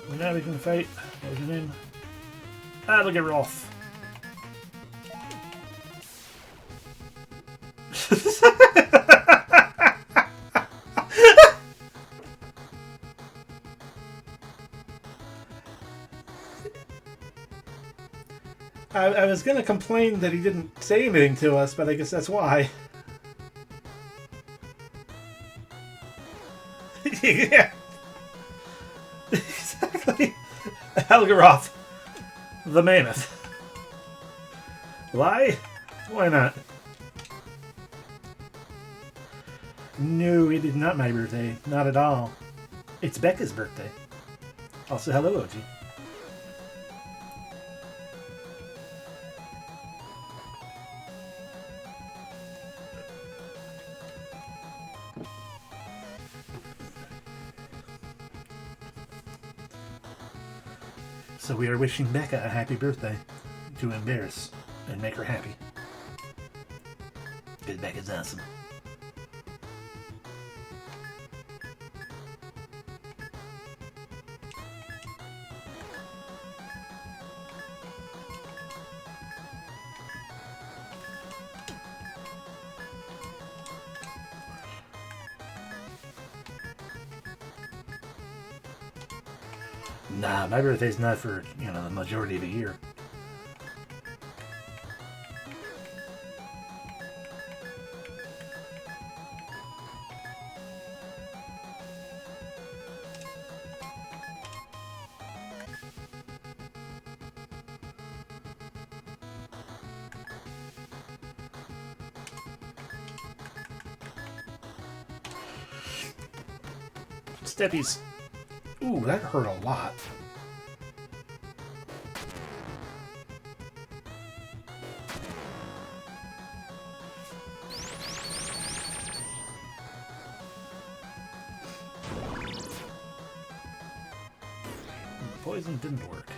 Well, now we can fight. What's your name? Algaroth. I was gonna complain that he didn't say anything to us, but I guess that's why. Yeah. Exactly. Algaroth. The mammoth. Why? Why not? No, it is not my birthday. Not at all. It's Becca's birthday. Also, hello, OG. So we are wishing Becca a happy birthday to embarrass and make her happy. Because Becca's awesome. Nah, my birthday's not for, the majority of the year. Steppies. Ooh, that hurt a lot. Poison didn't work.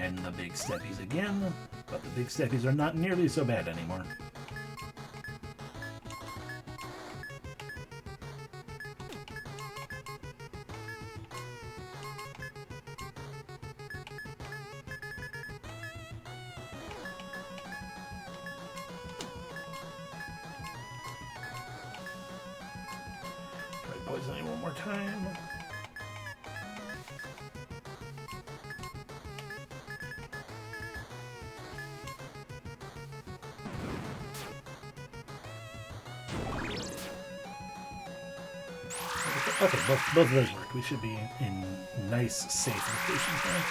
And the big steppies again, but the big steppies are not nearly so bad anymore. Try poisoning one more time. Okay, both of those work. We should be in nice, safe locations now.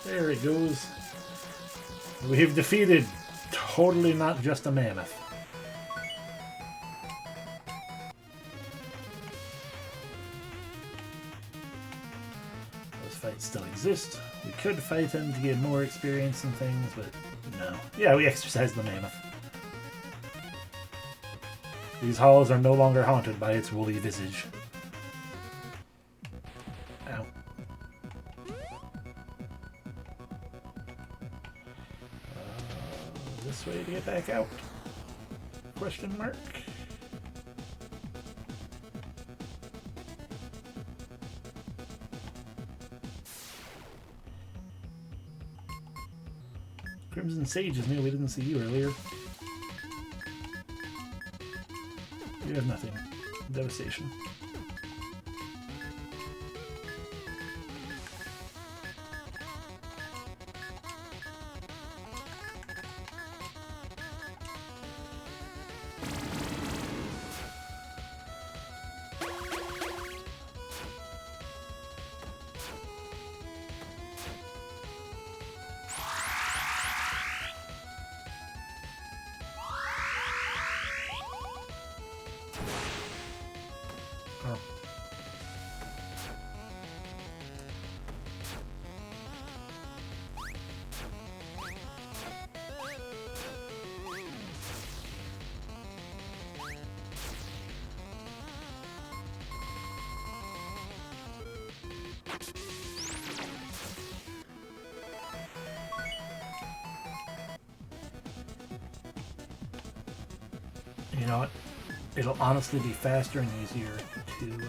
There it goes. We've defeated totally not just a mammoth. fights still exist. We could fight him to get more experience and things, but no. Yeah, we exercised the mammoth. These halls are no longer haunted by its woolly visage. Ow. This way to get back out? Question mark? Crimson Sage is new. We didn't see you earlier. You have nothing. Devastation. Oh. You know what? It'll honestly be faster and easier to use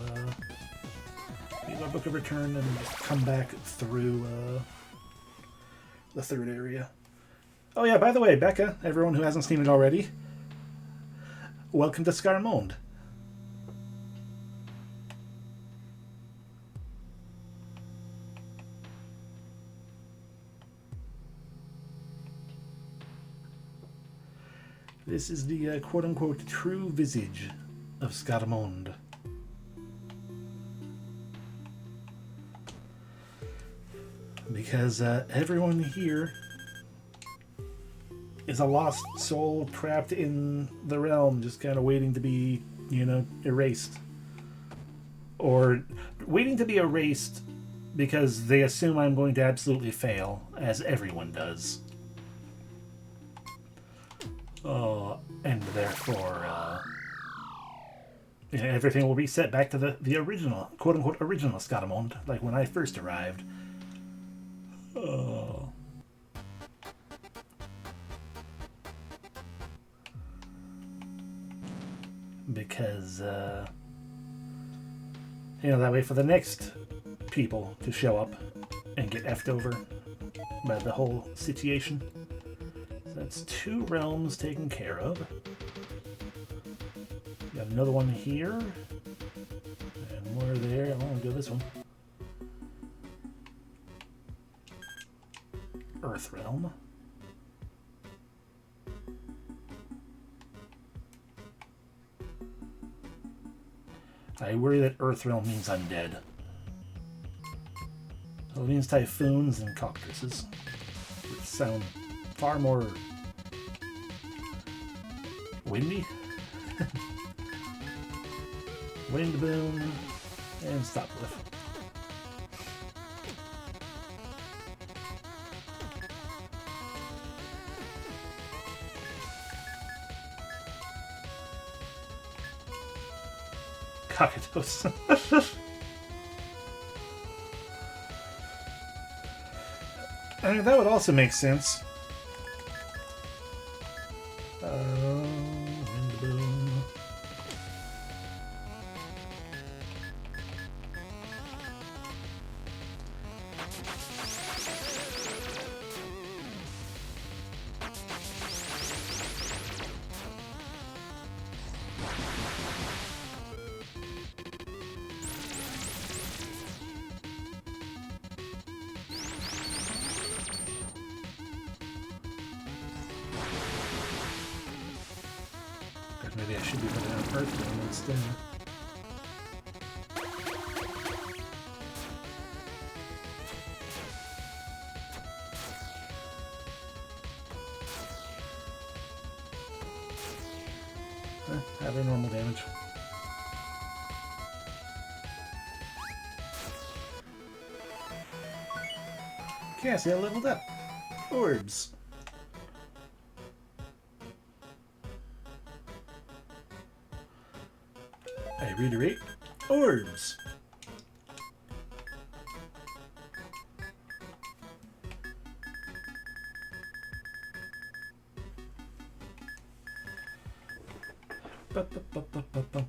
our Book of Return and just come back through the third area. Oh yeah, by the way, Becca, everyone who hasn't seen it already, welcome to Scarmonde. This is the quote-unquote true visage of Scarmonde. Because everyone here is a lost soul trapped in the realm, just kind of waiting to be, you know, erased. Or waiting to be erased because they assume I'm going to absolutely fail, as everyone does. And therefore, everything will reset back to the original, quote-unquote, original Scarmonde, like when I first arrived. Oh. Because, you know, that way for the next people to show up and get effed over by the whole situation. That's 2 realms taken care of. Got another one here. And more there. I want to go this one. Earth realm. I worry that Earth realm means I'm dead. So it means typhoons and cockatrices, which sound far more windy. Wind boom and stop lift. Cockatoos. I mean, that would also make sense. Wind boom. Maybe I should be putting on Earth Realm instead. Have their normal damage. Cassia leveled up. Orbs. I reiterate. Orbs. Ba-ba-ba-ba-ba-ba.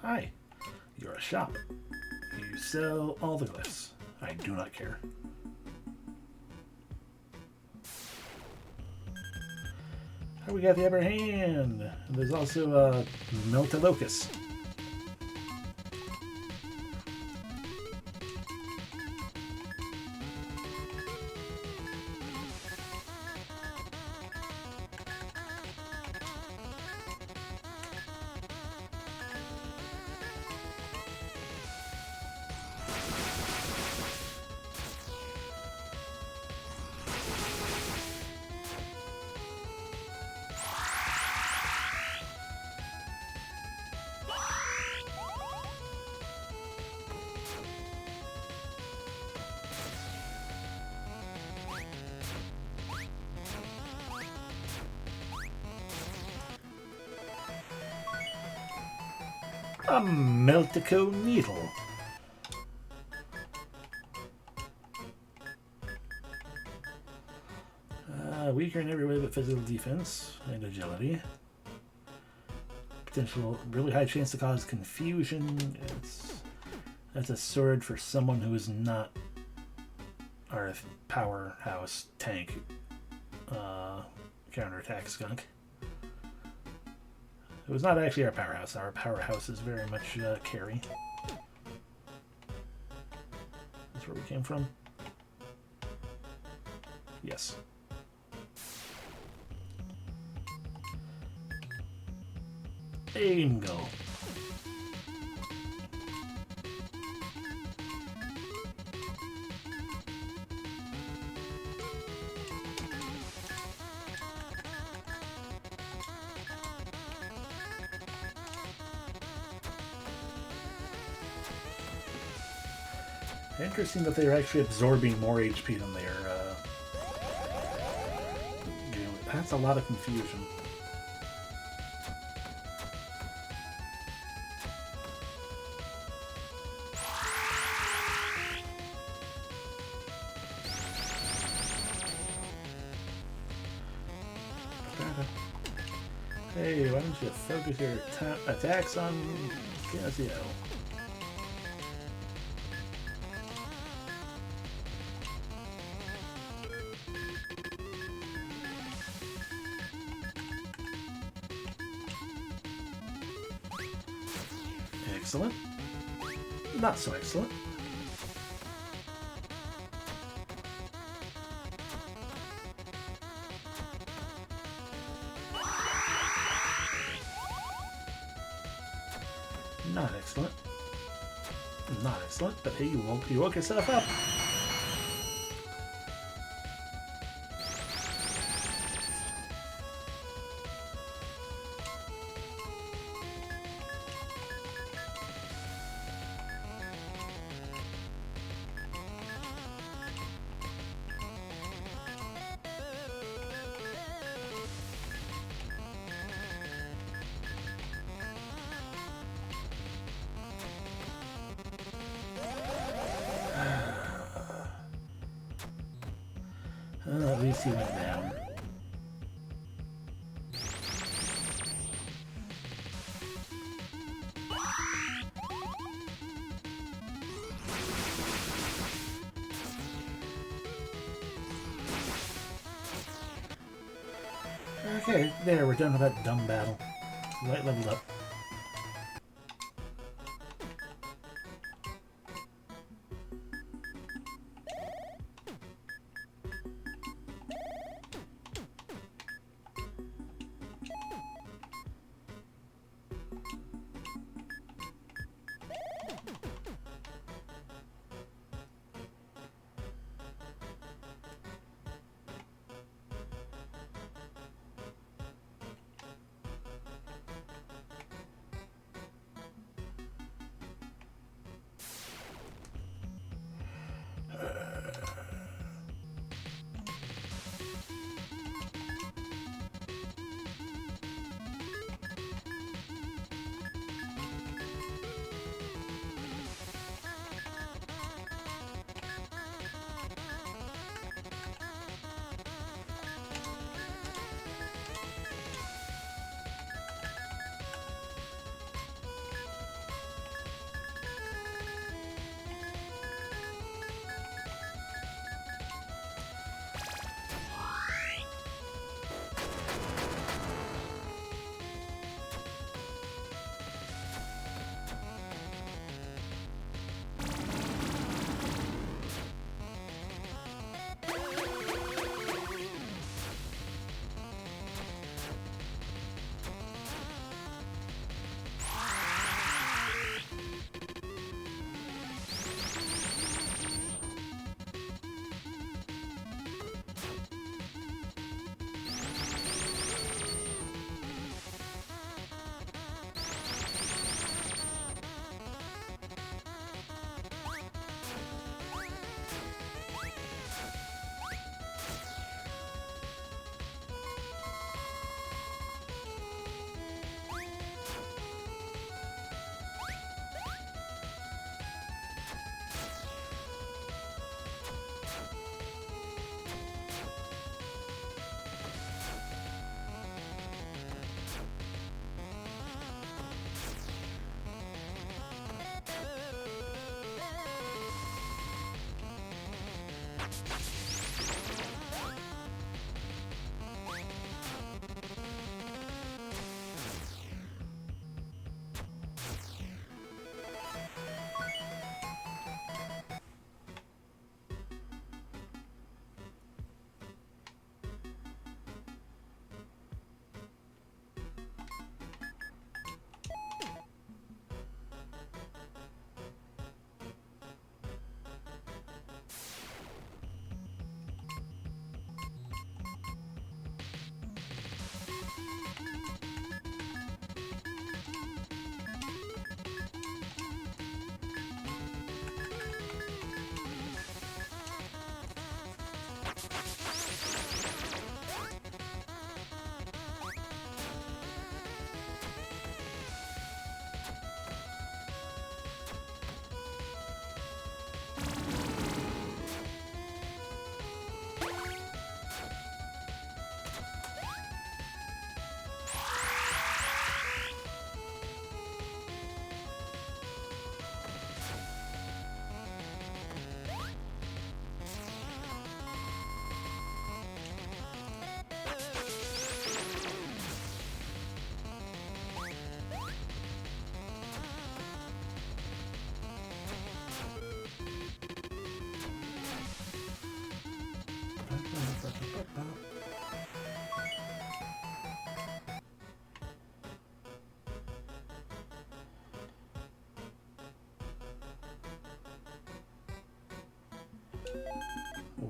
Hi, you're a shop. You sell all the glyphs. I do not care. Oh, we got the upper hand. There's also a Meltalocus. A Meltico Needle. Weaker in every way but physical defense and agility. Potential really high chance to cause confusion. That's a sword for someone who is not our powerhouse tank counterattack skunk. It was not actually our powerhouse. Our powerhouse is very much carry. That's where we came from. Yes. Aim go. Interesting that they're actually absorbing more HP than they're doing. That's a lot of confusion. Hey, why don't you focus your attacks on Casio? Excellent. Not so excellent. Not excellent. Not excellent, but hey, you woke yourself up. At least he went down. Okay, there, we're done with that dumb battle. Light leveled up.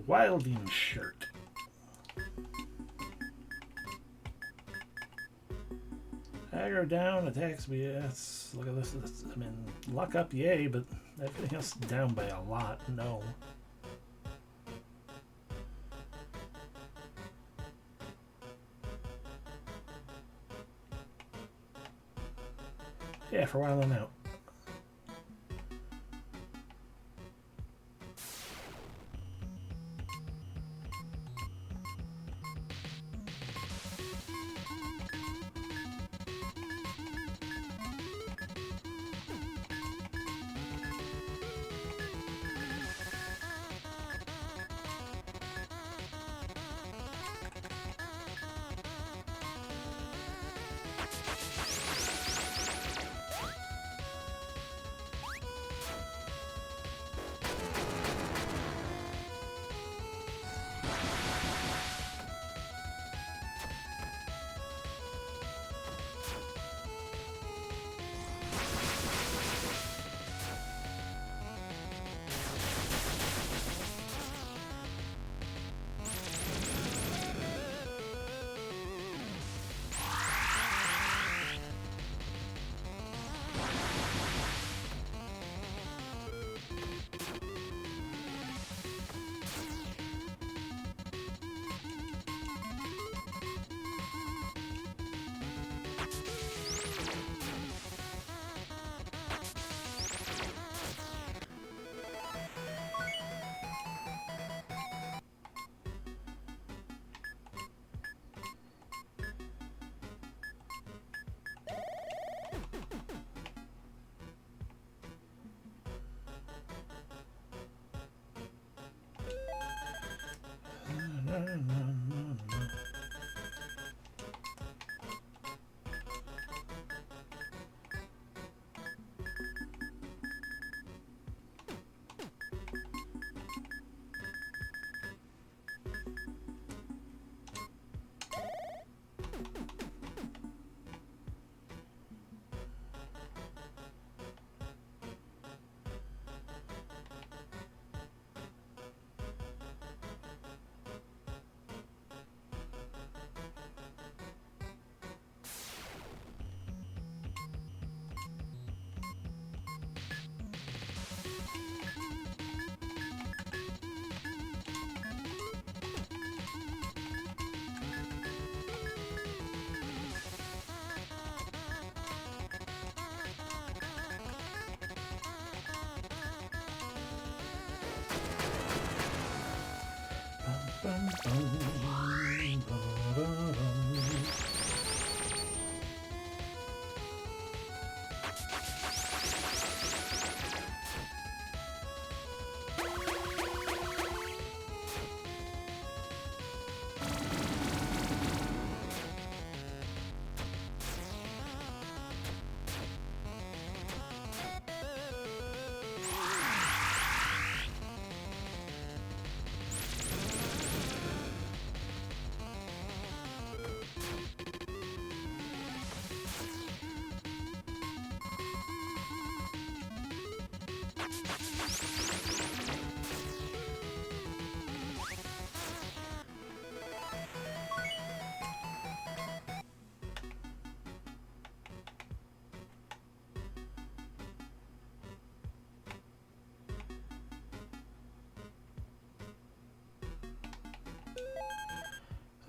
Wilding shirt. Aggro down, attacks BS. Look at this. I mean, luck up, yay, but everything else down by a lot, no. Yeah, for a while I'm out.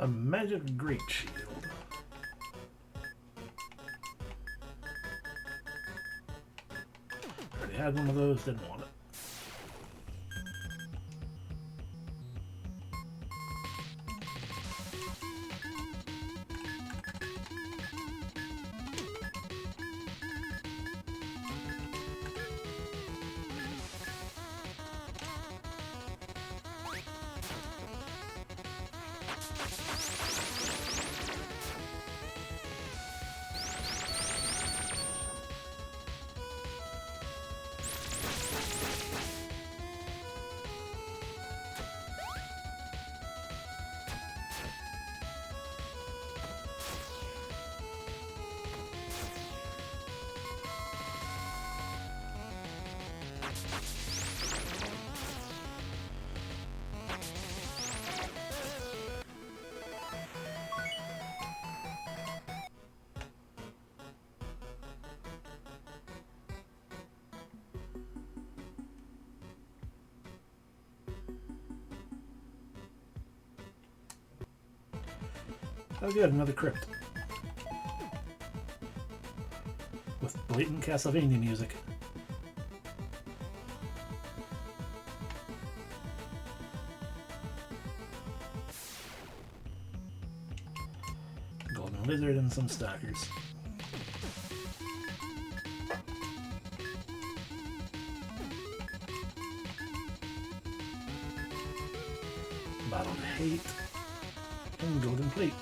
A magic great shield. Already had one of those, didn't want it. Oh good, another crypt. With blatant Castlevania music. Golden lizard and some stalkers. Bottled hate and golden plate.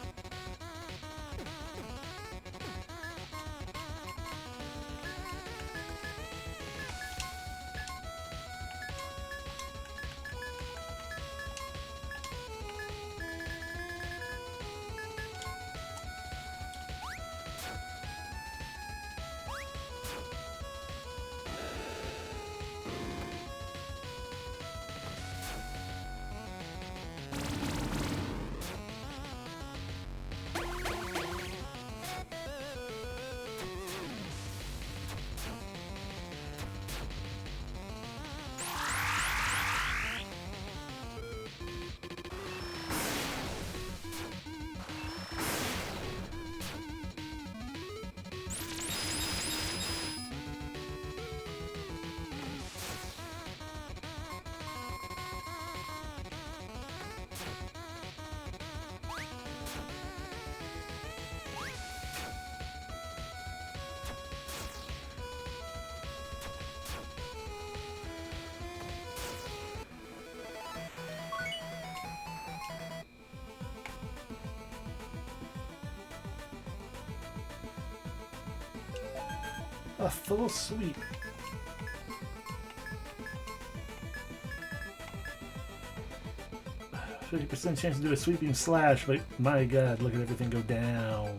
A full sweep. 50% chance to do a sweeping slash, but my god, look at everything go down.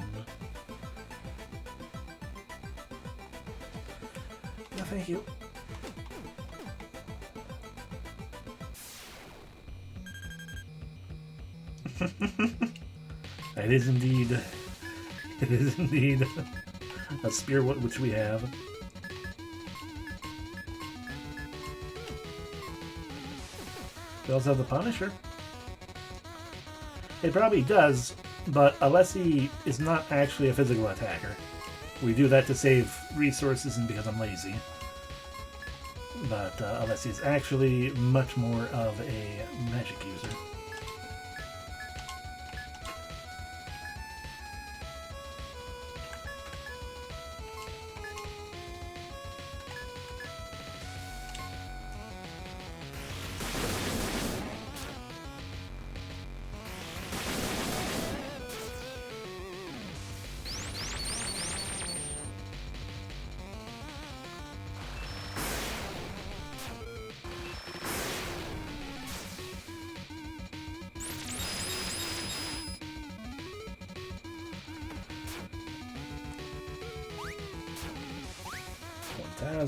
No, thank you. It is indeed. It is indeed a spear which we have. We also have the Punisher. It probably does, but unless he is not actually a physical attacker. We do that to save resources and because I'm lazy. But unless he's actually much more of a magic user.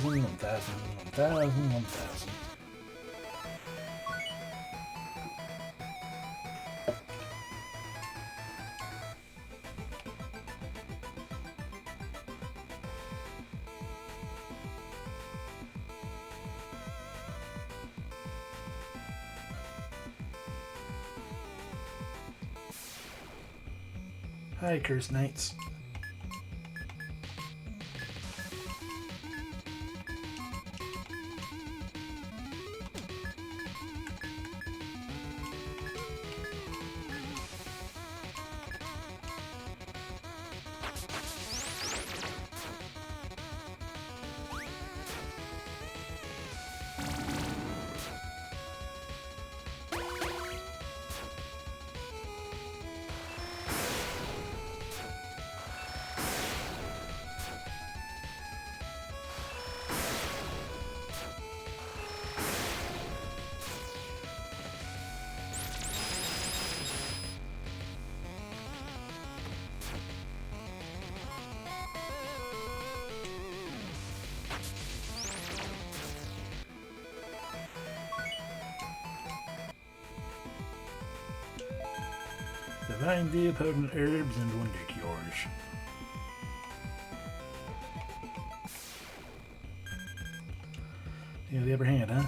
One thousand. Hi, Curse Knights. Divine Dew, potent herbs, and wonder cures. You have the upper hand, huh?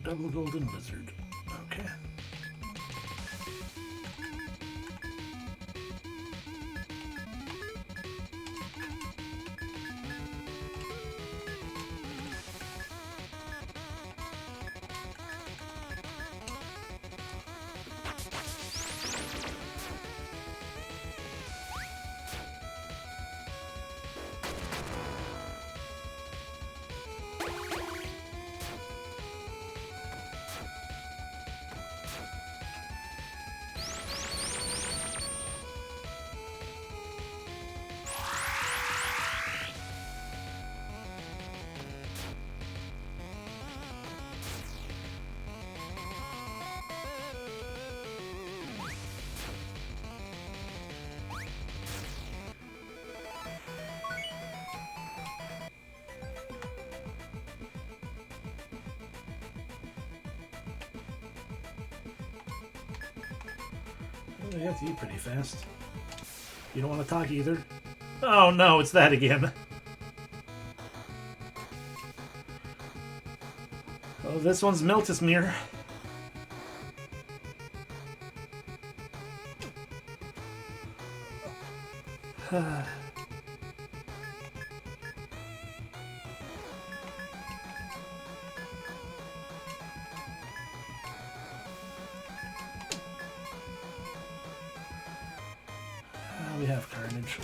Double golden lizard. Okay. Oh, you have to eat pretty fast. You don't want to talk either? Oh no, it's that again. Oh, this one's Miltismere. We have Carnage.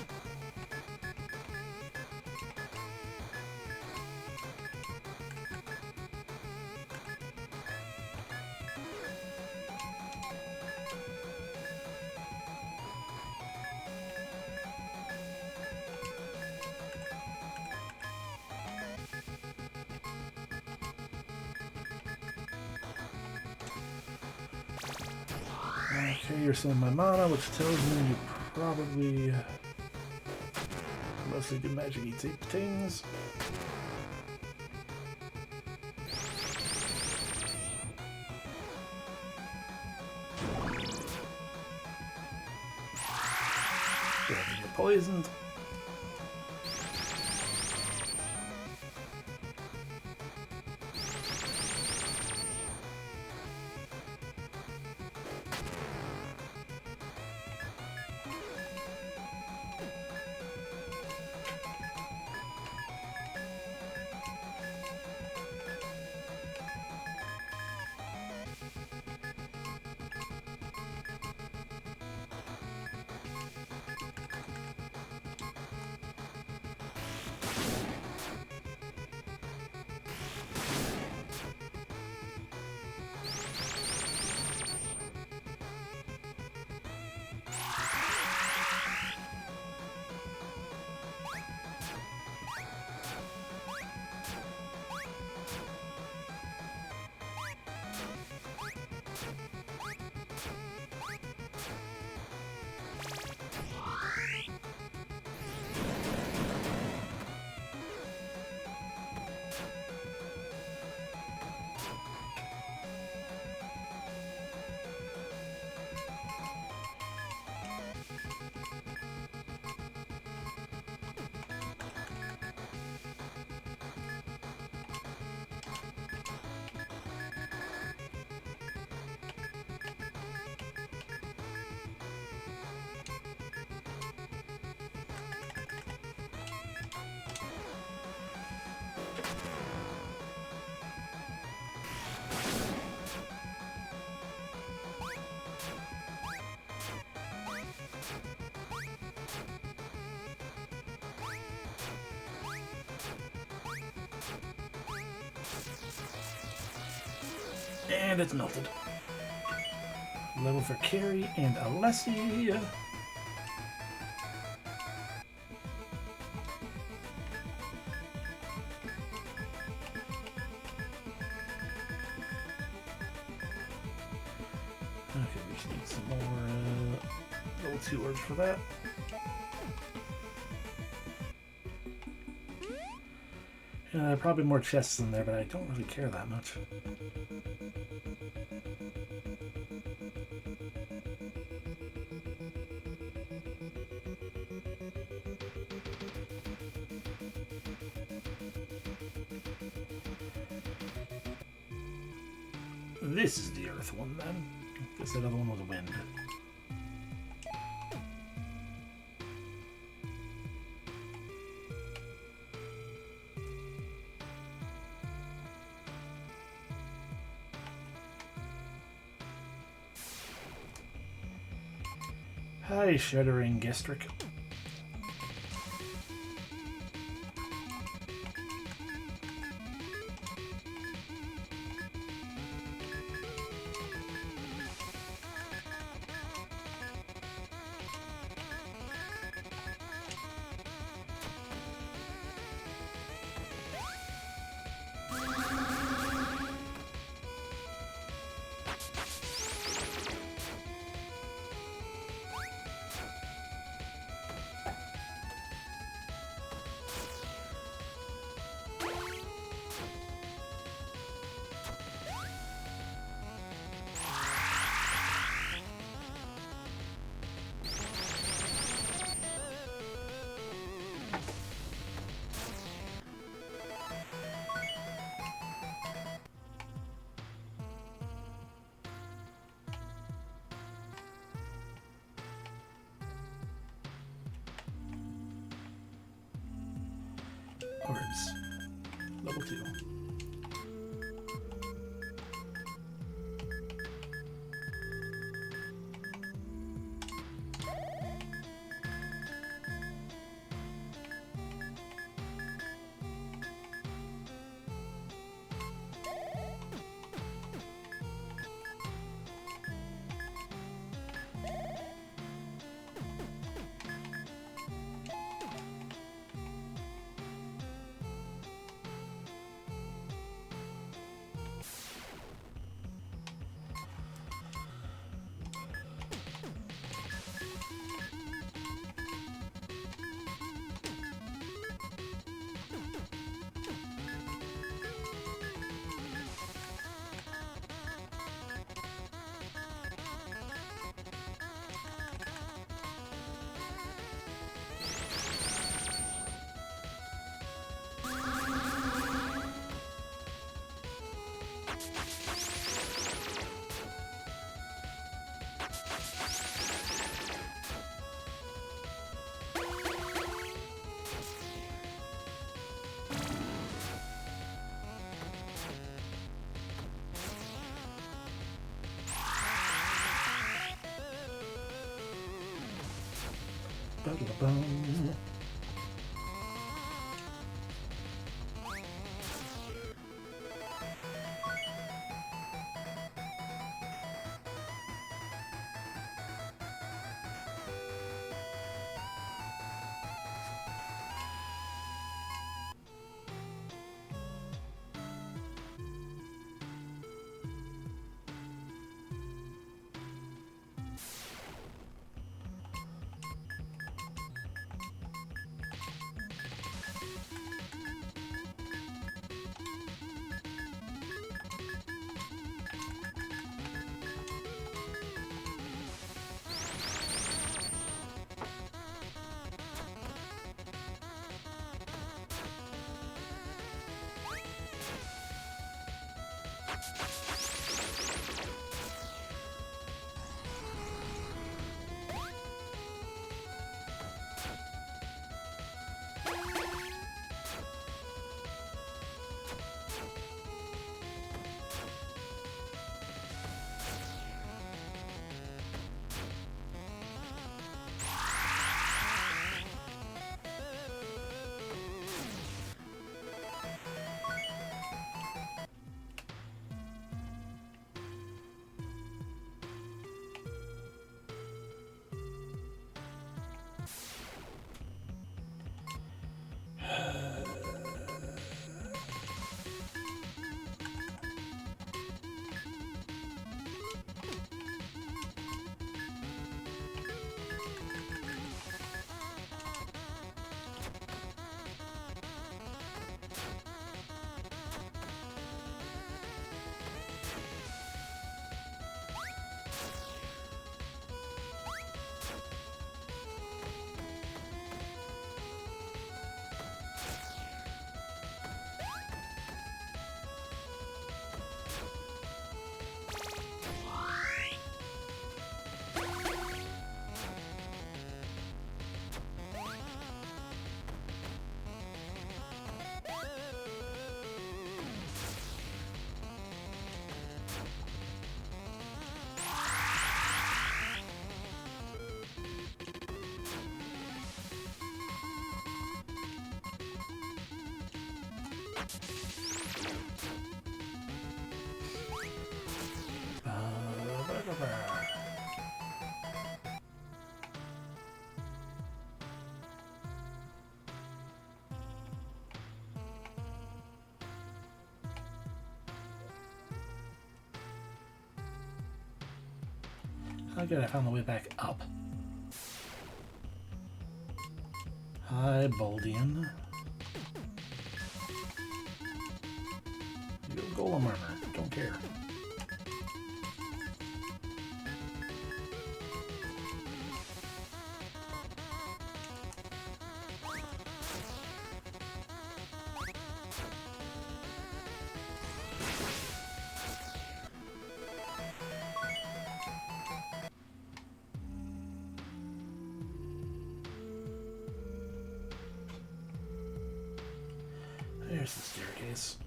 Okay, you're selling my mana, which tells me you probably mostly do magic-y type things. You're poisoned. And it's melted. Level for Carrie and Alessi. Okay, we just need some more level 2 orbs for that. Probably more chests in there, but I don't really care that much. This is the Earth one, then. I guess that other one was wind. Hi, Shuddering Gestrick. Orbs. Level 2. Ba-da-bum. How good I found the way back up. Hi, Baldian. You go golem armor. Don't care. There's the staircase.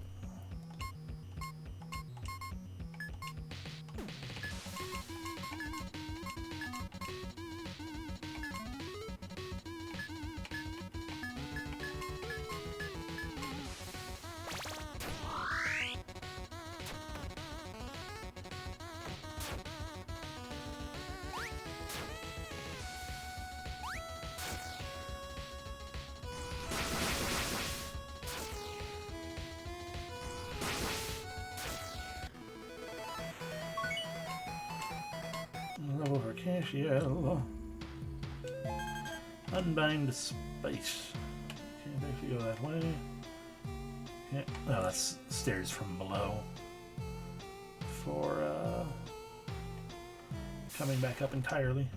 Over Cashiel. Unbind the space. Can't actually go that way. Can't. Oh, that's stairs from below. For coming back up entirely.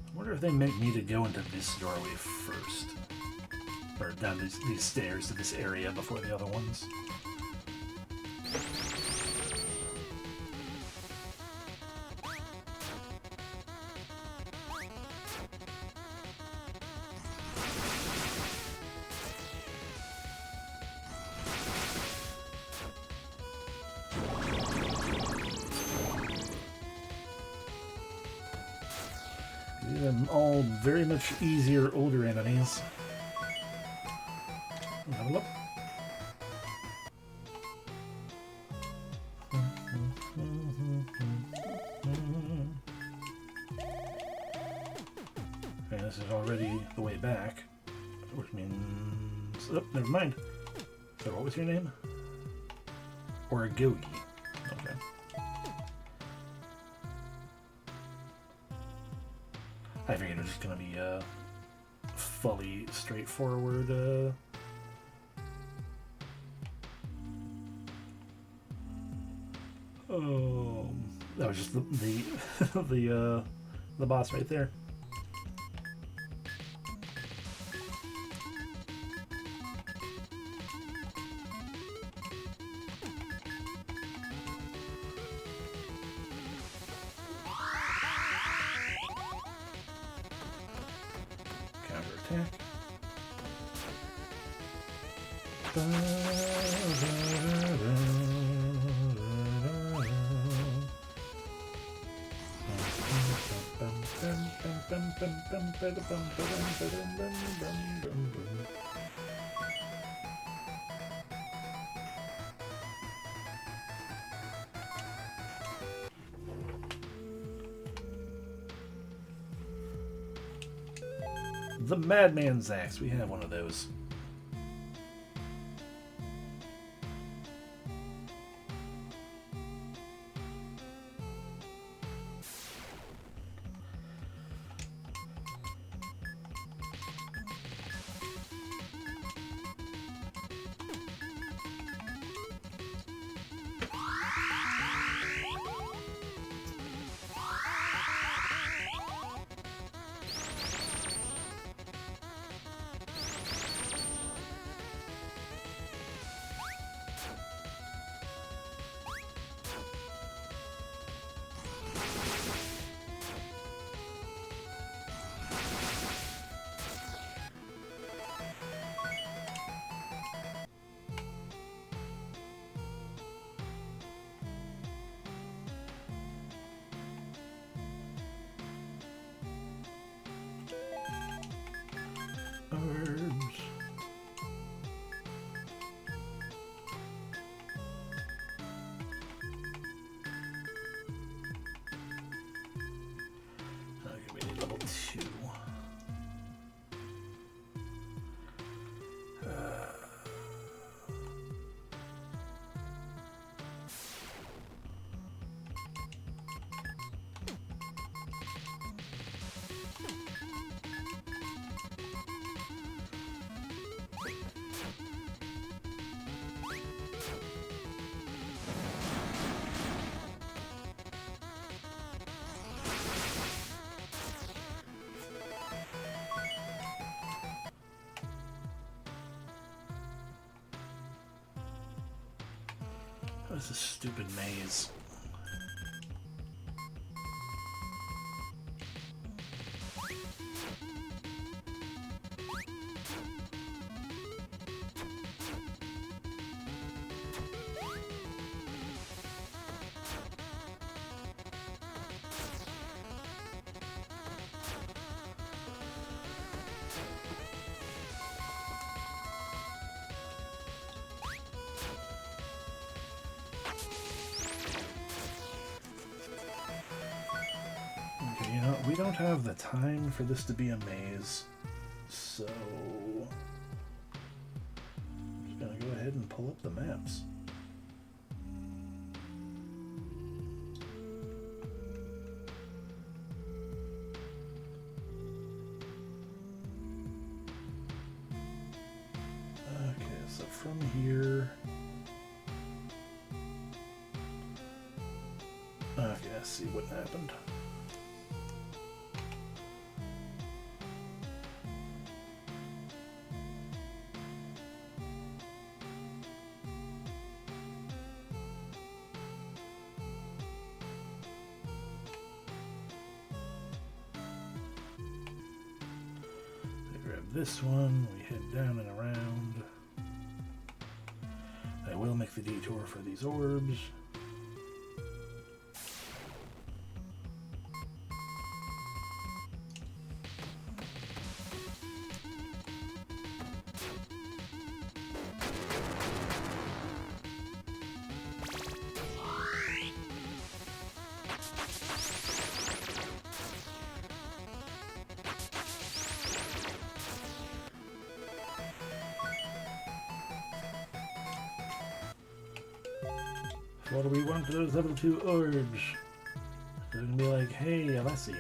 I wonder if they meant me to go into this doorway first. Or down these stairs to this area before the other ones. These are all very much easier, older enemies. Level up. Okay, this is already the way back, which means... Oh, never mind. So what was your name? Oragogi. Okay. I figured it was just gonna be a fully straightforward that was just the the boss right there. Counterattack. The Madman's Axe. We have one of those. Orbs. Okay, we need level 2. What is this stupid maze? Okay, you know, we don't have the time for this to be a maze, so I'm just gonna go ahead and pull up the maps. Okay, so from here. Okay, let's see what happened. This one, we head down and around. I will make the detour for these orbs. What do we want for those level 2 orbs? They're gonna be like, hey, Alessi.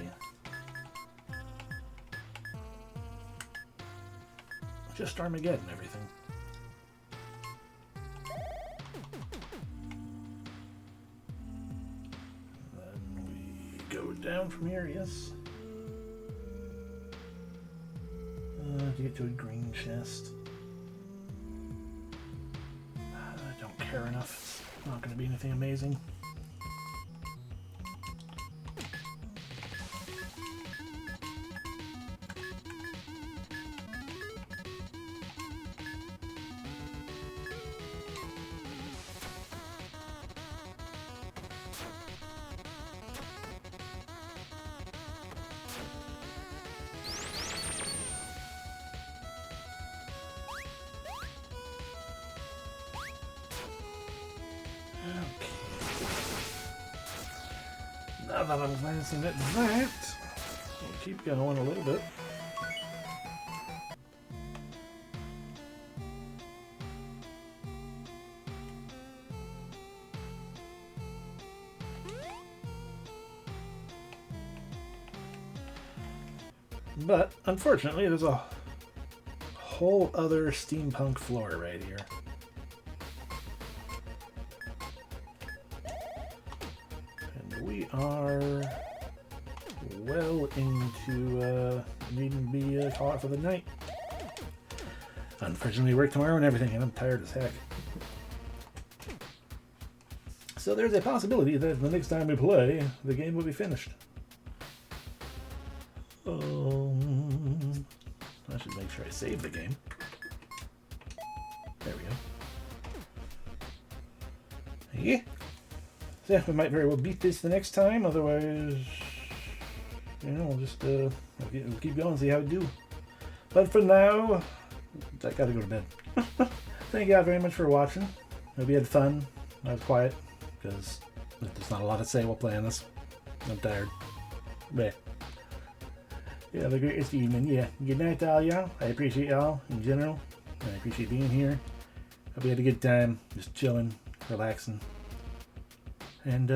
Just Armageddon everything. Then we go down from here, yes. To get to a green chest. I don't care enough. It's not going to be anything amazing. Now that I'm glancing at that, we'll keep going a little bit. But unfortunately, there's a whole other steampunk floor right here. We are well into needing to be caught for the night. Unfortunately, work tomorrow and everything, and I'm tired as heck. So there's a possibility that the next time we play, the game will be finished. I should make sure I save the game. There we go. Yeah. So yeah, we might very well beat this the next time. Otherwise, you know, we'll just we'll keep going and see how we do. But for now, I gotta go to bed. Thank you all very much for watching. Hope you had fun. I was quiet because there's not a lot to say while playing this. I'm tired. But yeah, have a great rest of the evening. Yeah, good night to all y'all. I appreciate y'all in general. I appreciate being here. Hope you had a good time, just chilling, relaxing. And